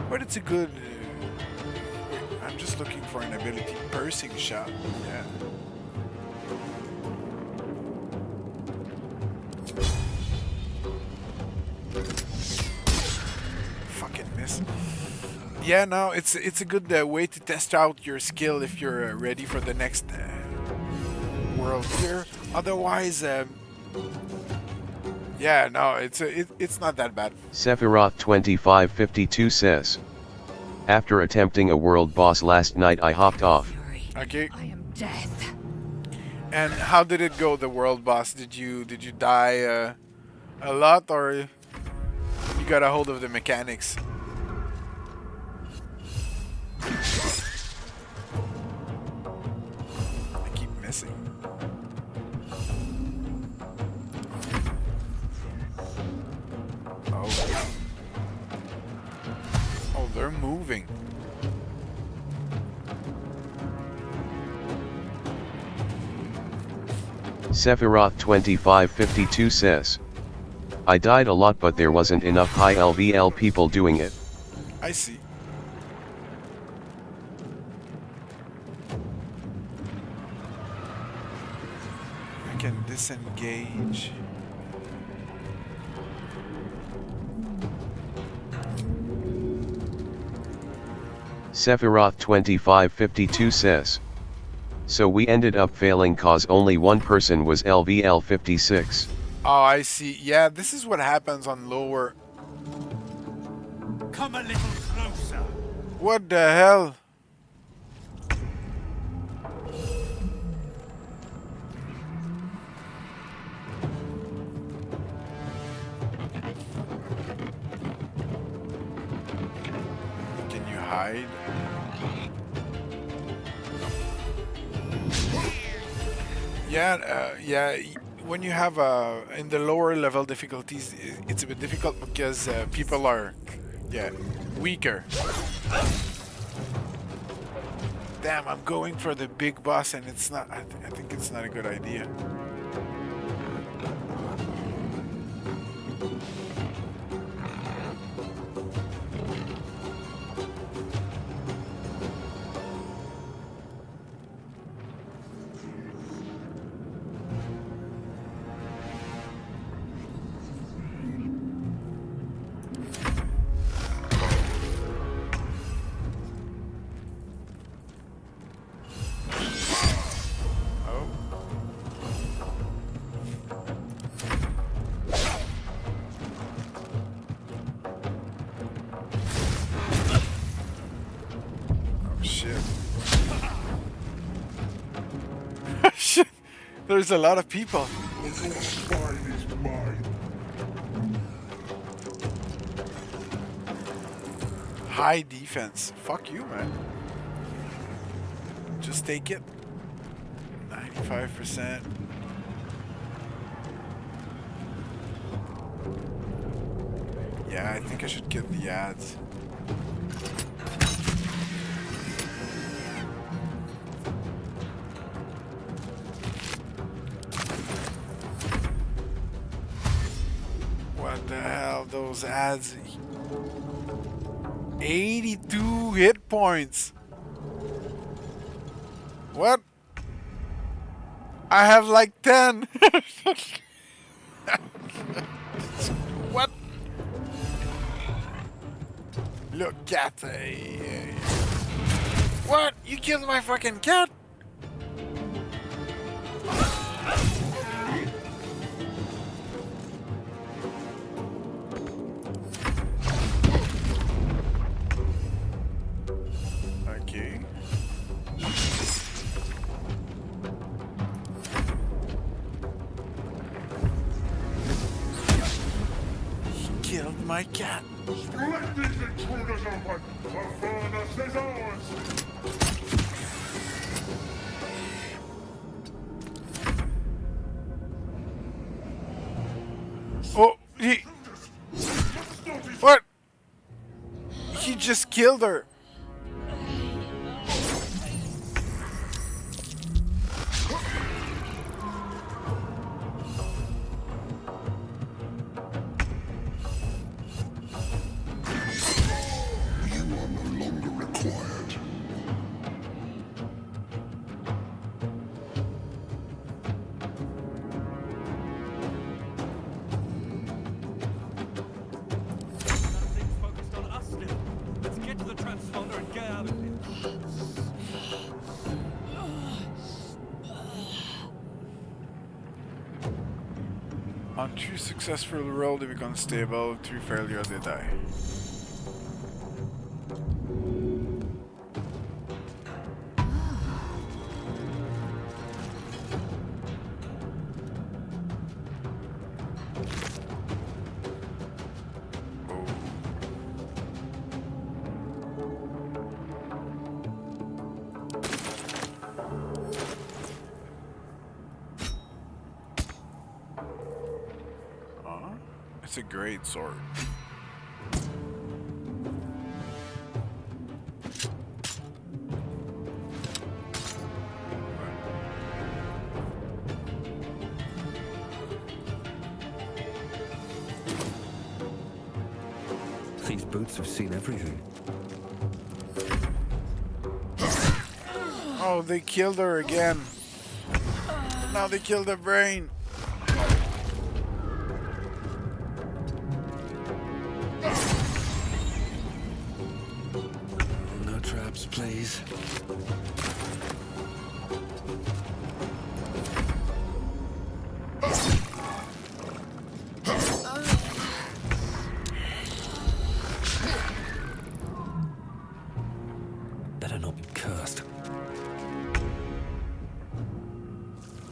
but it's a good. Wait, I'm just looking for an ability. Piercing shot. Yeah. Fucking miss. Yeah, no, it's a good way to test out your skill if you're ready for the next world tier. Otherwise, yeah, no, it's not that bad. Sephiroth 2552 says, after attempting a world boss last night, I hopped off. Okay. I am death. And how did it go, the world boss? Did you die a lot, or you got a hold of the mechanics? I keep missing. Oh. Oh, they're moving. Sephiroth 2552 says, I died a lot, but there wasn't enough high LVL people doing it. I see. I can disengage. Sephiroth 2552 says, so we ended up failing cause only one person was LVL 56. Oh, I see. Yeah, this is what happens on lower. Come a little closer. What the hell? Can you hide? Yeah, yeah. When you have in the lower level difficulties, it's a bit difficult because people are, yeah, weaker. Damn, I'm going for the big boss, and it's not. I think it's not a good idea. Shit. There's a lot of people. High defense. Fuck you, man. Just take it. 95%. Yeah, I think I should get the ads. hell, those ads. 82 hit points. What? I have like 10. What? Look, cat. What? You killed my fucking cat? Okay. He killed my cat. Let these intruders open! The furnace is ours! Oh, he... What? He just killed her. You are no longer required. Focused on us still. Let's get to the transponder and get out of here. On 2 successful roll, they become stable. 3 failure, they die. It's a great sword. These boots have seen everything. Oh, they killed her again. Now they killed her brain. No traps, please. Better not be cursed.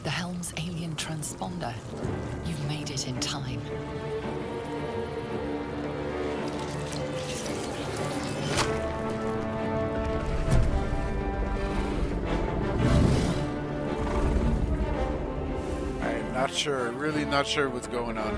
The Helm's alien transponder. You've made it in time. I'm not sure, really not sure what's going on.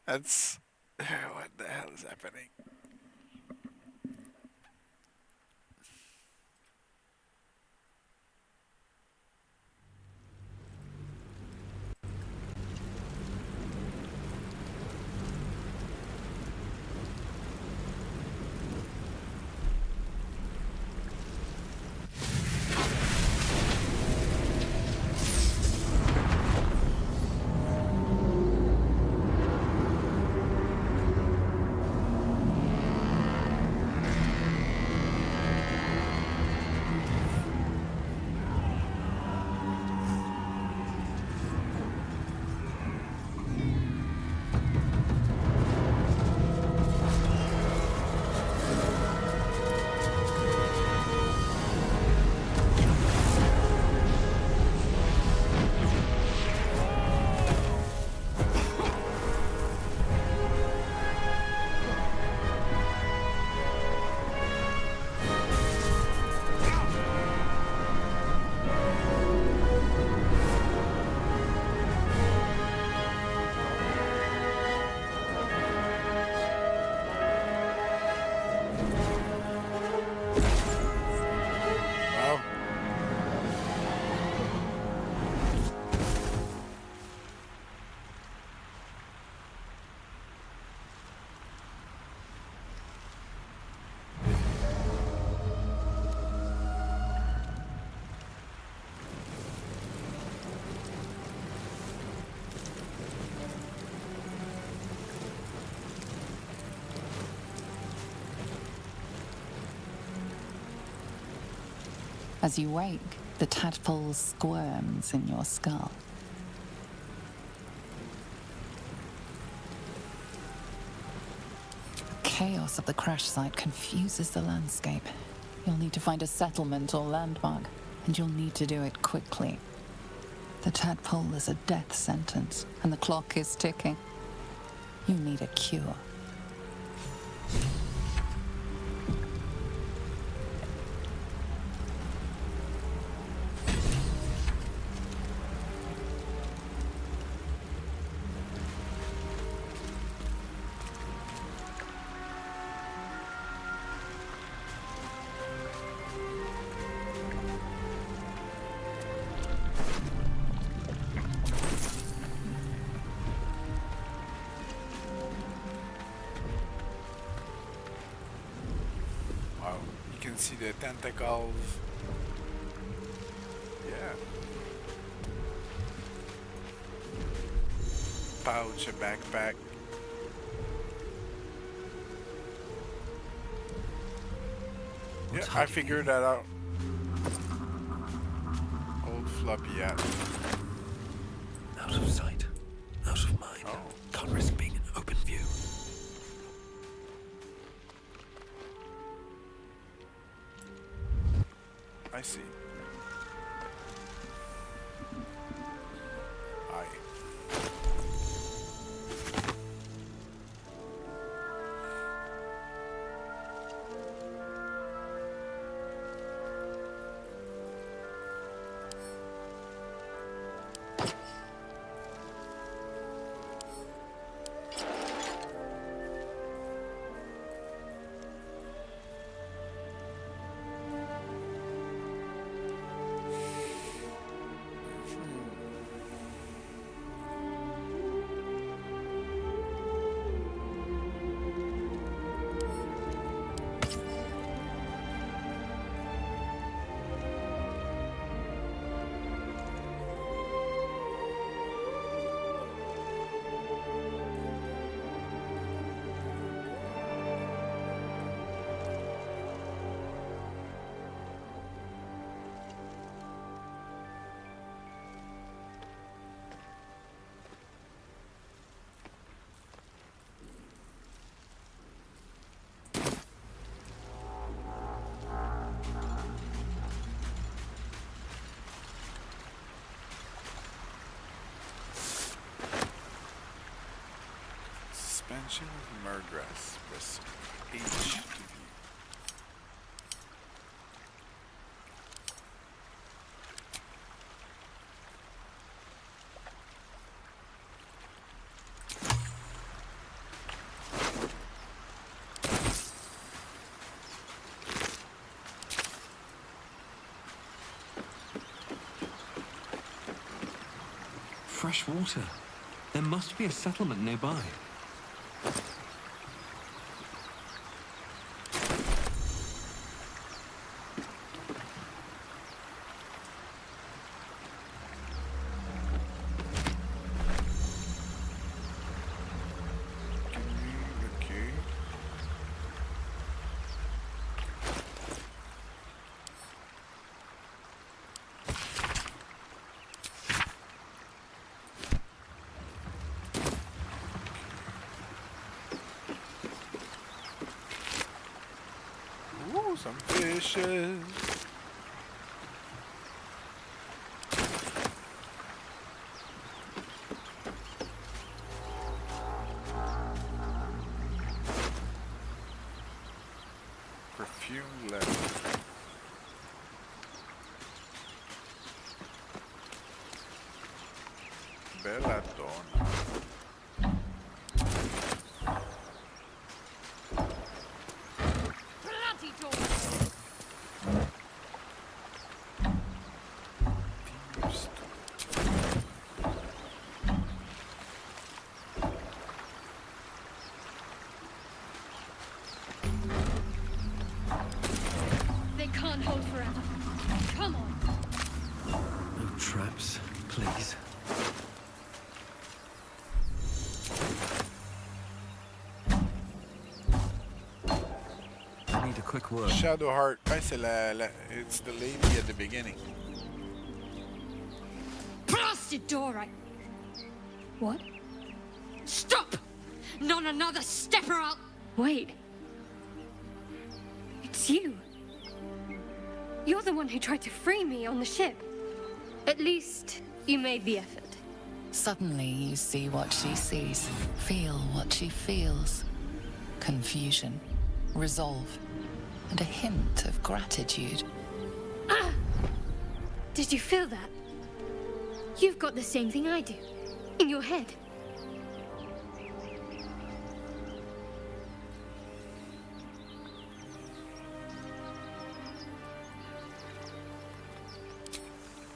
That's... what the hell is happening? As you wake, the tadpole squirms in your skull. The chaos of the crash site confuses the landscape. You'll need to find a settlement or landmark, and you'll need to do it quickly. The tadpole is a death sentence, and the clock is ticking. You need a cure. See the tentacles. Yeah. Pouch, a backpack. Yeah, I figured that out. Old floppy hat. Out of sight, out of mind. Oh. Can't risk being in open view. I see. Suspension of Murgrass. Press H to view. Fresh water. There must be a settlement nearby. Ooh, some fishes. Perfume leather. Belladonna. They can't hold forever. Come on. No traps, please. need a quick word. Shadowheart. It's the lady at the beginning. Blasted door, right? What? Stop! Not another step or I'll... Wait. It's you. You're the one who tried to free me on the ship. At least, you made the effort. Suddenly you see what she sees, feel what she feels. Confusion, resolve, and a hint of gratitude. Ah! Did you feel that? You've got the same thing I do. In your head.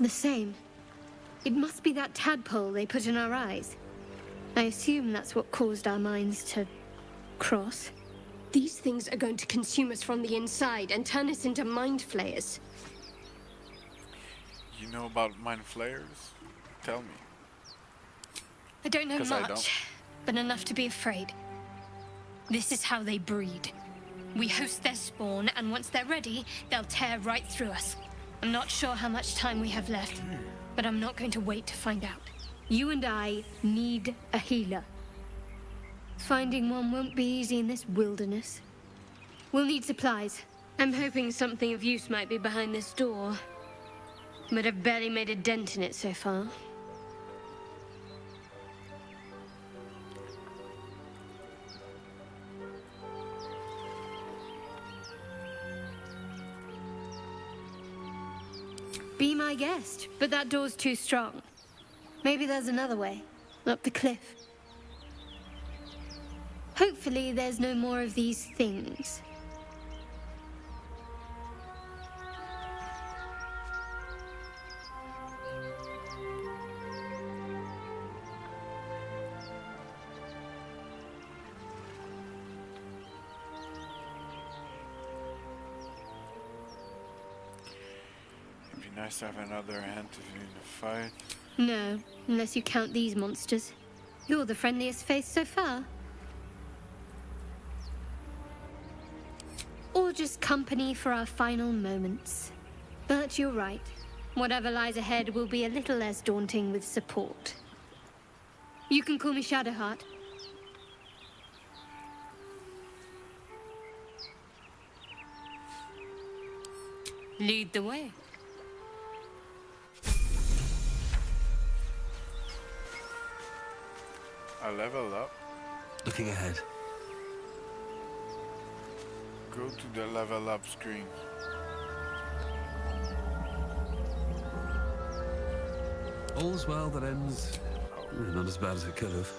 The same. It must be that tadpole they put in our eyes. I assume that's what caused our minds to cross. These things are going to consume us from the inside and turn us into mind flayers. You know about mind flayers? Tell me. I don't know 'Cause I much, don't. but enough to be afraid. This is how they breed. We host their spawn, and once they're ready, they'll tear right through us. I'm not sure how much time we have left, but I'm not going to wait to find out. You and I need a healer. Finding one won't be easy in this wilderness. We'll need supplies. I'm hoping something of use might be behind this door, but I've barely made a dent in it so far. Be my guest, but that door's too strong. Maybe there's another way, up the cliff. Hopefully there's no more of these things. It'd be nice to have another hand to in the fight. No, unless you count these monsters. You're the friendliest face so far. Or just company for our final moments. But you're right. Whatever lies ahead will be a little less daunting with support. You can call me Shadowheart. Lead the way. I level up. Looking ahead. Go to the level up screen. All's well that ends. Not as bad as it could have.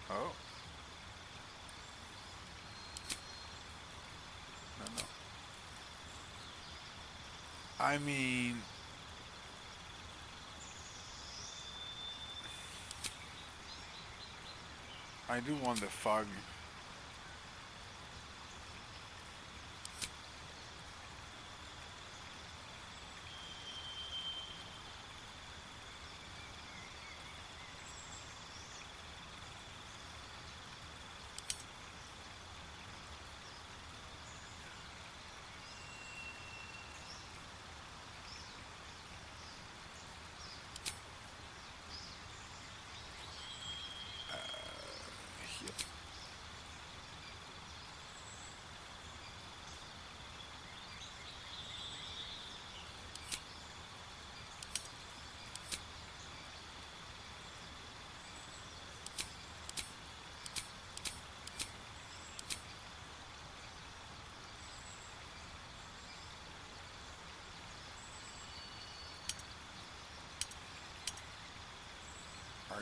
Oh. No. I mean... I do want the fog.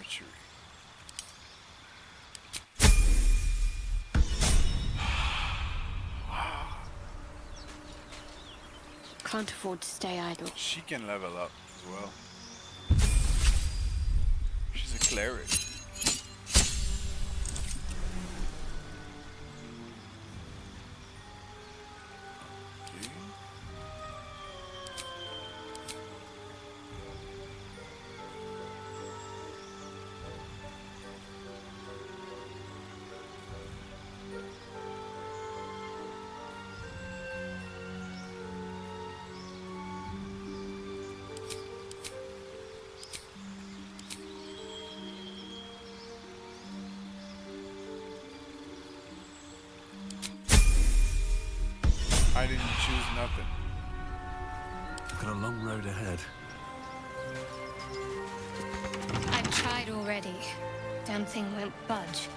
archery. Can't afford to stay idle. She can level up as well. She's a cleric. I didn't choose nothing. I've got a long road ahead. I've tried already. Damn thing won't budge.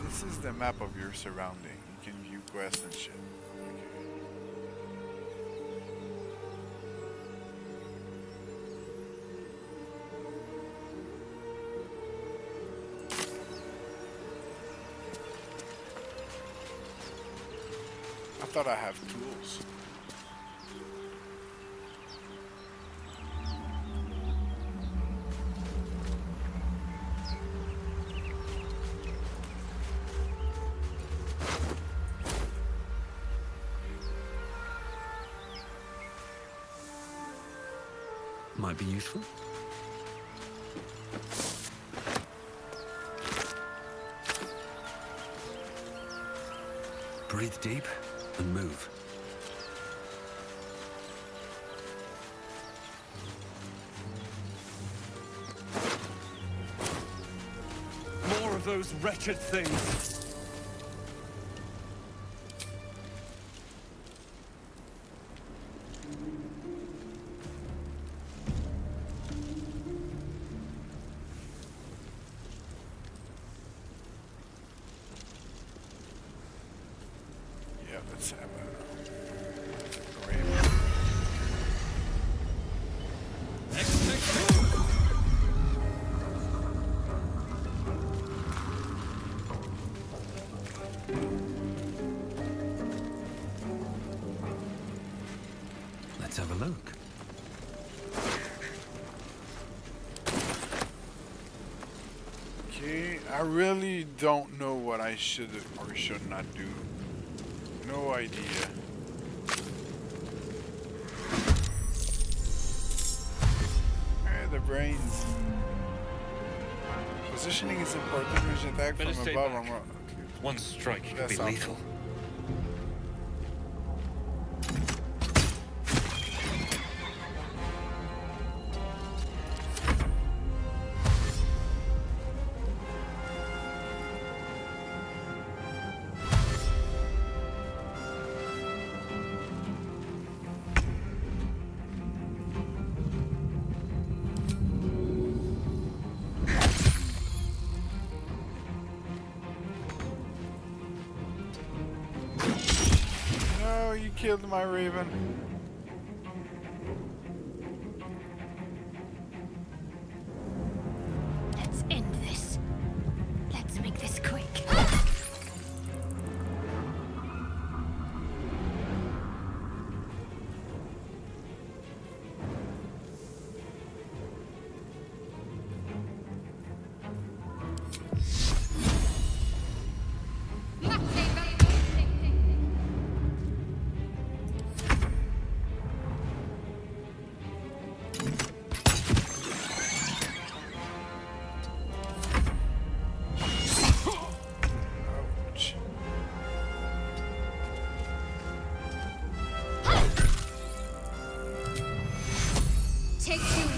This is the map of your surrounding. You can view quests and shit. I thought I have tools. Might be useful. Breathe deep and move. More of those wretched things. Yeah, let's have a raven. Let's have a look. Okay, I really don't know what I should or should not do. No idea. The brains. Positioning is important. Range attack Better from stay above. back. One strike could That's be lethal. No, you killed my raven. Let's end this. Let's make this quick. Ouch. Take two.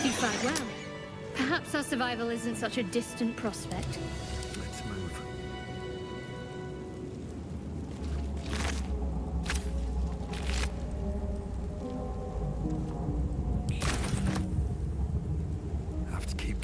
You fight well. Perhaps our survival isn't such a distant prospect. Let's move. Have to keep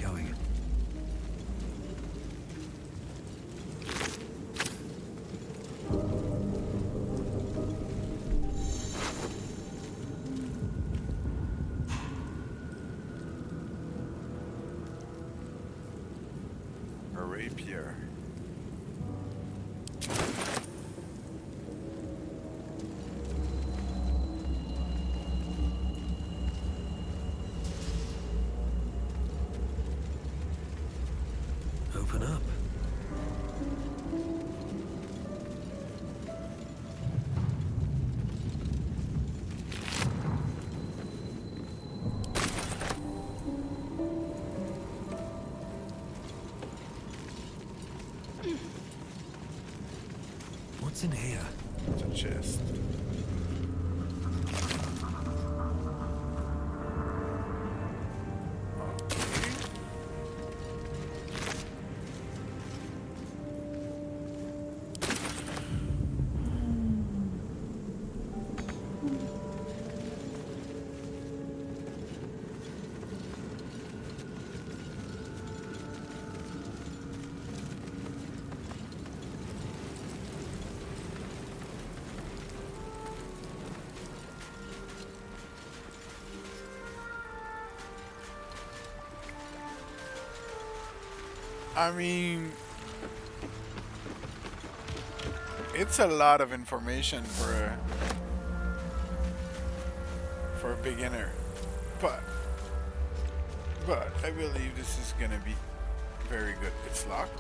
What's in here? It's a chest. I mean, it's a lot of information for a beginner, but I believe this is gonna be very good. It's locked.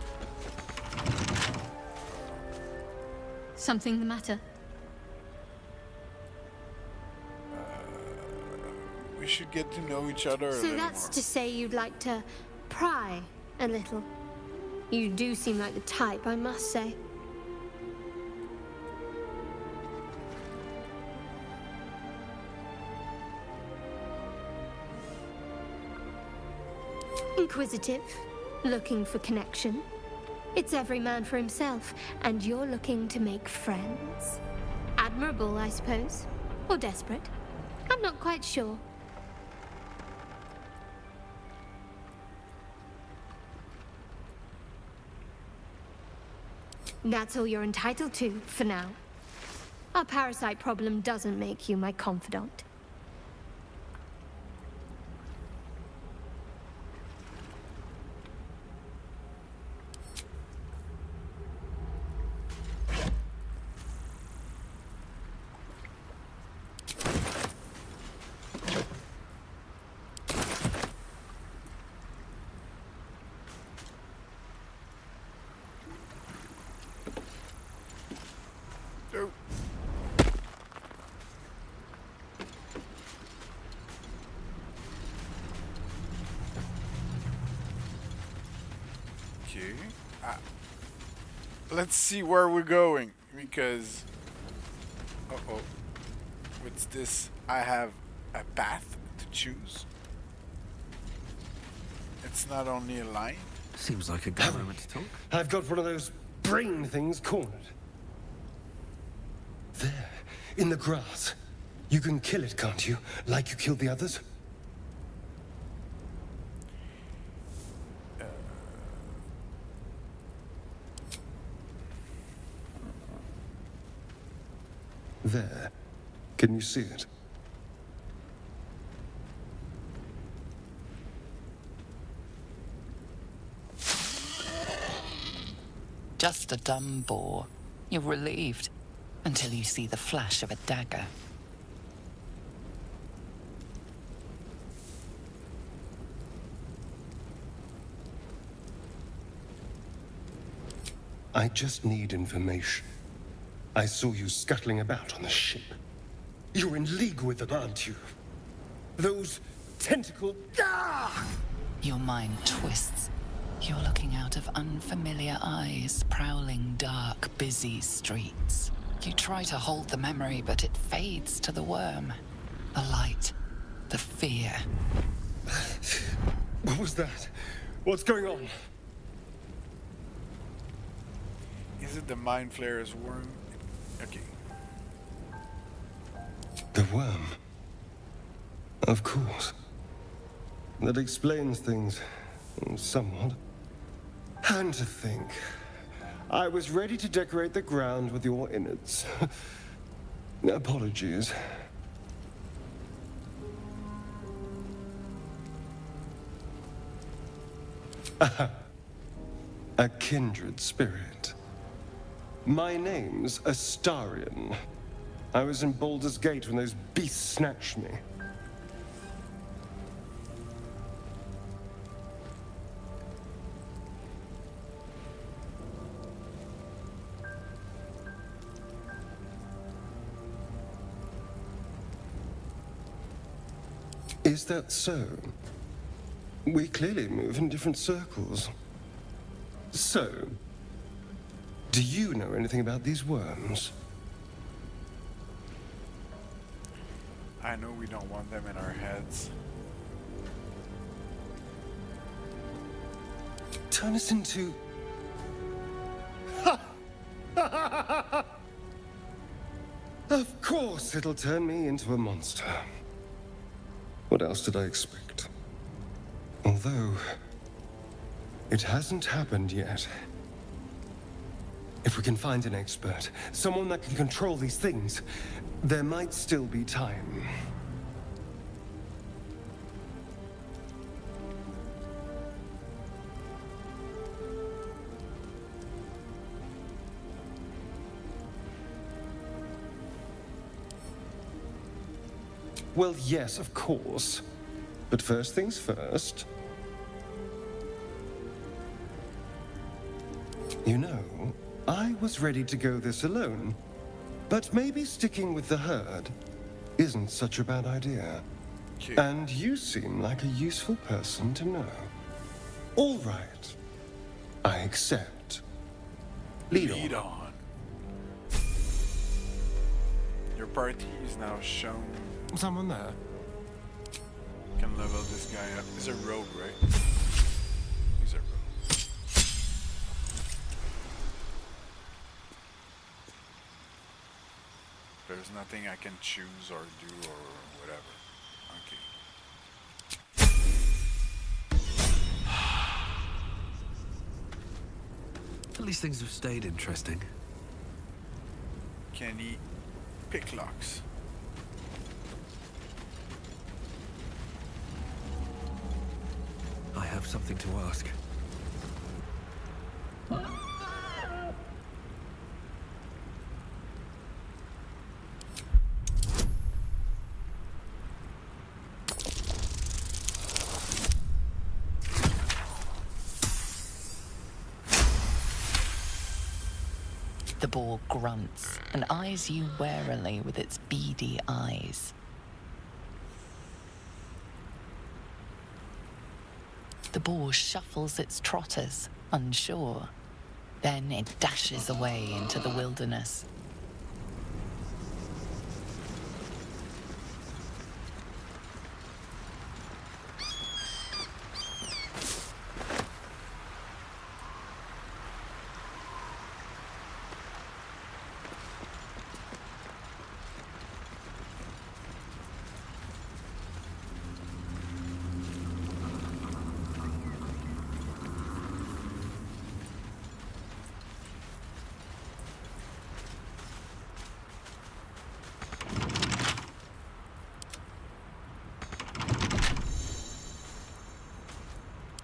Something the matter? We should get to know each other a So little that's more. to say you'd like to pry a little. You do seem like the type, I must say. Inquisitive, looking for connection. It's every man for himself, and you're looking to make friends. Admirable, I suppose. Or desperate. I'm not quite sure. That's all you're entitled to, for now. Our parasite problem doesn't make you my confidant. Let's see where we're going, because what's this? I have a path to choose. It's not only a line. Seems like a good moment to talk. I've got one of those brain things cornered. There, in the grass. You can kill it, can't you? Like you killed the others? There. Can you see it? Just a dumb boar. You're relieved until you see the flash of a dagger. I just need information. I saw you scuttling about on the ship. You're in league with them, aren't you? Those tentacled... Ah! Your mind twists. You're looking out of unfamiliar eyes, prowling dark, busy streets. You try to hold the memory, but it fades to the worm. The light. The fear. What was that? What's going on? Is it the Mind Flayer's worm? Okay. The worm? Of course. That explains things. Somewhat. And to think, I was ready to decorate the ground with your innards. Apologies. A kindred spirit. My name's Astarion. I was in Baldur's Gate when those beasts snatched me. Is that so? We clearly move in different circles. So, Do you know anything about these worms? I know we don't want them in our heads. Turn us into... Of course it'll turn me into a monster. What else did I expect? Although, it hasn't happened yet. If we can find an expert, someone that can control these things, there might still be time. Well, yes, of course. But first things first. You know, I was ready to go this alone. But maybe sticking with the herd isn't such a bad idea. And you seem like a useful person to know. All right. I accept. Lead on. Your party is now shown. Someone there? Can level this guy up. He's a rogue, right? He's a rogue. There's nothing I can choose or do or whatever. Okay. At least things have stayed interesting. Can he pick locks? I have something to ask. The boar grunts and eyes you warily with its beady eyes. The boar shuffles its trotters, unsure. Then it dashes away into the wilderness.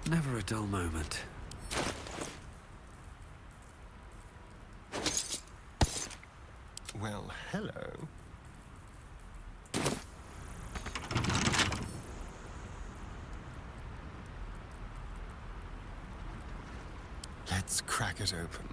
Never a dull moment. Well, hello. Let's crack it open.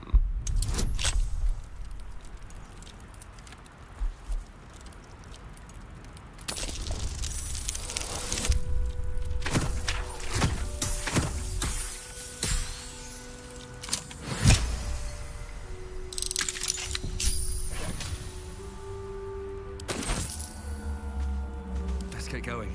Let's get going.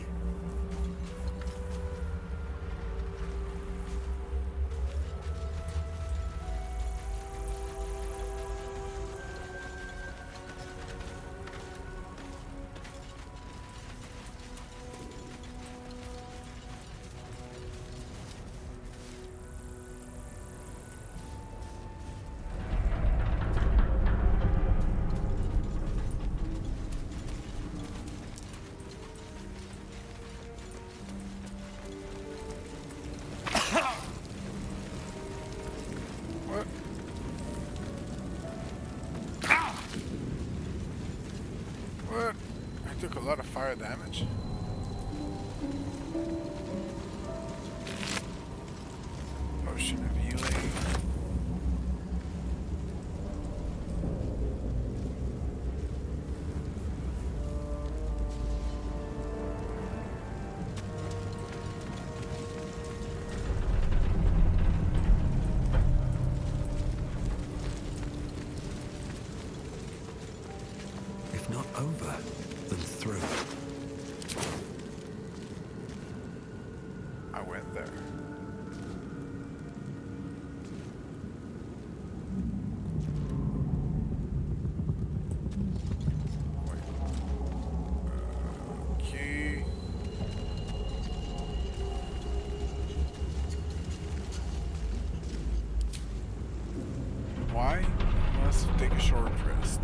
What? I took a lot of fire damage. Potion of healing. over than through. I went there. Okay. Why? Let's take a short rest.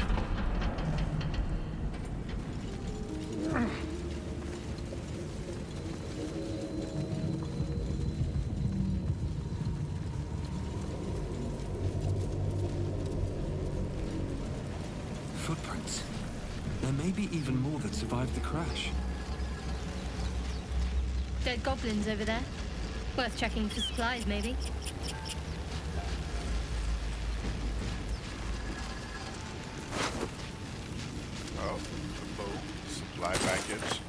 Footprints. There may be even more that survived the crash. Dead goblins over there. Worth checking for supplies, maybe. Oh, the boat supply package.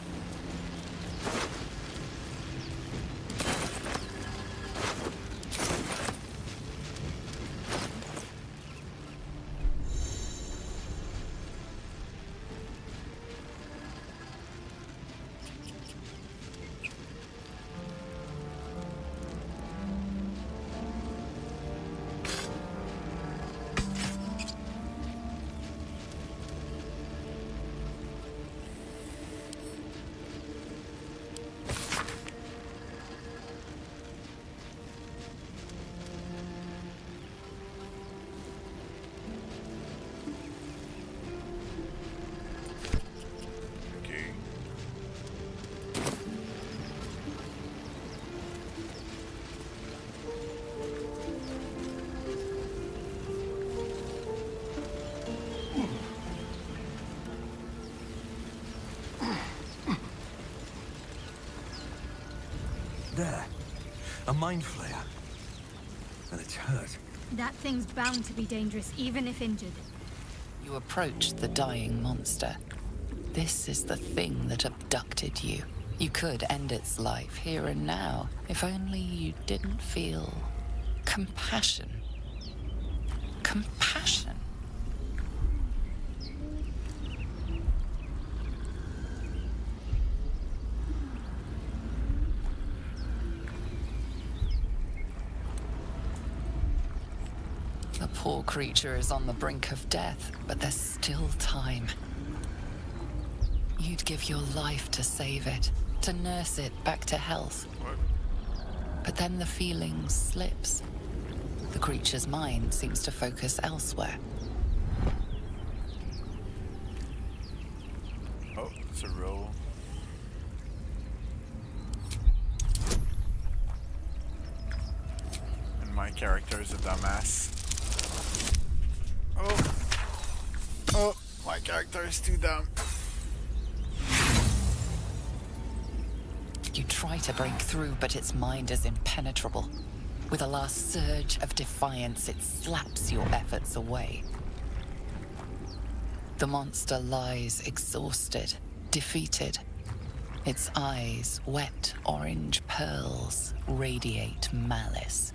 There. A mind flayer. And it's hurt. That thing's bound to be dangerous, even if injured. You approach the dying monster. This is the thing that abducted you. You could end its life here and now, if only you didn't feel compassion. Compassion. The poor creature is on the brink of death, but there's still time. You'd give your life to save it, to nurse it back to health. But then the feeling slips. The creature's mind seems to focus elsewhere. Oh, it's a roll. And my character is a dumbass. Oh. Oh, my character is too dumb. You try to break through, but its mind is impenetrable. With a last surge of defiance, it slaps your efforts away. The monster lies exhausted, defeated. Its eyes, wet orange pearls, radiate malice.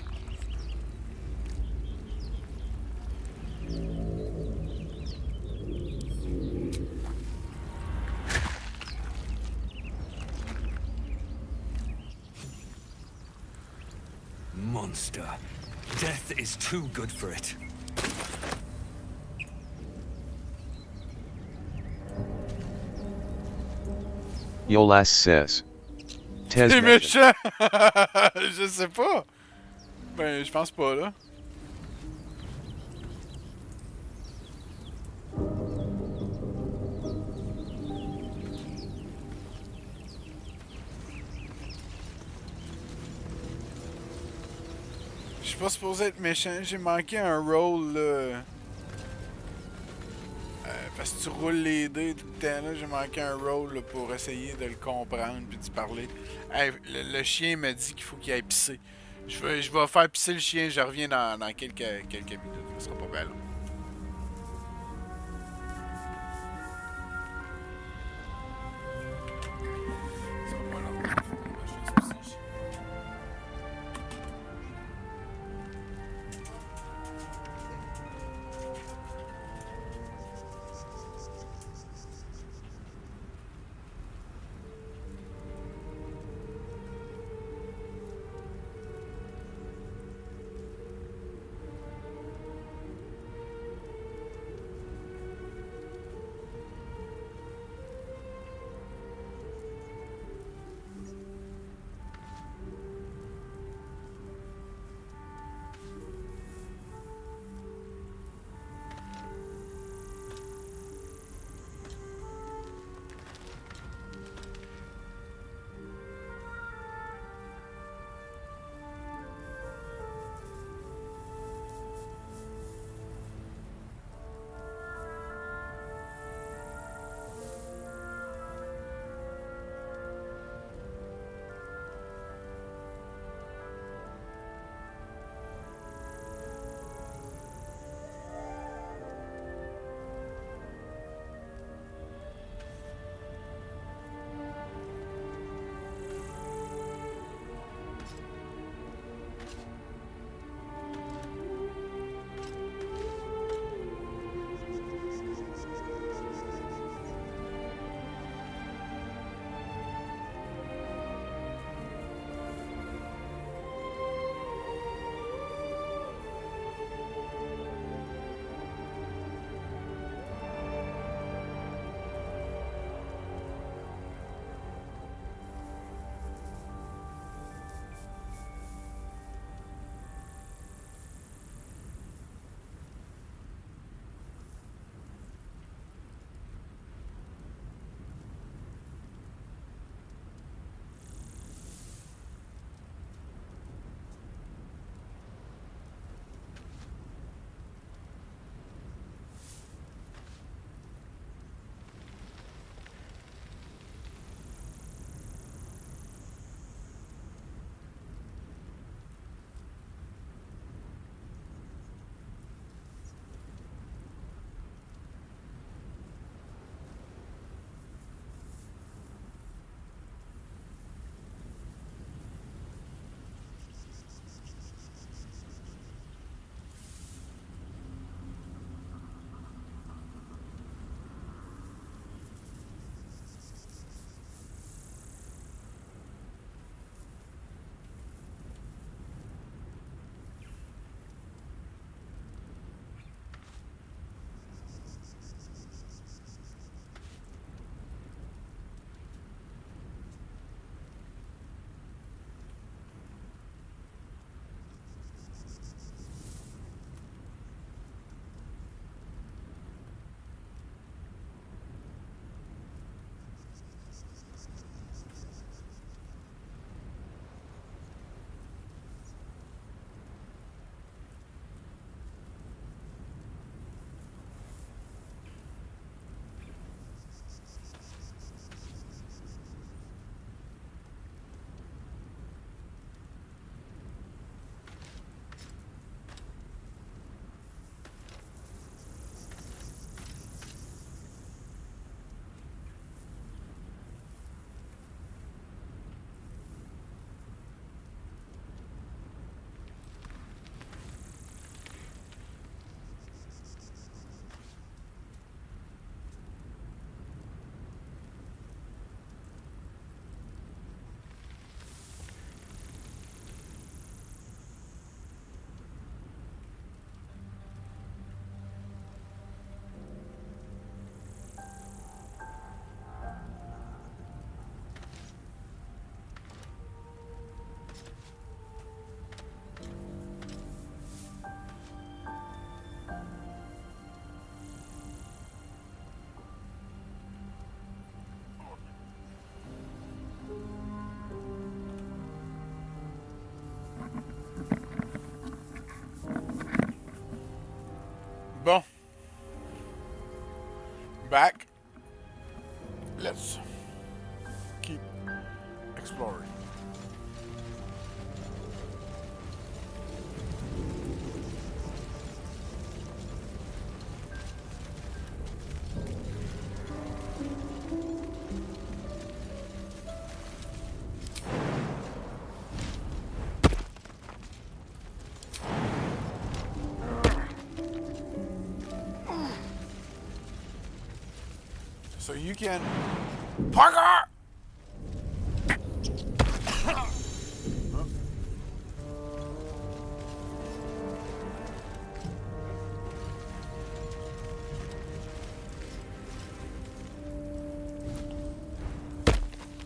Monster. Death is too good for it. Yolas says. Tez C'est mentioned. méchant! Je sais pas. Ben, je pense pas, là. Je suis pas supposé être méchant, j'ai manqué un rôle là. Parce que tu roules les dés tout le temps là, j'ai manqué un rôle là, pour essayer de le comprendre puis d'y parler. Hey, le chien me dit qu'il faut qu'il aille pisser. Je vais faire pisser le chien, je reviens dans quelques minutes, ça sera pas belle. Bon. Back. Let's keep exploring. So you can Parker!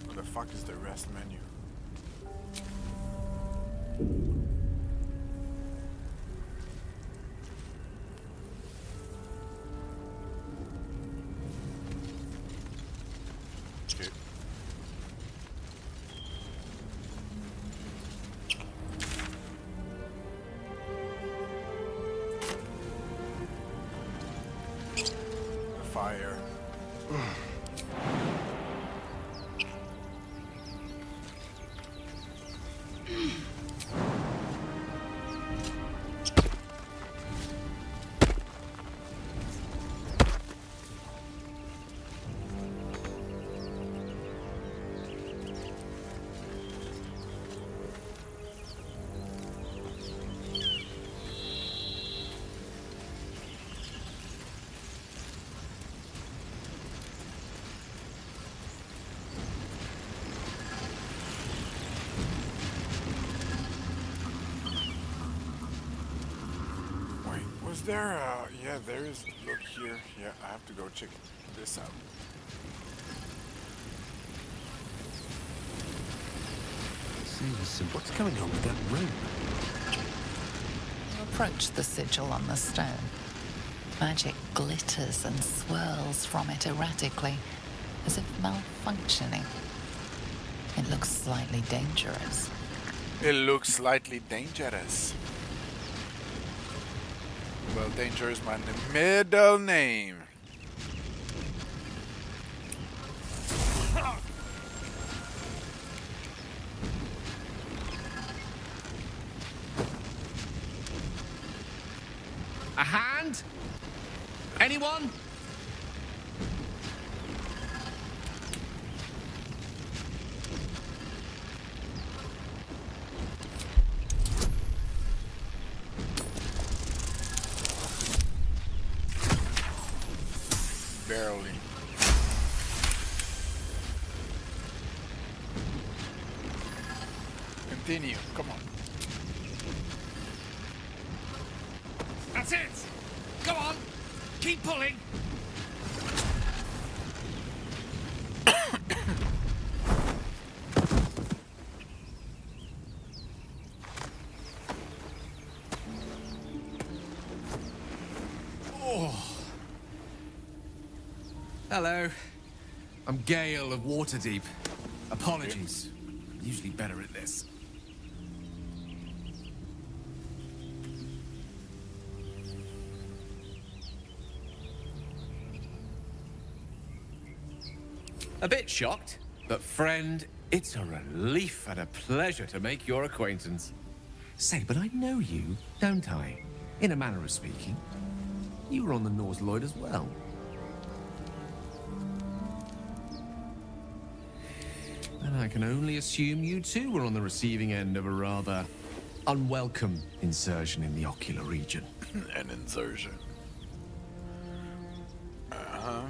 What the fuck is the rest menu? Fire. Was there yeah, there is, look here, yeah, I have to go check this out. What's going on with that room? Approach the sigil on the stone. Magic glitters and swirls from it erratically, as if malfunctioning. It looks slightly dangerous. It looks slightly dangerous. Well, danger is my middle name. A hand? Anyone? Barely. Continue, come on. That's it! Go on! Keep pulling! Oh. Hello. I'm Gale of Waterdeep. Apologies. I'm usually better at this. A bit shocked, but friend, it's a relief and a pleasure to make your acquaintance. Say, but I know you, don't I? In a manner of speaking. You were on the Norse Lloyd as well. And I can only assume you too were on the receiving end of a rather unwelcome insertion in the ocular region. An insertion. Uh-huh.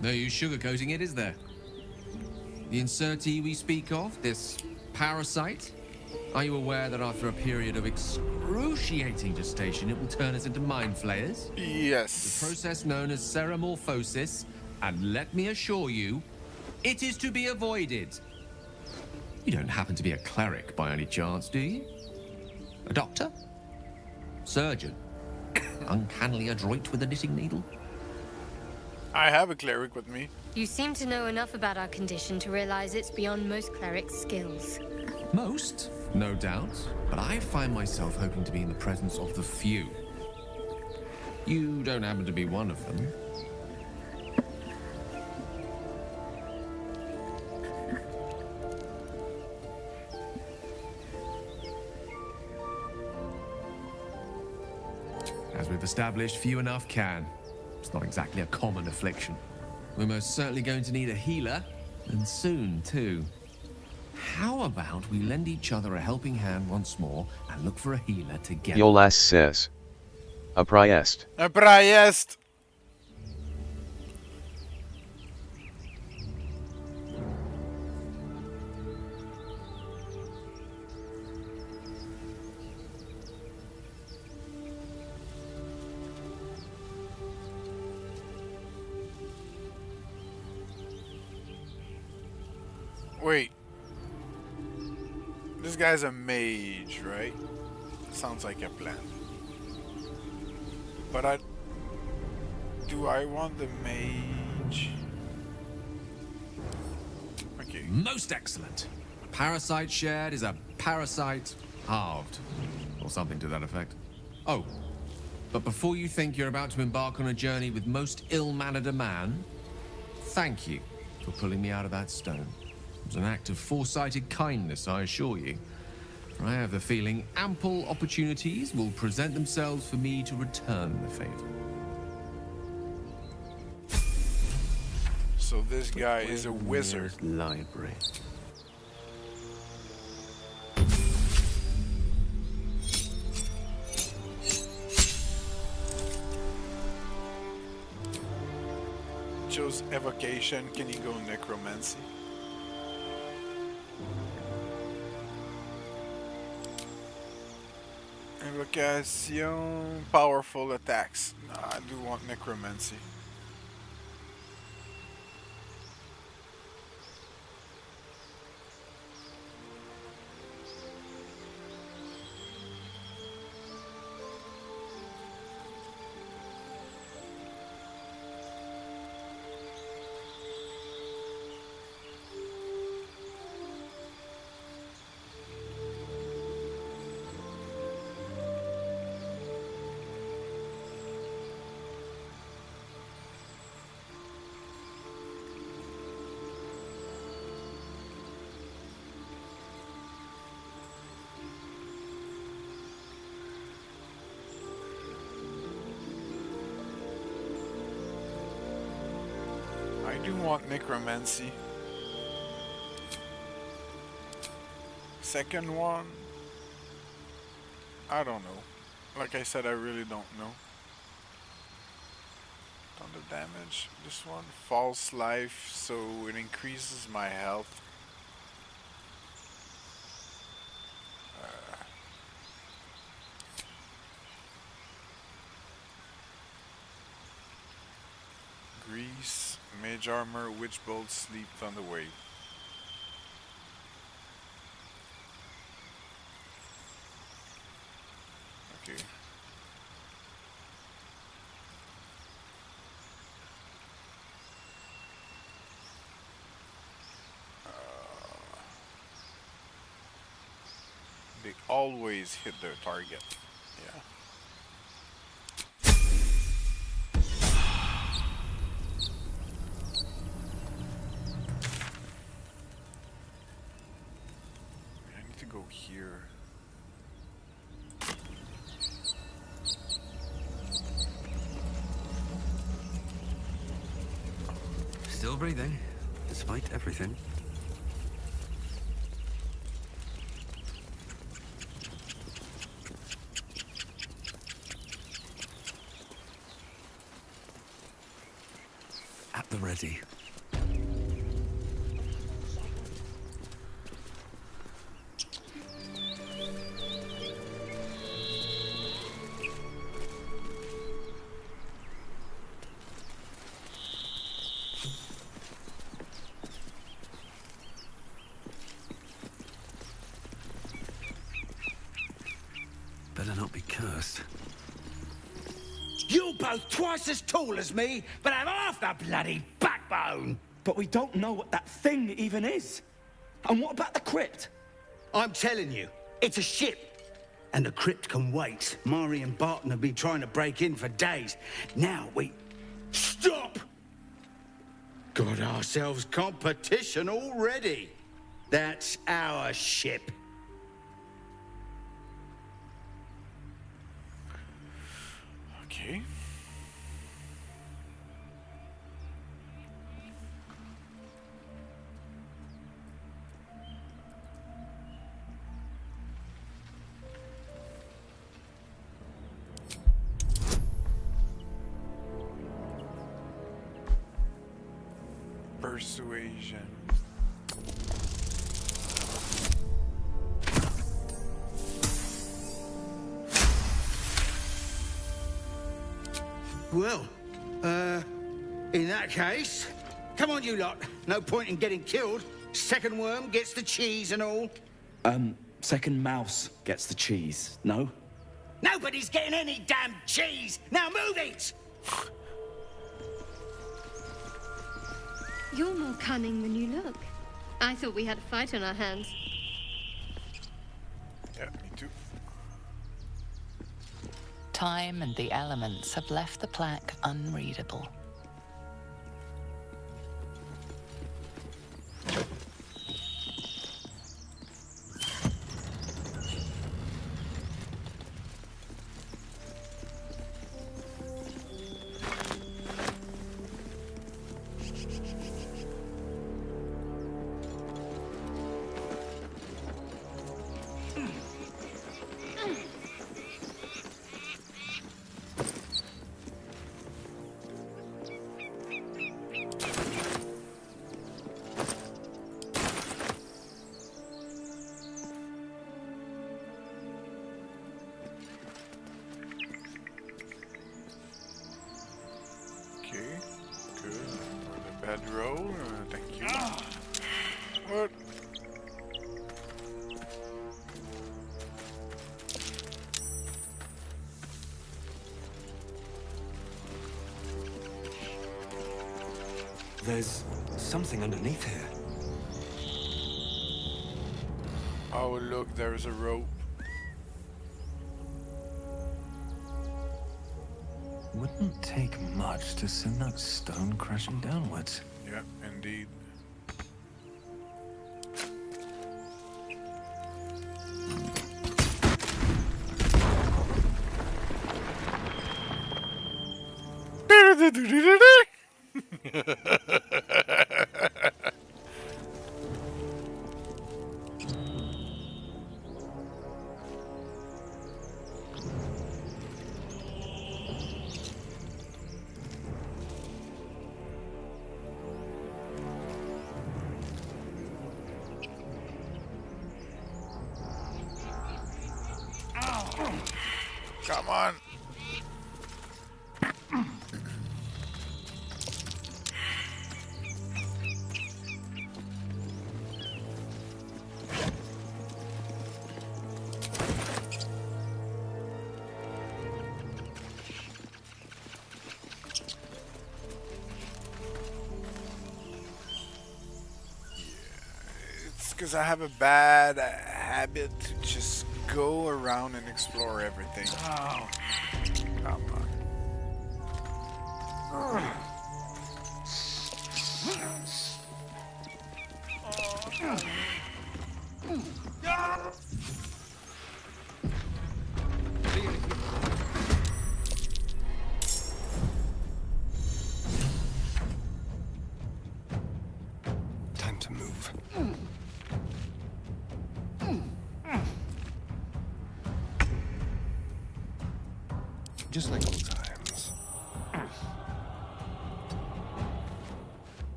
No use sugarcoating it, is there? The insertee we speak of, this parasite, are you aware that after a period of excruciating gestation, it will turn us into mind flayers? Yes. The process known as seromorphosis, and let me assure you, it is to be avoided. You don't happen to be a cleric by any chance, do you? A doctor? Surgeon? Uncannily adroit with a knitting needle? I have a cleric with me. You seem to know enough about our condition to realize it's beyond most clerics' skills. Most? No doubt, but I find myself hoping to be in the presence of the few. You don't happen to be one of them. As we've established, few enough can. It's not exactly a common affliction. We're most certainly going to need a healer, and soon, too. How about we lend each other a helping hand once more and look for a healer together? Yolas says. A priest. A priest! Wait. This guy's a mage, right? Sounds like a plan. But do I want the mage? Okay. Most excellent. Parasite shared is a parasite halved. Or something to that effect. Oh, but before you think you're about to embark on a journey with most ill-mannered a man, thank you for pulling me out of that stone. It was an act of foresighted kindness, I assure you. For I have the feeling ample opportunities will present themselves for me to return the favor. So this guy is a wizard. Library. Chose evocation. Can you go necromancy? Evocation, powerful attacks. No, I do want necromancy. I do want necromancy. Second one, I don't know. Like I said, I really don't know. Thunder damage. This one, false life, so it increases my health. Grease, mage armor, witch bolt, sleep, thunder wave. Okay. They always hit their target. Yeah. I need to go here. Still breathing, despite everything. At the ready. Better not be cursed. You both twice as tall as me, but have half the bloody backbone. But we don't know what that thing even is. And what about the crypt? I'm telling you, It's a ship. And the crypt can wait. Mari and Barton have been trying to break in for days. Now we... Stop! Got ourselves competition already. That's our ship. Okay. Persuasion. Well, in that case, come on you lot. No point in getting killed. Second worm gets the cheese and all. Second mouse gets the cheese, no? Nobody's getting any damn cheese! Now move it! You're more cunning than you look. I thought we had a fight on our hands. Yeah, me too. Time and the elements have left the plaque unreadable. Okay, good. For the bedroll, thank you. What? There's something underneath here. Oh, look, there's a rope. Wouldn't take much to send that stone crashing downwards. Yeah, indeed. Come on. It's because I have a bad habit to just go around and explore everything. Oh, come on. Time to move. Just like old times.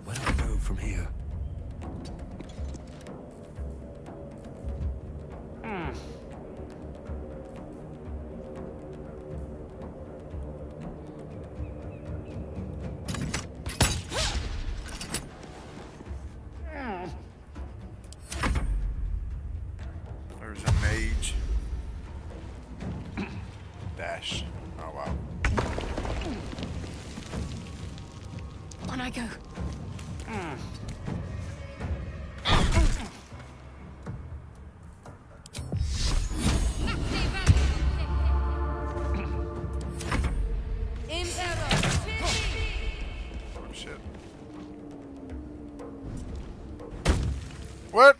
Where do I go from here? There's a mage. Dash. Oh wow. On I go. What?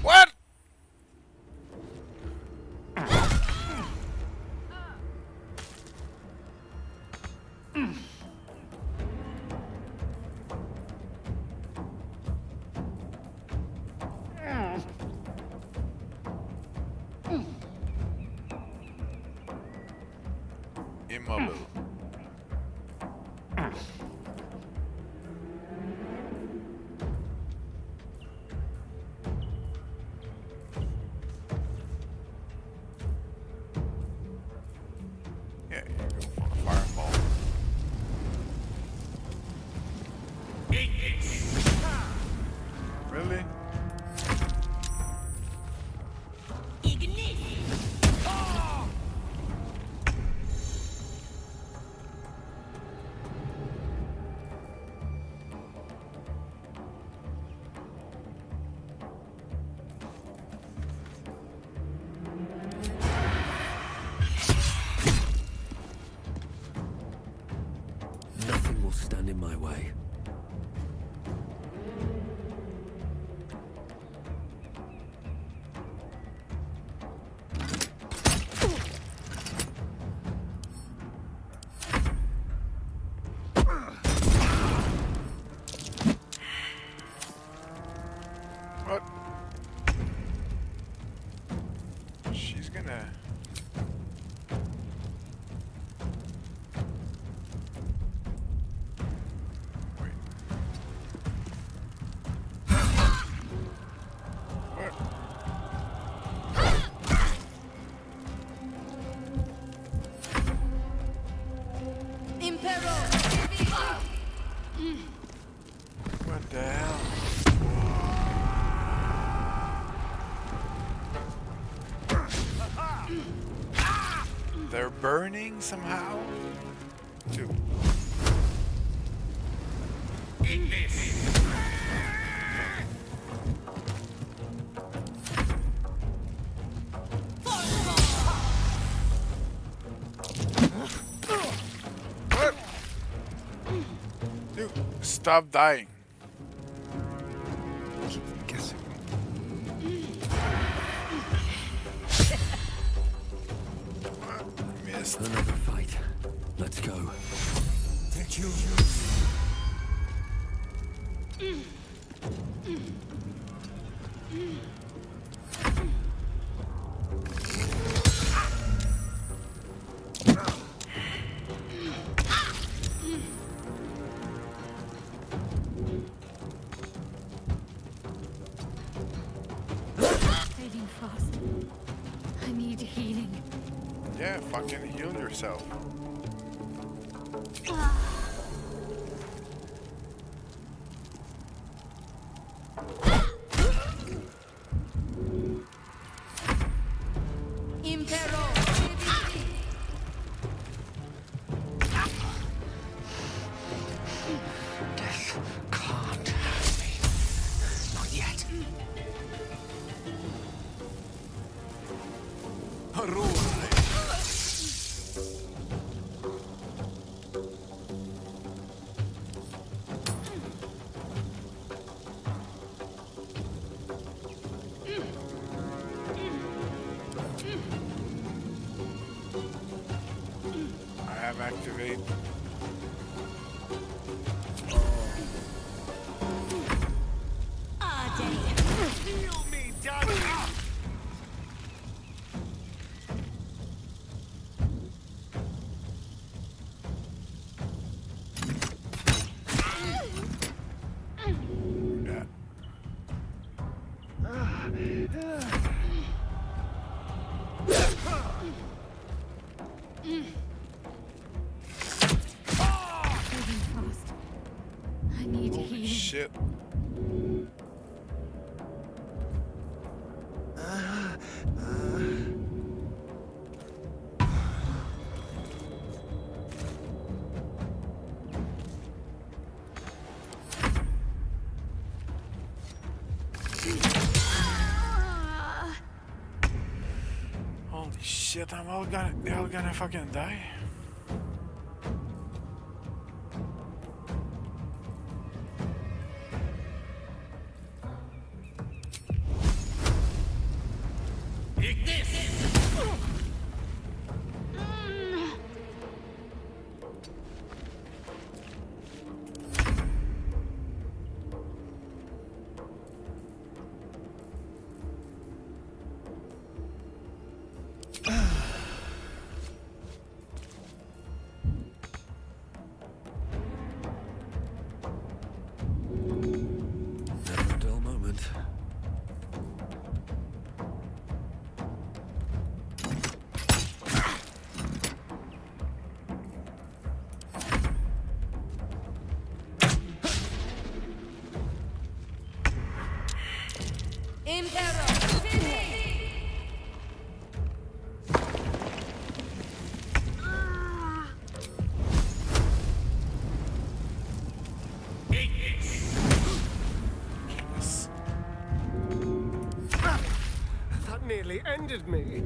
What? Immobile. Yeah, you go for a fireball. Really? Nothing will stand in my way. What? She's gonna... Wait. What? What the hell? They're burning somehow? Dude. Eat this. What? Dude, stop dying. Keep guessing. Missed. Another fight. Let's go. Thank you. Fading fast. I need healing. Yeah, fucking heal yourself. Death can't have me. Not yet. I have activate. Heal me, daddy! Yeah. Fading fast. I need Holy healing. shit. Holy shit, they're all gonna fucking die. That nearly ended me.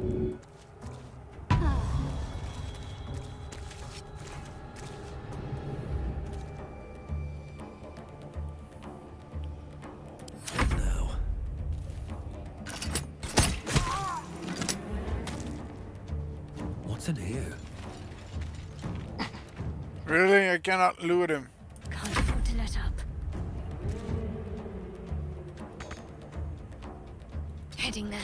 What's in here? Really? I cannot loot him. Can't afford to let up. Heading there.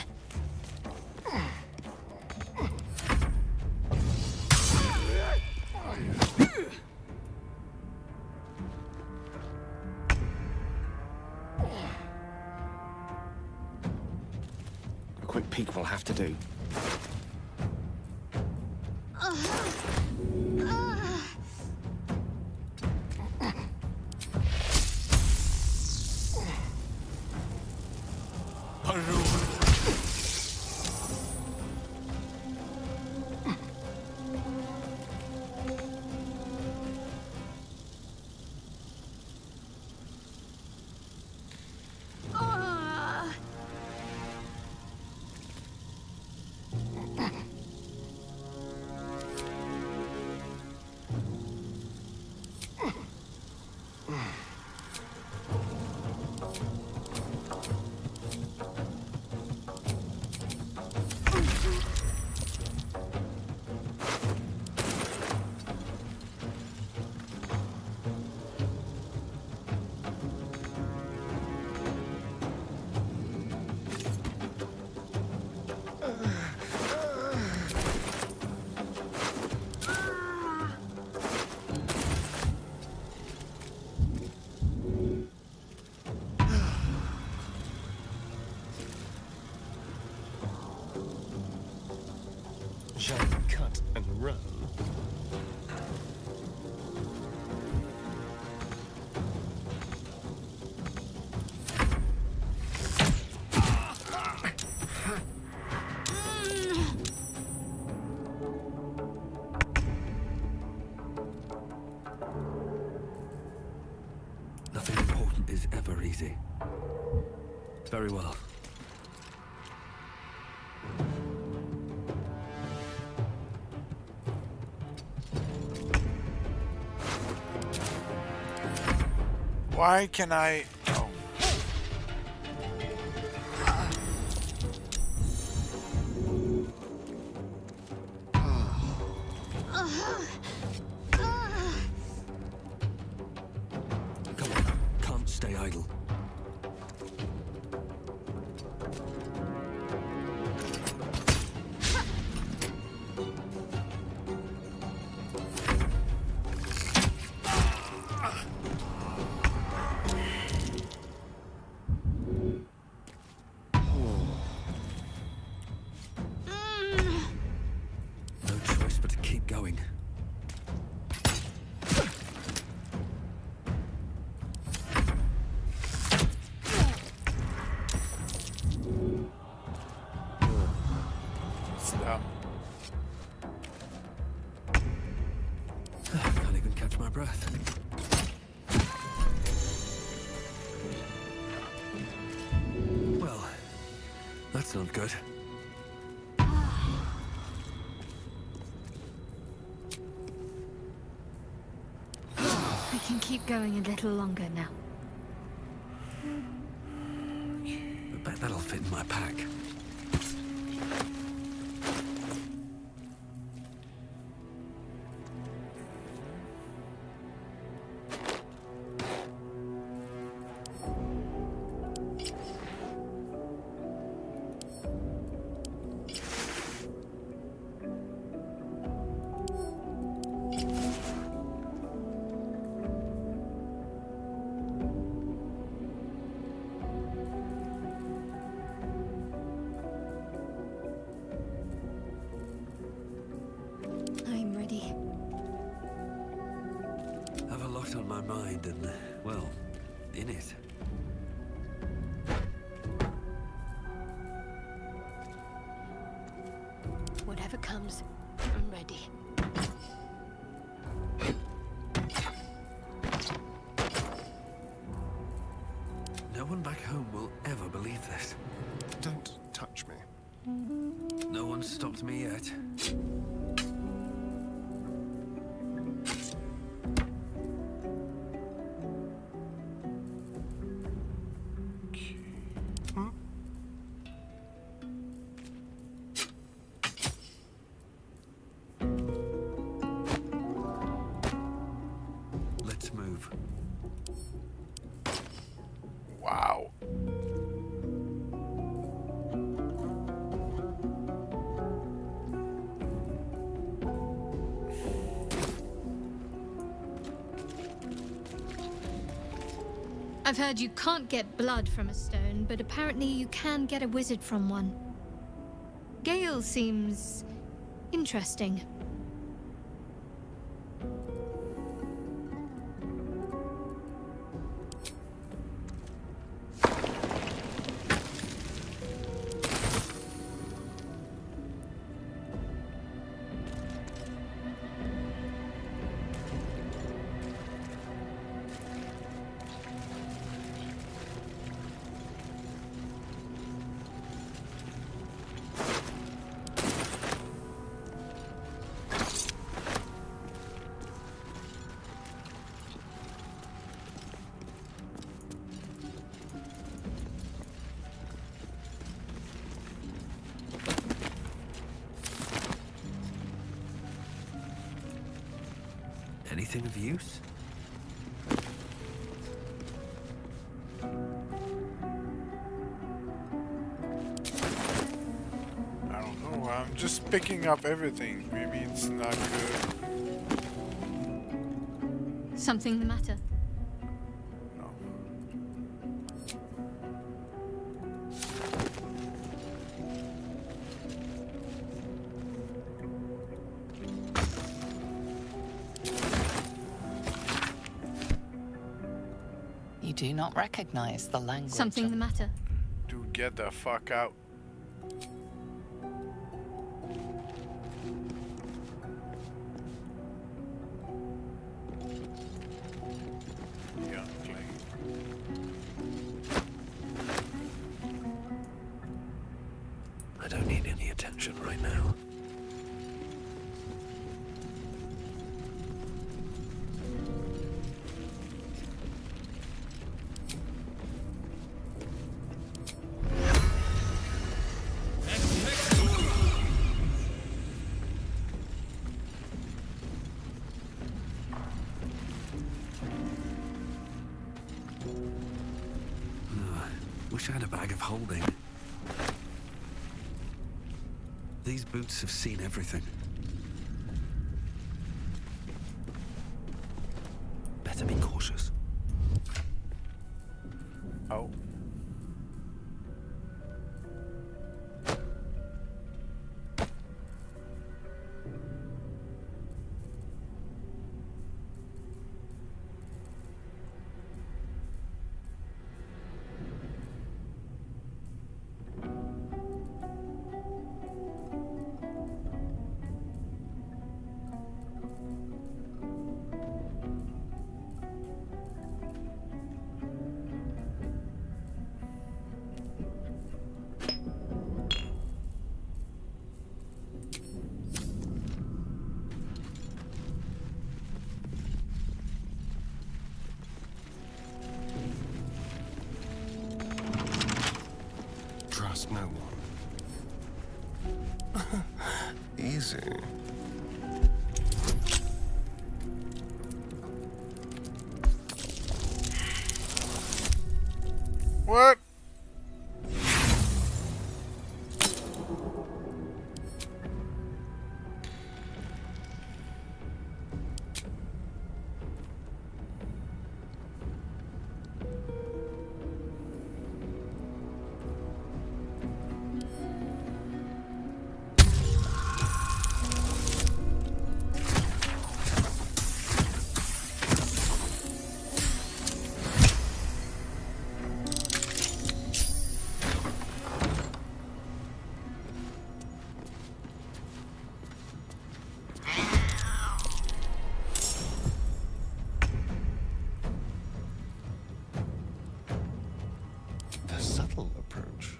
A quick peek will have to do. Shall we cut and run? Nothing important is ever easy. Very well. Why can I... Oh. Come on, can't stay idle. Going. Stop. Can't even catch my breath. Well, that's not good. I can keep going a little longer now. I bet that'll fit in my pack. On my mind and, well, in it. comes, I'm ready. No one back home will ever believe this. Don't touch me. No one stopped me yet. Let's move. Wow. I've heard you can't get blood from a stone, but apparently you can get a wizard from one. Gale seems interesting. Anything of use? I don't know. I'm just picking up everything. Maybe it's not good. Something the matter? You do not recognize the language. Something the matter? Dude, get the fuck out. Yeah, I don't need any attention right now. Wish I had a bag of holding. These boots have seen everything. Better be cautious. Oh. Trust no one. Easy. What? subtle approach.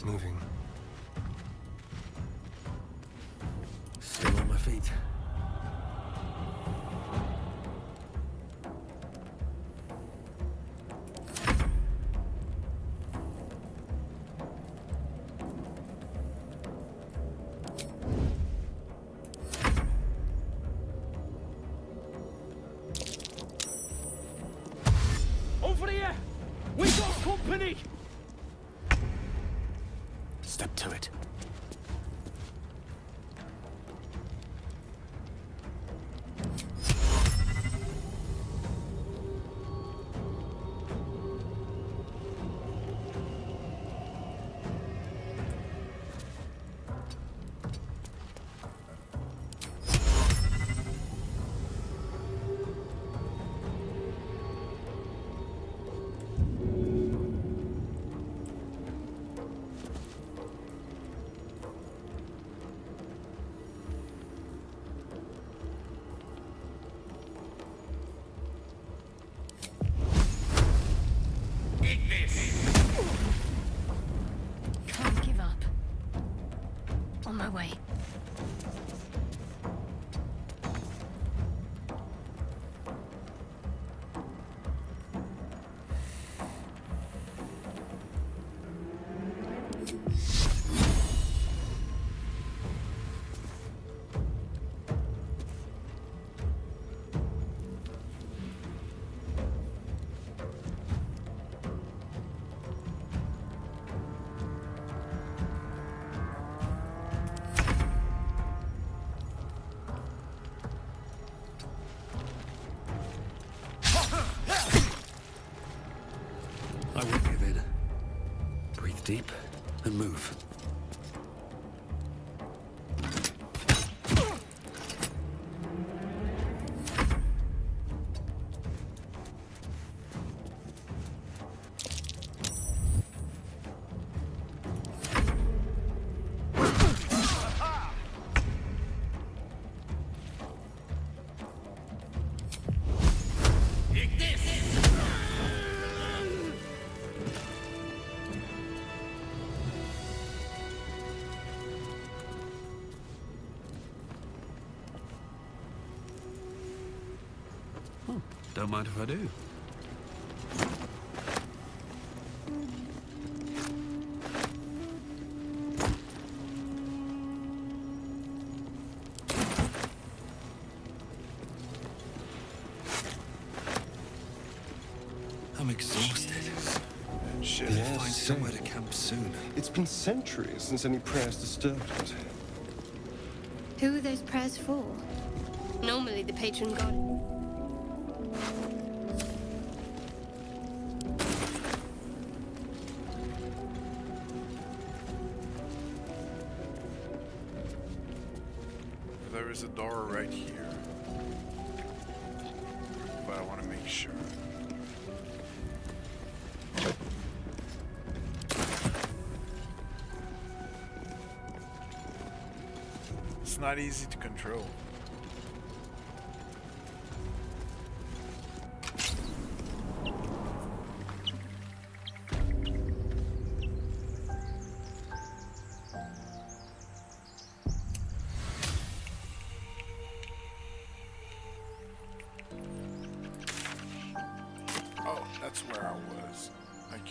Moving. Still on my feet. Over here! We got company! Step to it. Can't give up. On my way. I won't give in. Breathe deep and move. Don't mind if I do. I'm exhausted. Shit. We'll find somewhere to camp soon. It's been centuries since any prayers disturbed it. Who are those prayers for? Normally the patron god. There is a door right here. But I want to make sure. It's not easy to control. Oh, that's where I was. Okay.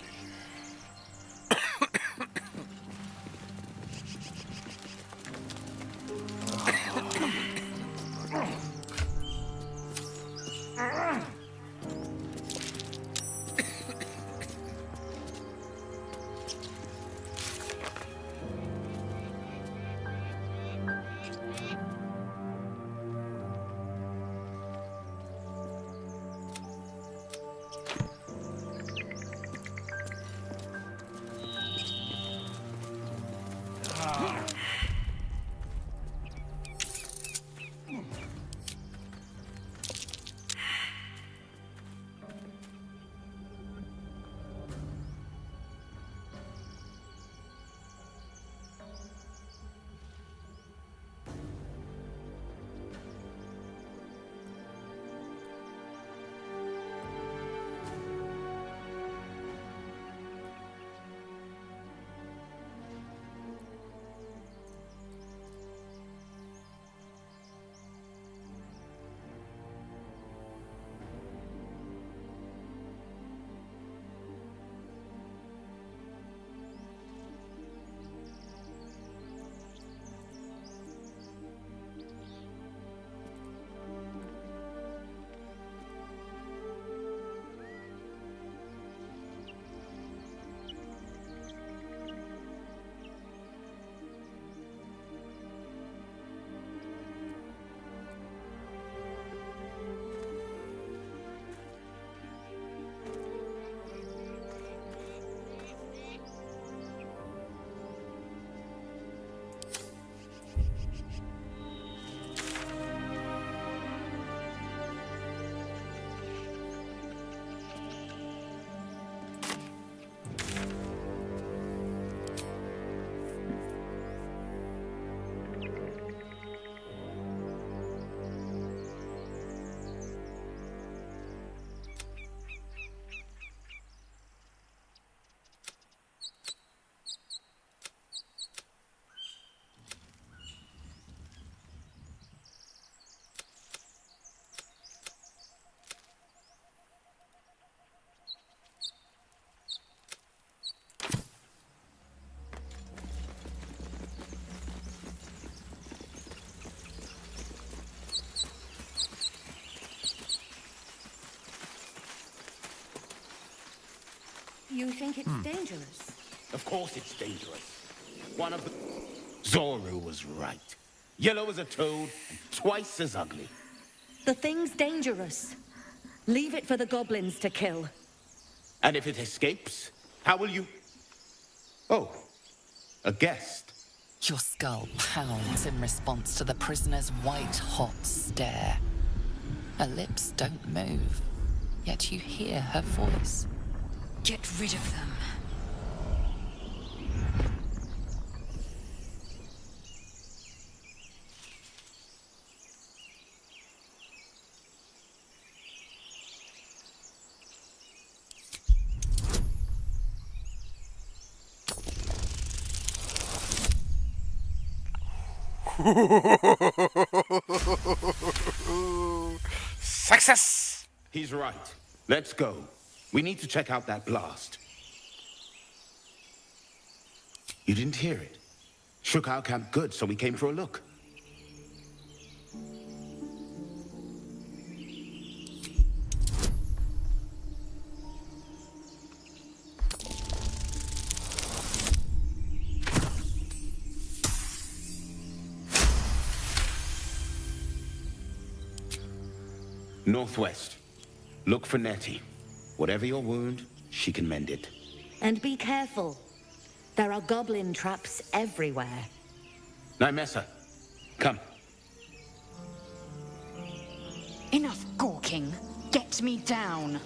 You think it's dangerous? Of course it's dangerous. One of the... Zoru was right. Yellow as a toad and twice as ugly. The thing's dangerous. Leave it for the goblins to kill. And if it escapes, how will you... Oh, a guest. Your skull pounds in response to the prisoner's white-hot stare. Her lips don't move, yet you hear her voice. Get rid of them. Success! He's right. Let's go. We need to check out that blast. You didn't hear it? Shook our camp good, so we came for a look. Northwest. Look for Nettie. Whatever your wound, she can mend it. And be careful. There are goblin traps everywhere. Nymessa, come. Enough gawking. Get me down.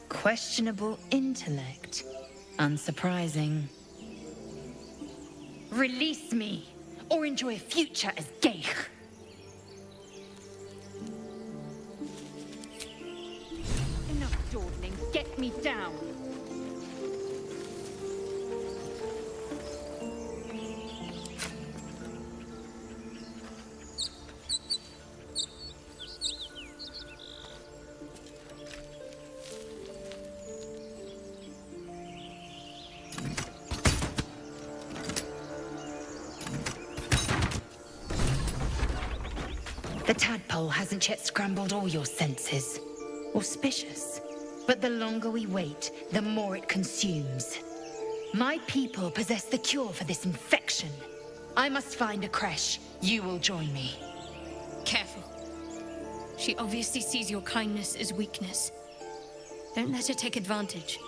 Questionable intellect. Unsurprising. Release me, or enjoy a future as Geich. Enough dawdling. Get me down. The tadpole hasn't yet scrambled all your senses. Auspicious. But the longer we wait, the more it consumes. My people possess the cure for this infection. I must find a creche. You will join me. Careful. She obviously sees your kindness as weakness. Don't let her take advantage.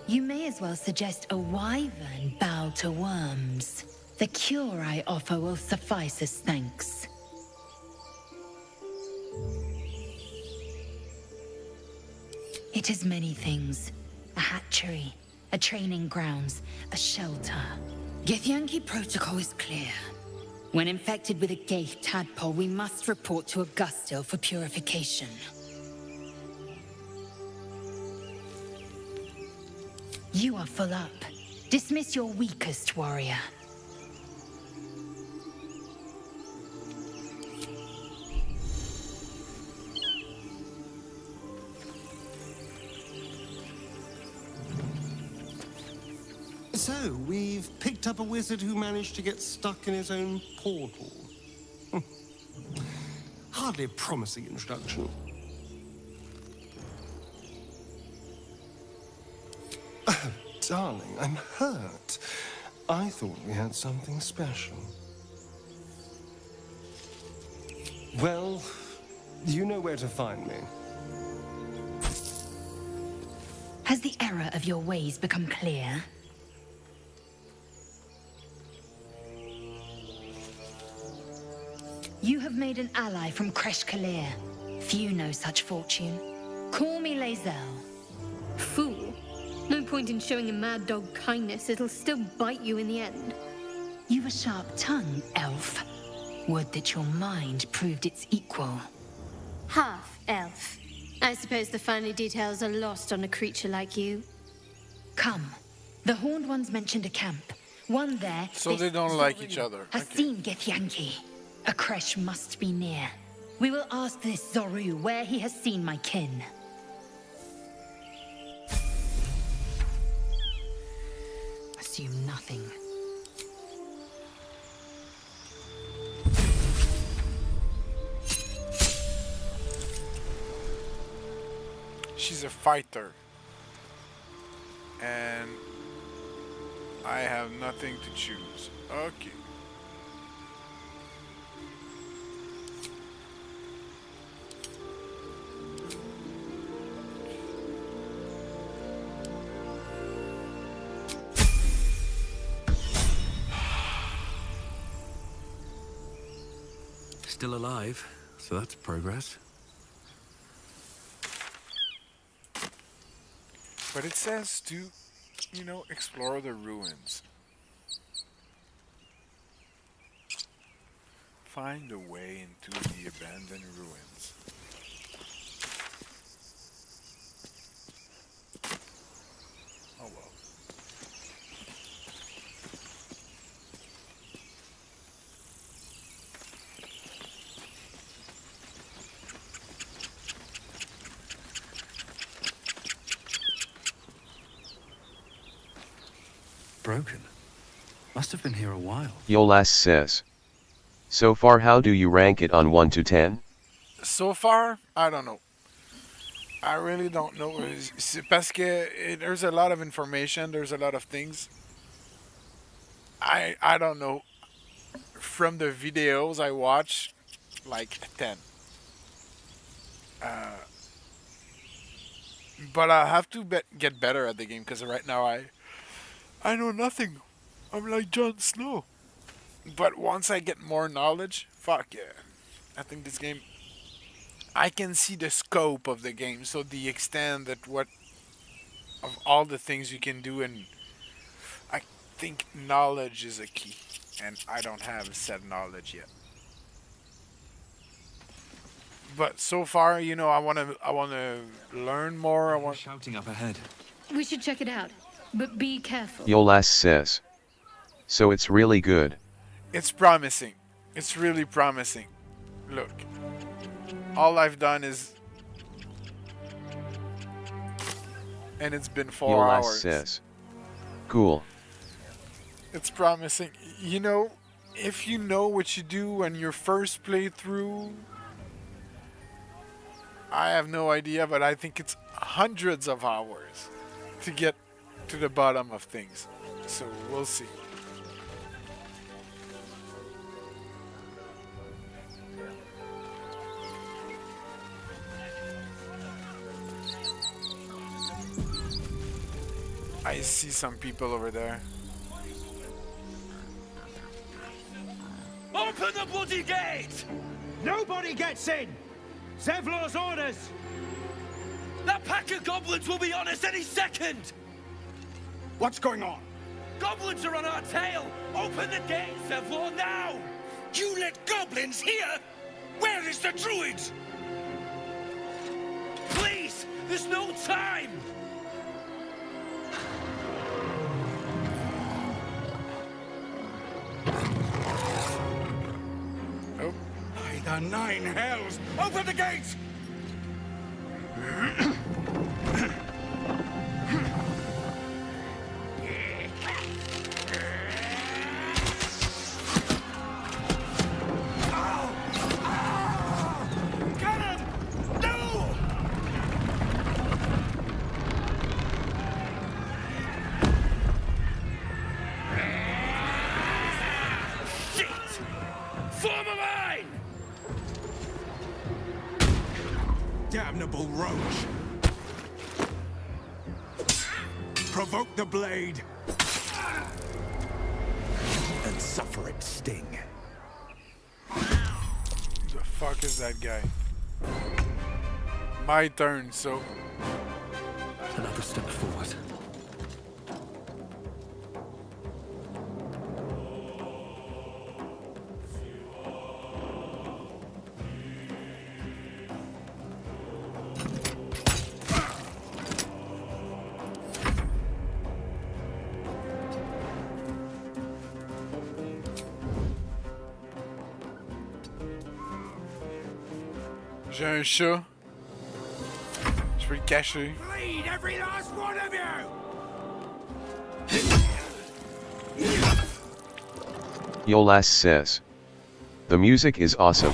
You may as well suggest a wyvern bow to worms. The cure I offer will suffice as thanks. It is many things. A hatchery, a training grounds, a shelter. Githyanki protocol is clear. When infected with a Geich tadpole, we must report to Augustil for purification. You are full up. Dismiss your weakest warrior. So, we've picked up a wizard who managed to get stuck in his own portal. Hardly a promising introduction. Oh, darling, I'm hurt. I thought we had something special. Well, you know where to find me. Has the error of your ways become clear? You have made an ally from Kresh Kalir. Few know such fortune. Call me Lae'zel. Fool. No point in showing a mad dog kindness. It'll still bite you in the end. You've a sharp tongue, elf. Would that your mind proved its equal. Half-elf. I suppose the finer details are lost on a creature like you. Come. The Horned Ones mentioned a camp. One there... So they don't like each other. Has seen Githyanki. A creche must be near. We will ask this Zorru where he has seen my kin. Assume nothing. She's a fighter. And I have nothing to choose. Okay. Still alive, so that's progress. But it says to, you know, explore the ruins. Find a way into the abandoned ruins. Oh well. Broken. Must have been here a while. Yolas says. So far, how do you rank it on 1 to 10? So far, I don't know. I really don't know. Parce que there's a lot of information. There's a lot of things. I don't know. From the videos I watch, like 10. But I have to get better at the game because right now I know nothing. I'm like Jon Snow. But once I get more knowledge, fuck yeah. I think this game, I can see the scope of the game. So the extent that of all the things you can do, and I think knowledge is a key. And I don't have said knowledge yet. But so far, you know, I wanna learn more. I want shouting up ahead. We should check it out, but be careful. Yolas says. So it's really good. It's promising. It's really promising. Look, all I've done is, and it's been 4 Yolas hours. says. Cool. It's promising. You know, if you know what you do on your first playthrough, I have no idea, but I think it's hundreds of hours to get to the bottom of things. So we'll see. I see some people over there. Open the bloody gate! Nobody gets in! Zevlor's orders! That pack of goblins will be on us any second! What's going on? Goblins are on our tail! Open the gate, Zevlor, now! You let goblins here? Where is the druid? Please! There's no time! By the 9 hells! Open the gates! Damnable roach! Provoke the blade! And suffer its sting. The fuck is that guy? My turn, so... Another step forward. J'ai un chat. Je peux le cacher. Bleed every last one of you! Yolas says. The music is awesome.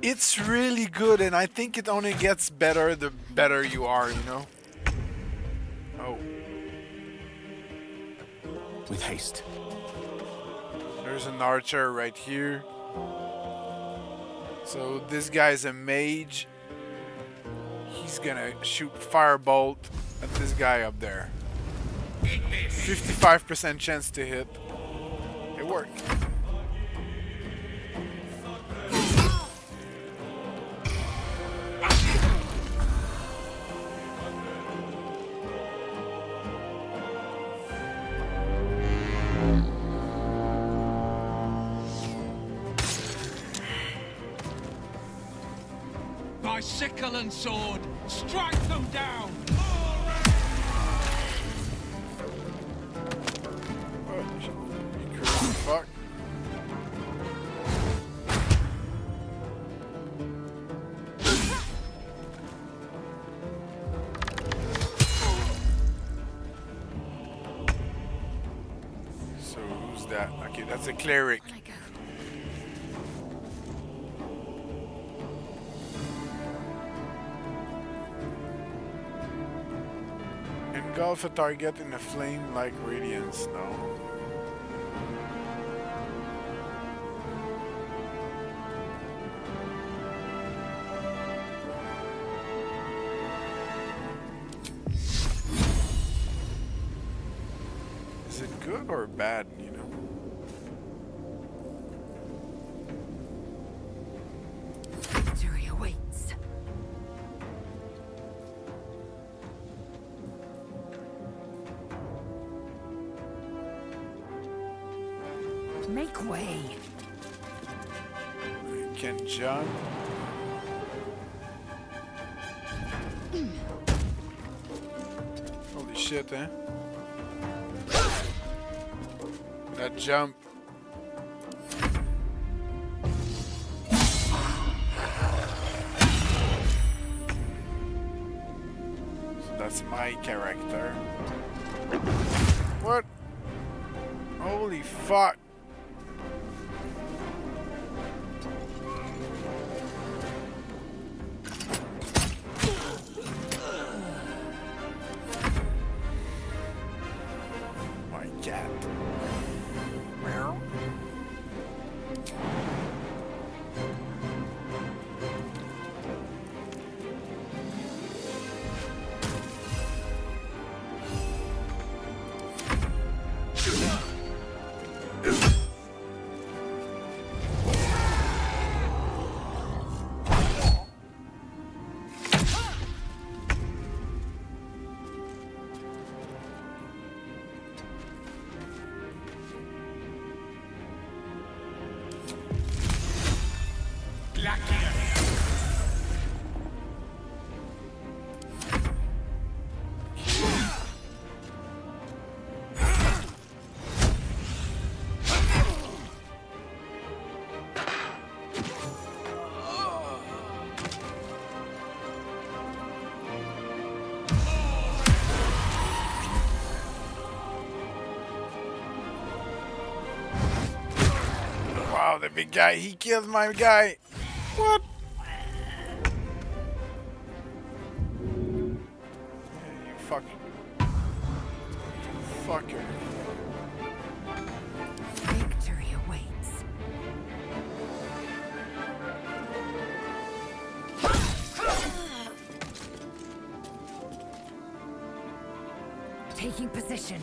It's really good, and I think it only gets better the better you are, you know? Oh. With haste. There's an archer right here. So this guy's a mage. He's gonna shoot firebolt at this guy up there. 55% chance to hit. It worked. By sickle and sword, strike them down! Fuck. So who's that? Okay, that's a cleric. Engulf a target in a flame-like radiance. No. Is it good or bad, you know? Victory awaits. Make way. You can jump. Holy shit, eh? That jump. So that's my character. What? Holy fuck. My cat. Meow. Wow, the big guy, he killed my guy. What? You fucking fucker. Victory awaits. Taking position.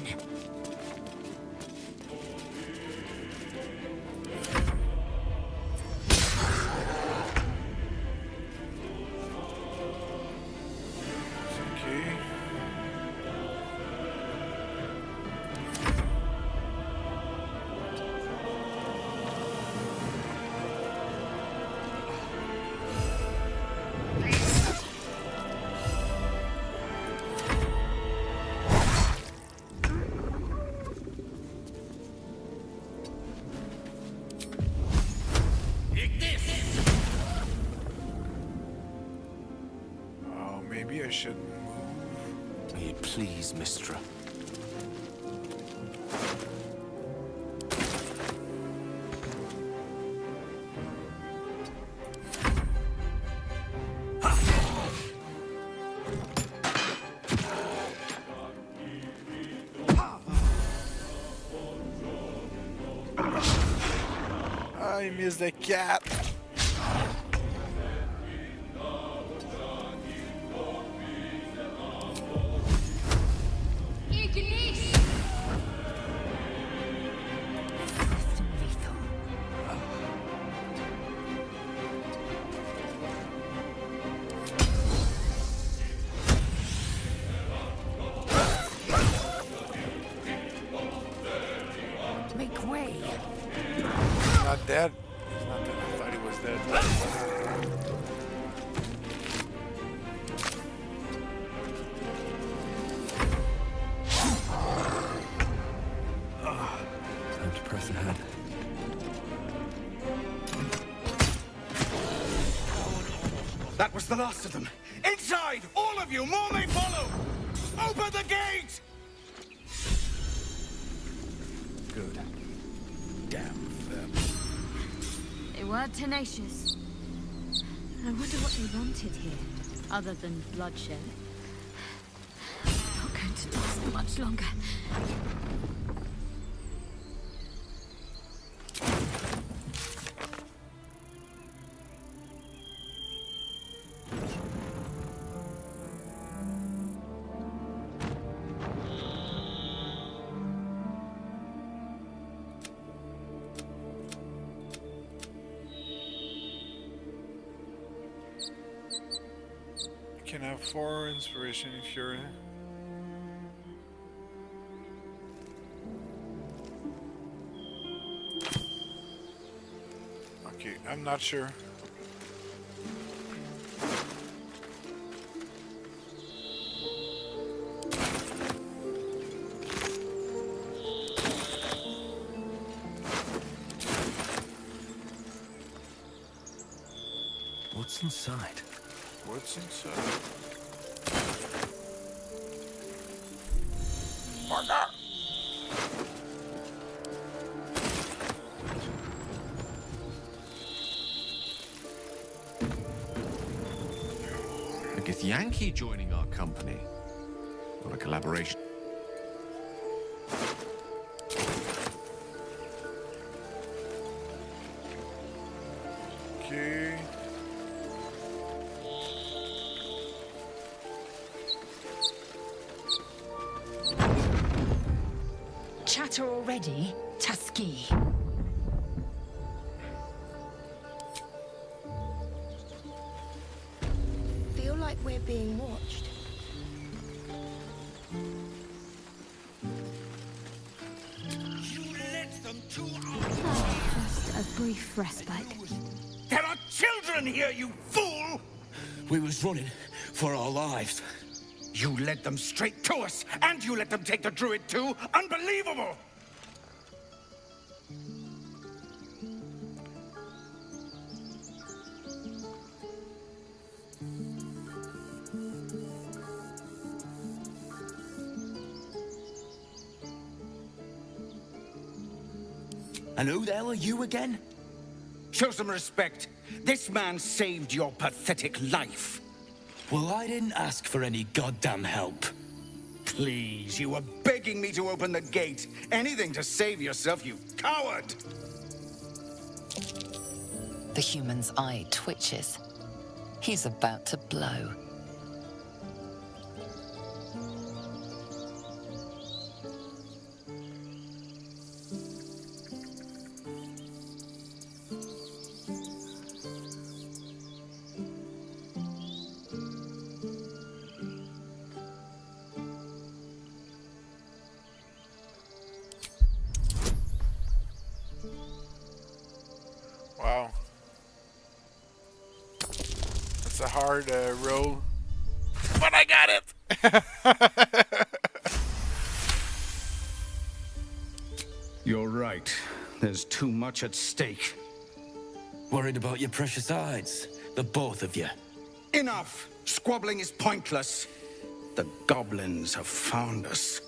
Okay. Maybe I should move. May it please, Mistra. I missed the cat. Make way. He's not dead. He's not dead. I thought he was dead. Time to press ahead. That was the last of them. Inside! All of you! More may follow! Open the gate! Good. Damn them. They were tenacious. I wonder what they wanted here, other than bloodshed. Not going to last much longer. Can have 4 inspiration if you're. Okay, I'm not sure. What's inside? What's inside? Marker! A Githyanki joining our company. What a collaboration. Okay. Chatter already, Tusky. Feel like we're being watched. Just a brief respite. There are children here, you fool! We was running for our lives. You led them straight to us, and you let them take the druid too? Unbelievable! And who the hell are you again? Show some respect. This man saved your pathetic life. Well, I didn't ask for any goddamn help. Please, you were begging me to open the gate. Anything to save yourself, you coward! The human's eye twitches. He's about to blow. Wow. That's a hard roll. But I got it! You're right. There's too much at stake. Worried about your precious hides, the both of you. Enough! Squabbling is pointless. The goblins have found us.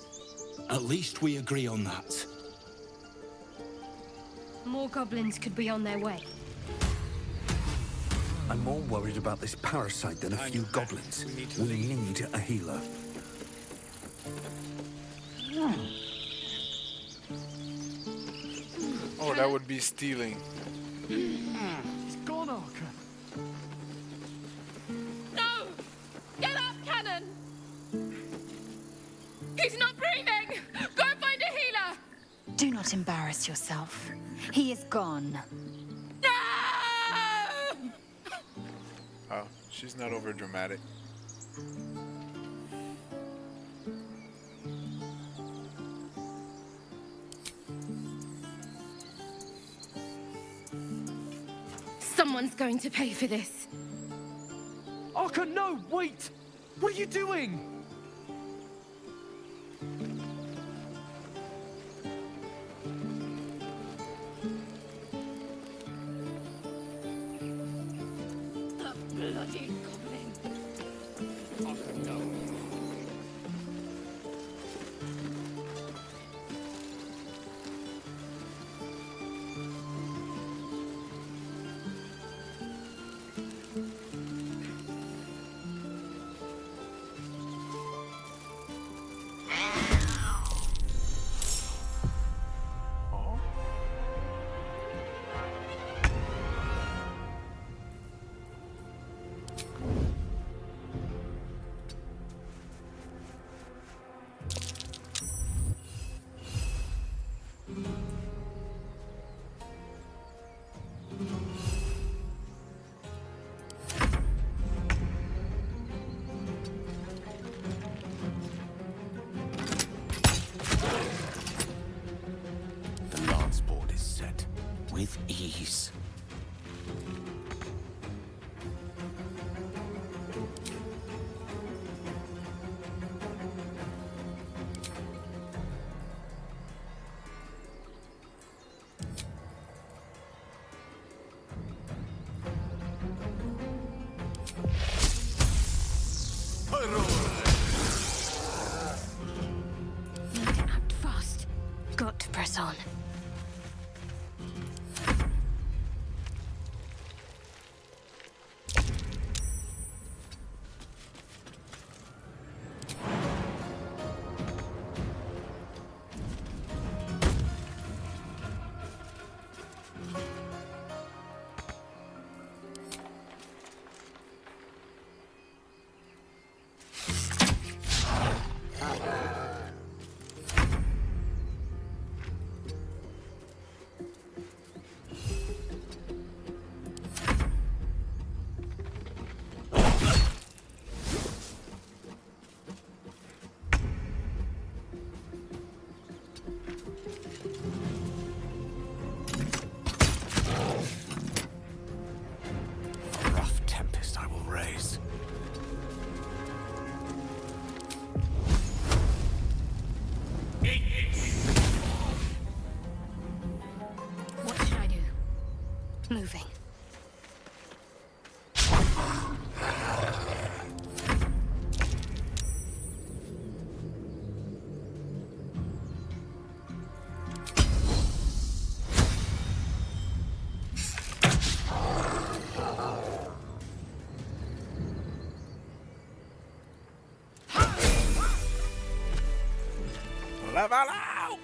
At least we agree on that. More goblins could be on their way. I'm more worried about this parasite than a few goblins. We need a healer. Oh, that would be stealing. He's gone, Archer. No! Get up, cannon! He's not breathing! Go find a healer! Do not embarrass yourself. He is gone. Oh, she's not over dramatic. Someone's going to pay for this. Archer, no! Wait! What are you doing? The bloody goblin. The lance board is set with ease. Need to act fast. Got to press on. A rough tempest I will raise. What should I do? Moving. Level out!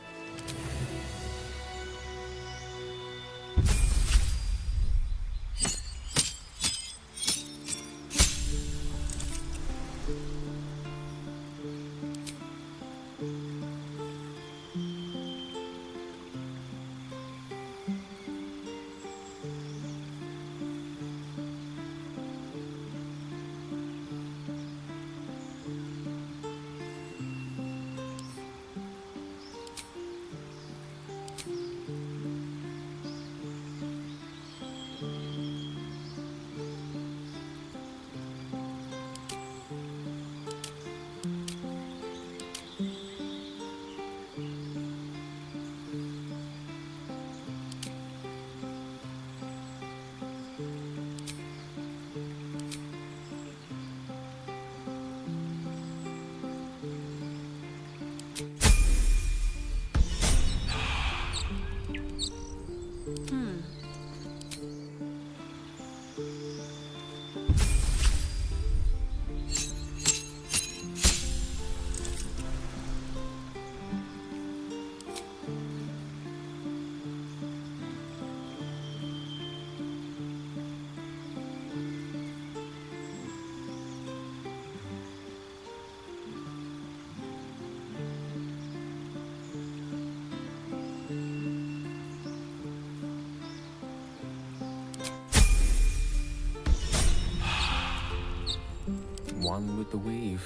one with the weave.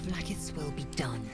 Blackets will be done.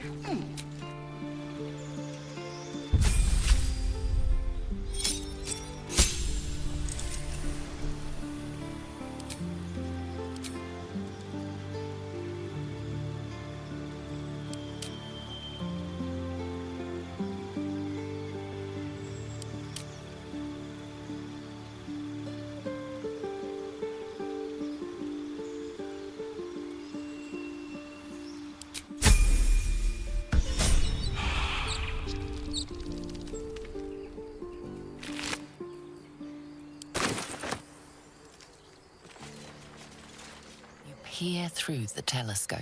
Peer through the telescope.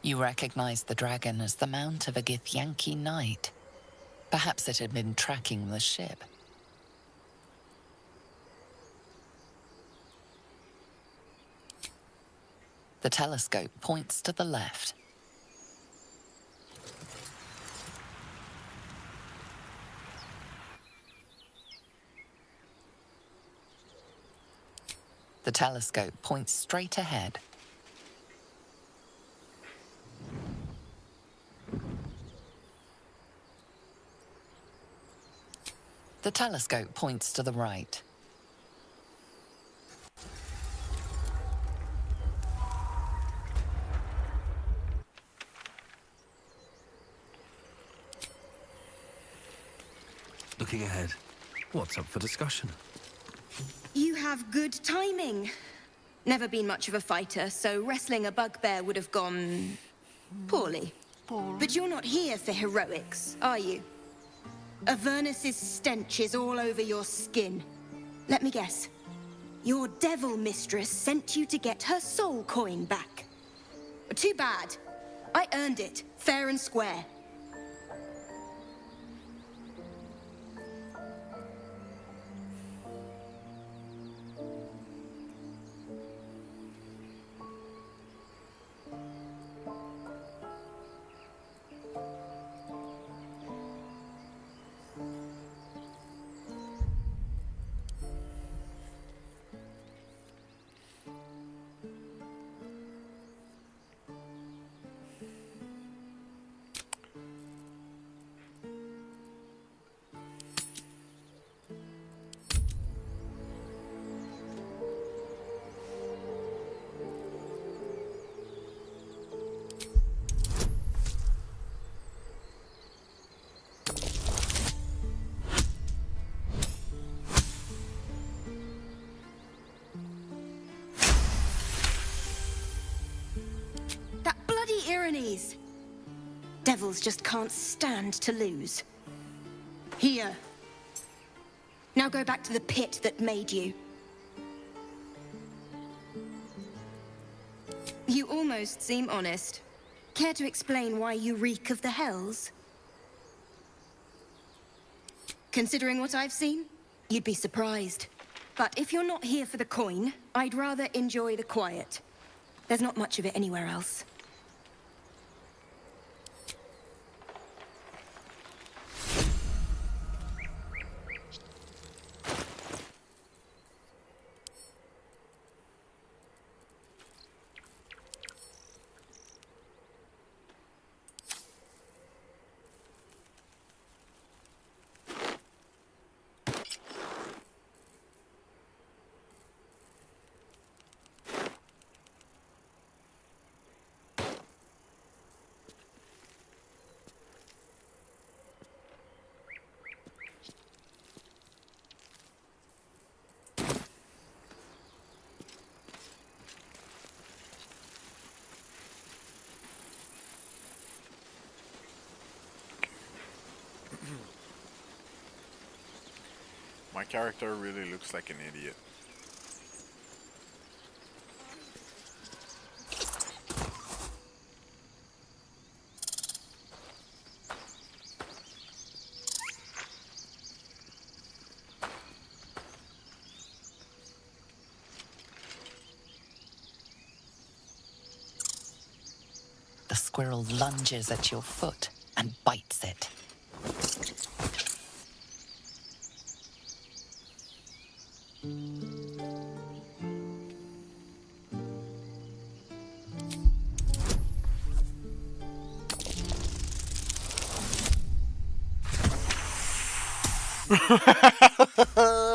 You recognize the dragon as the mount of a Githyanki knight. Perhaps it had been tracking the ship. The telescope points to the left. The telescope points straight ahead. The telescope points to the right. Looking ahead, what's up for discussion? You have good timing. Never been much of a fighter, so wrestling a bugbear would have gone poorly. But you're not here for heroics, are you? Avernus's stench is all over your skin. Let me guess. Your devil mistress sent you to get her soul coin back. Too bad. I earned it, fair and square. tyrannies. Devils just can't stand to lose. Here. Now go back to the pit that made you. You almost seem honest. Care to explain why you reek of the hells? Considering what I've seen, you'd be surprised. But if you're not here for the coin, I'd rather enjoy the quiet. There's not much of it anywhere else. My character really looks like an idiot. The squirrel lunges at your foot and bites it.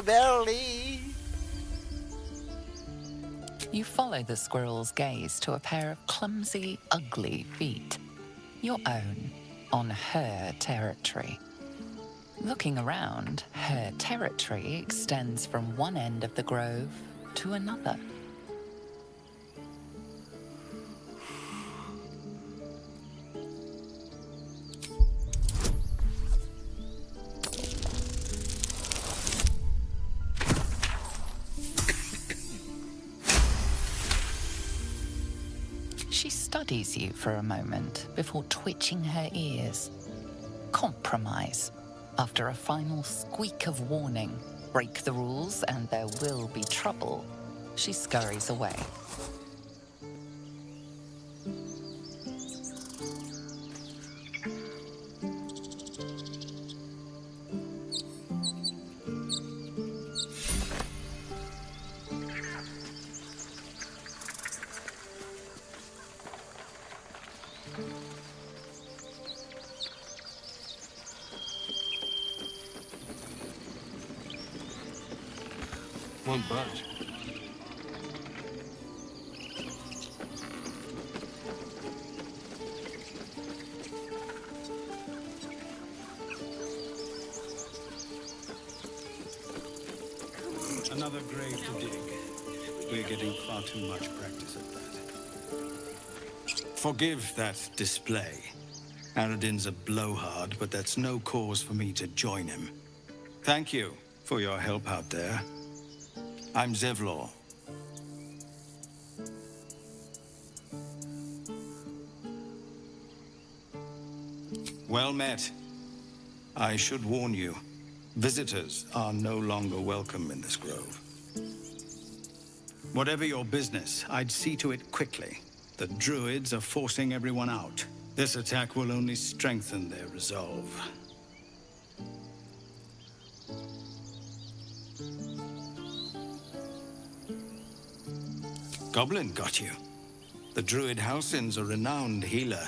Barely. You follow the squirrel's gaze to a pair of clumsy, ugly feet. Your own, on her territory. Looking around, her territory extends from one end of the grove to another. She studies you for a moment before twitching her ears. Compromise. After a final squeak of warning, break the rules and there will be trouble, she scurries away. Won't budge. Another grave to dig. We're getting far too much practice at that. Forgive that display. Aradin's a blowhard, but that's no cause for me to join him. Thank you for your help out there. I'm Zevlor. Well met. I should warn you, visitors are no longer welcome in this grove. Whatever your business, I'd see to it quickly. The druids are forcing everyone out. This attack will only strengthen their resolve. Goblin got you. The druid Halsin's a renowned healer,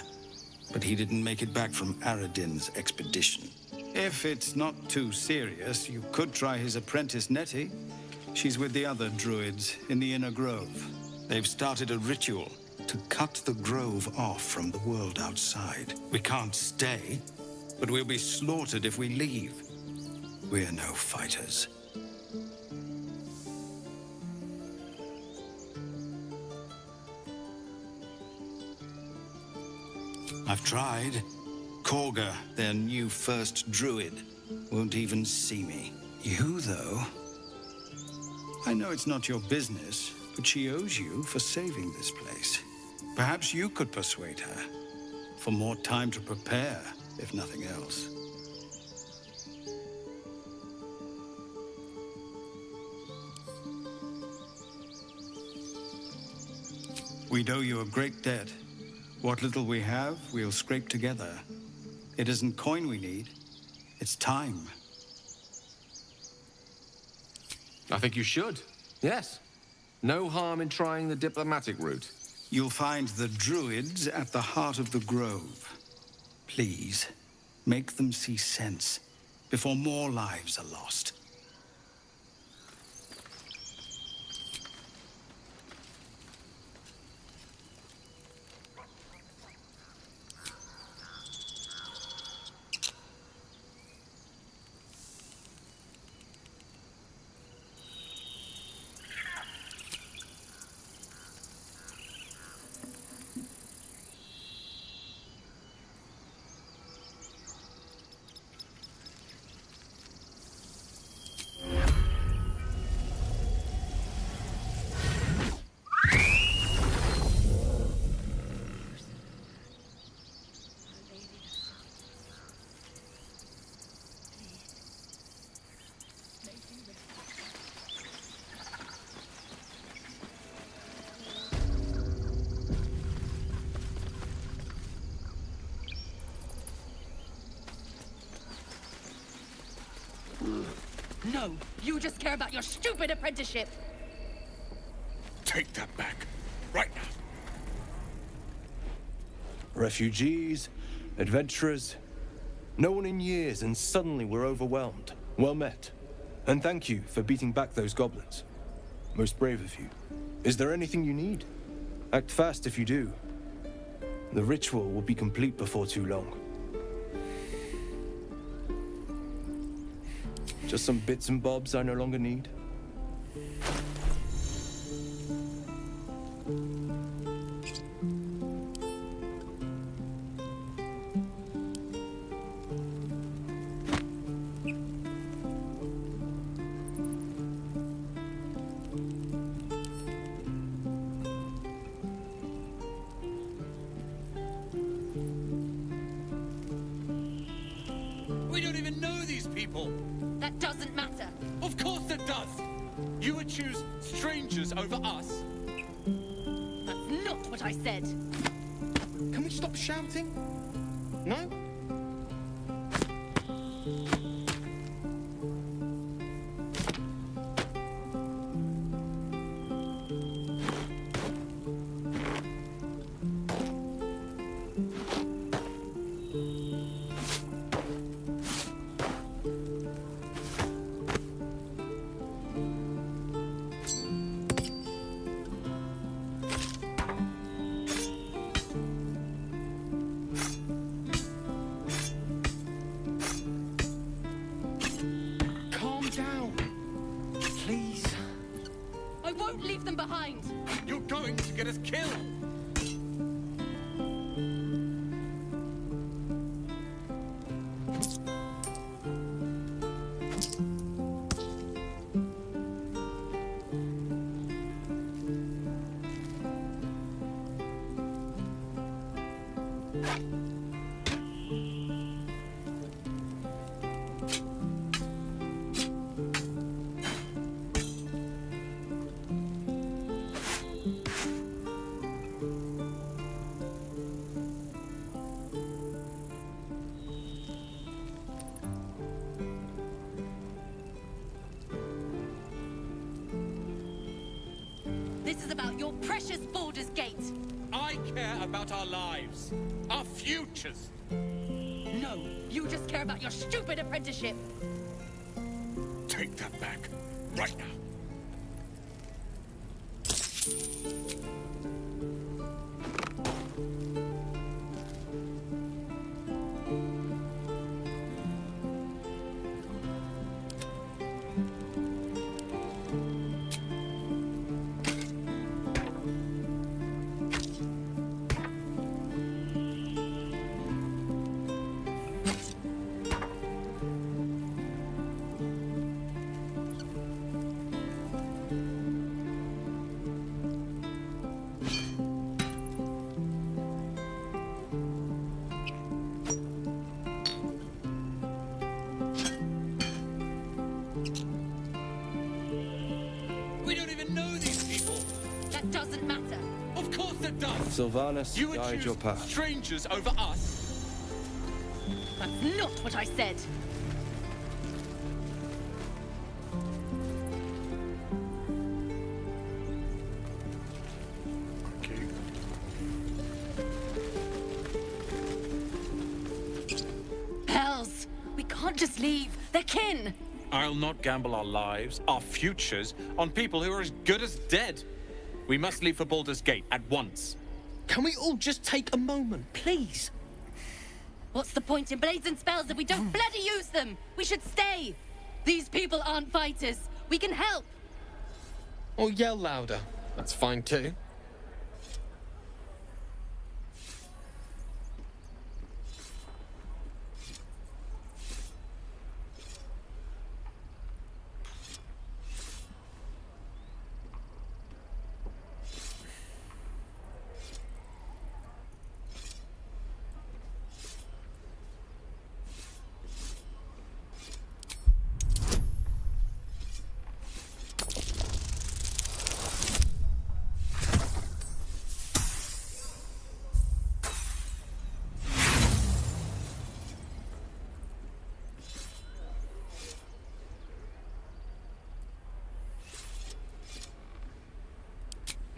but he didn't make it back from Aradin's expedition. If it's not too serious, you could try his apprentice Nettie. She's with the other druids in the inner grove. They've started a ritual to cut the grove off from the world outside. We can't stay, but we'll be slaughtered if we leave. We're no fighters. I've tried. Korga, their new first druid, won't even see me. You, though? I know it's not your business, but she owes you for saving this place. Perhaps you could persuade her. For more time to prepare, if nothing else. We owe you a great debt. What little we have, we'll scrape together. It isn't coin we need, it's time. I think you should. Yes. No harm in trying the diplomatic route. You'll find the druids at the heart of the grove. Please, make them see sense before more lives are lost. No, you just care about your stupid apprenticeship. Take that back. Right now. Refugees, adventurers. No one in years, and suddenly we're overwhelmed. Well met. And thank you for beating back those goblins. Most brave of you. Is there anything you need? Act fast if you do. The ritual will be complete before too long. Just some bits and bobs I no longer need. We don't even know these people. That doesn't matter. Of course it does. You would choose strangers over us. That's not what I said. Can we stop shouting? No? I won't leave them behind. You're going to get us killed. This is about your precious Baldur's Gate. I care about our lives, our futures. No, you just care about your stupid apprenticeship. Take that back. Right now. doesn't matter. Of course it does. Sylvanas, You would guide choose your path. strangers over us. That's not what I said. Okay. Hells! We can't just leave. They're kin. I'll not gamble our lives, our futures, on people who are as good as dead. We must leave for Baldur's Gate at once. Can we all just take a moment, please? What's the point in blades and spells if we don't bloody use them? We should stay. These people aren't fighters. We can help. Or yell louder. That's fine too.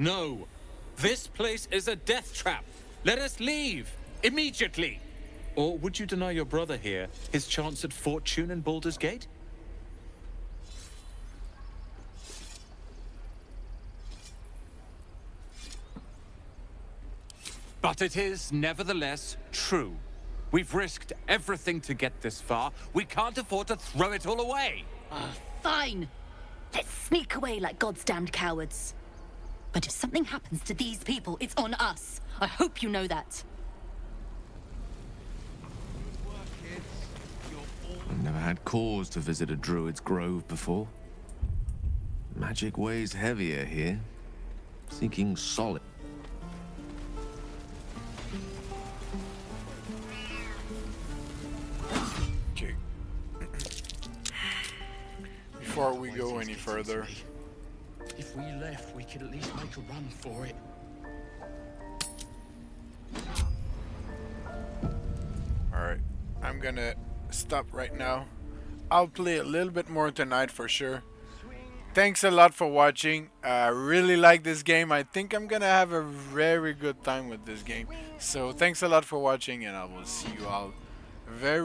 No. This place is a death trap. Let us leave. Immediately. Or would you deny your brother here his chance at fortune in Baldur's Gate? But it is nevertheless true. We've risked everything to get this far. We can't afford to throw it all away. Fine. Let's sneak away like God's damned cowards. But if something happens to these people, it's on us. I hope you know that. I've never had cause to visit a druid's grove before. Magic weighs heavier here. Seeking solid. Okay. Before we go any further. If we left, we could at least make a run for it. Alright, I'm gonna stop right now. I'll play a little bit more tonight for sure. Thanks a lot for watching. I really like this game. I think I'm gonna have a very good time with this game. So thanks a lot for watching, and I will see you all very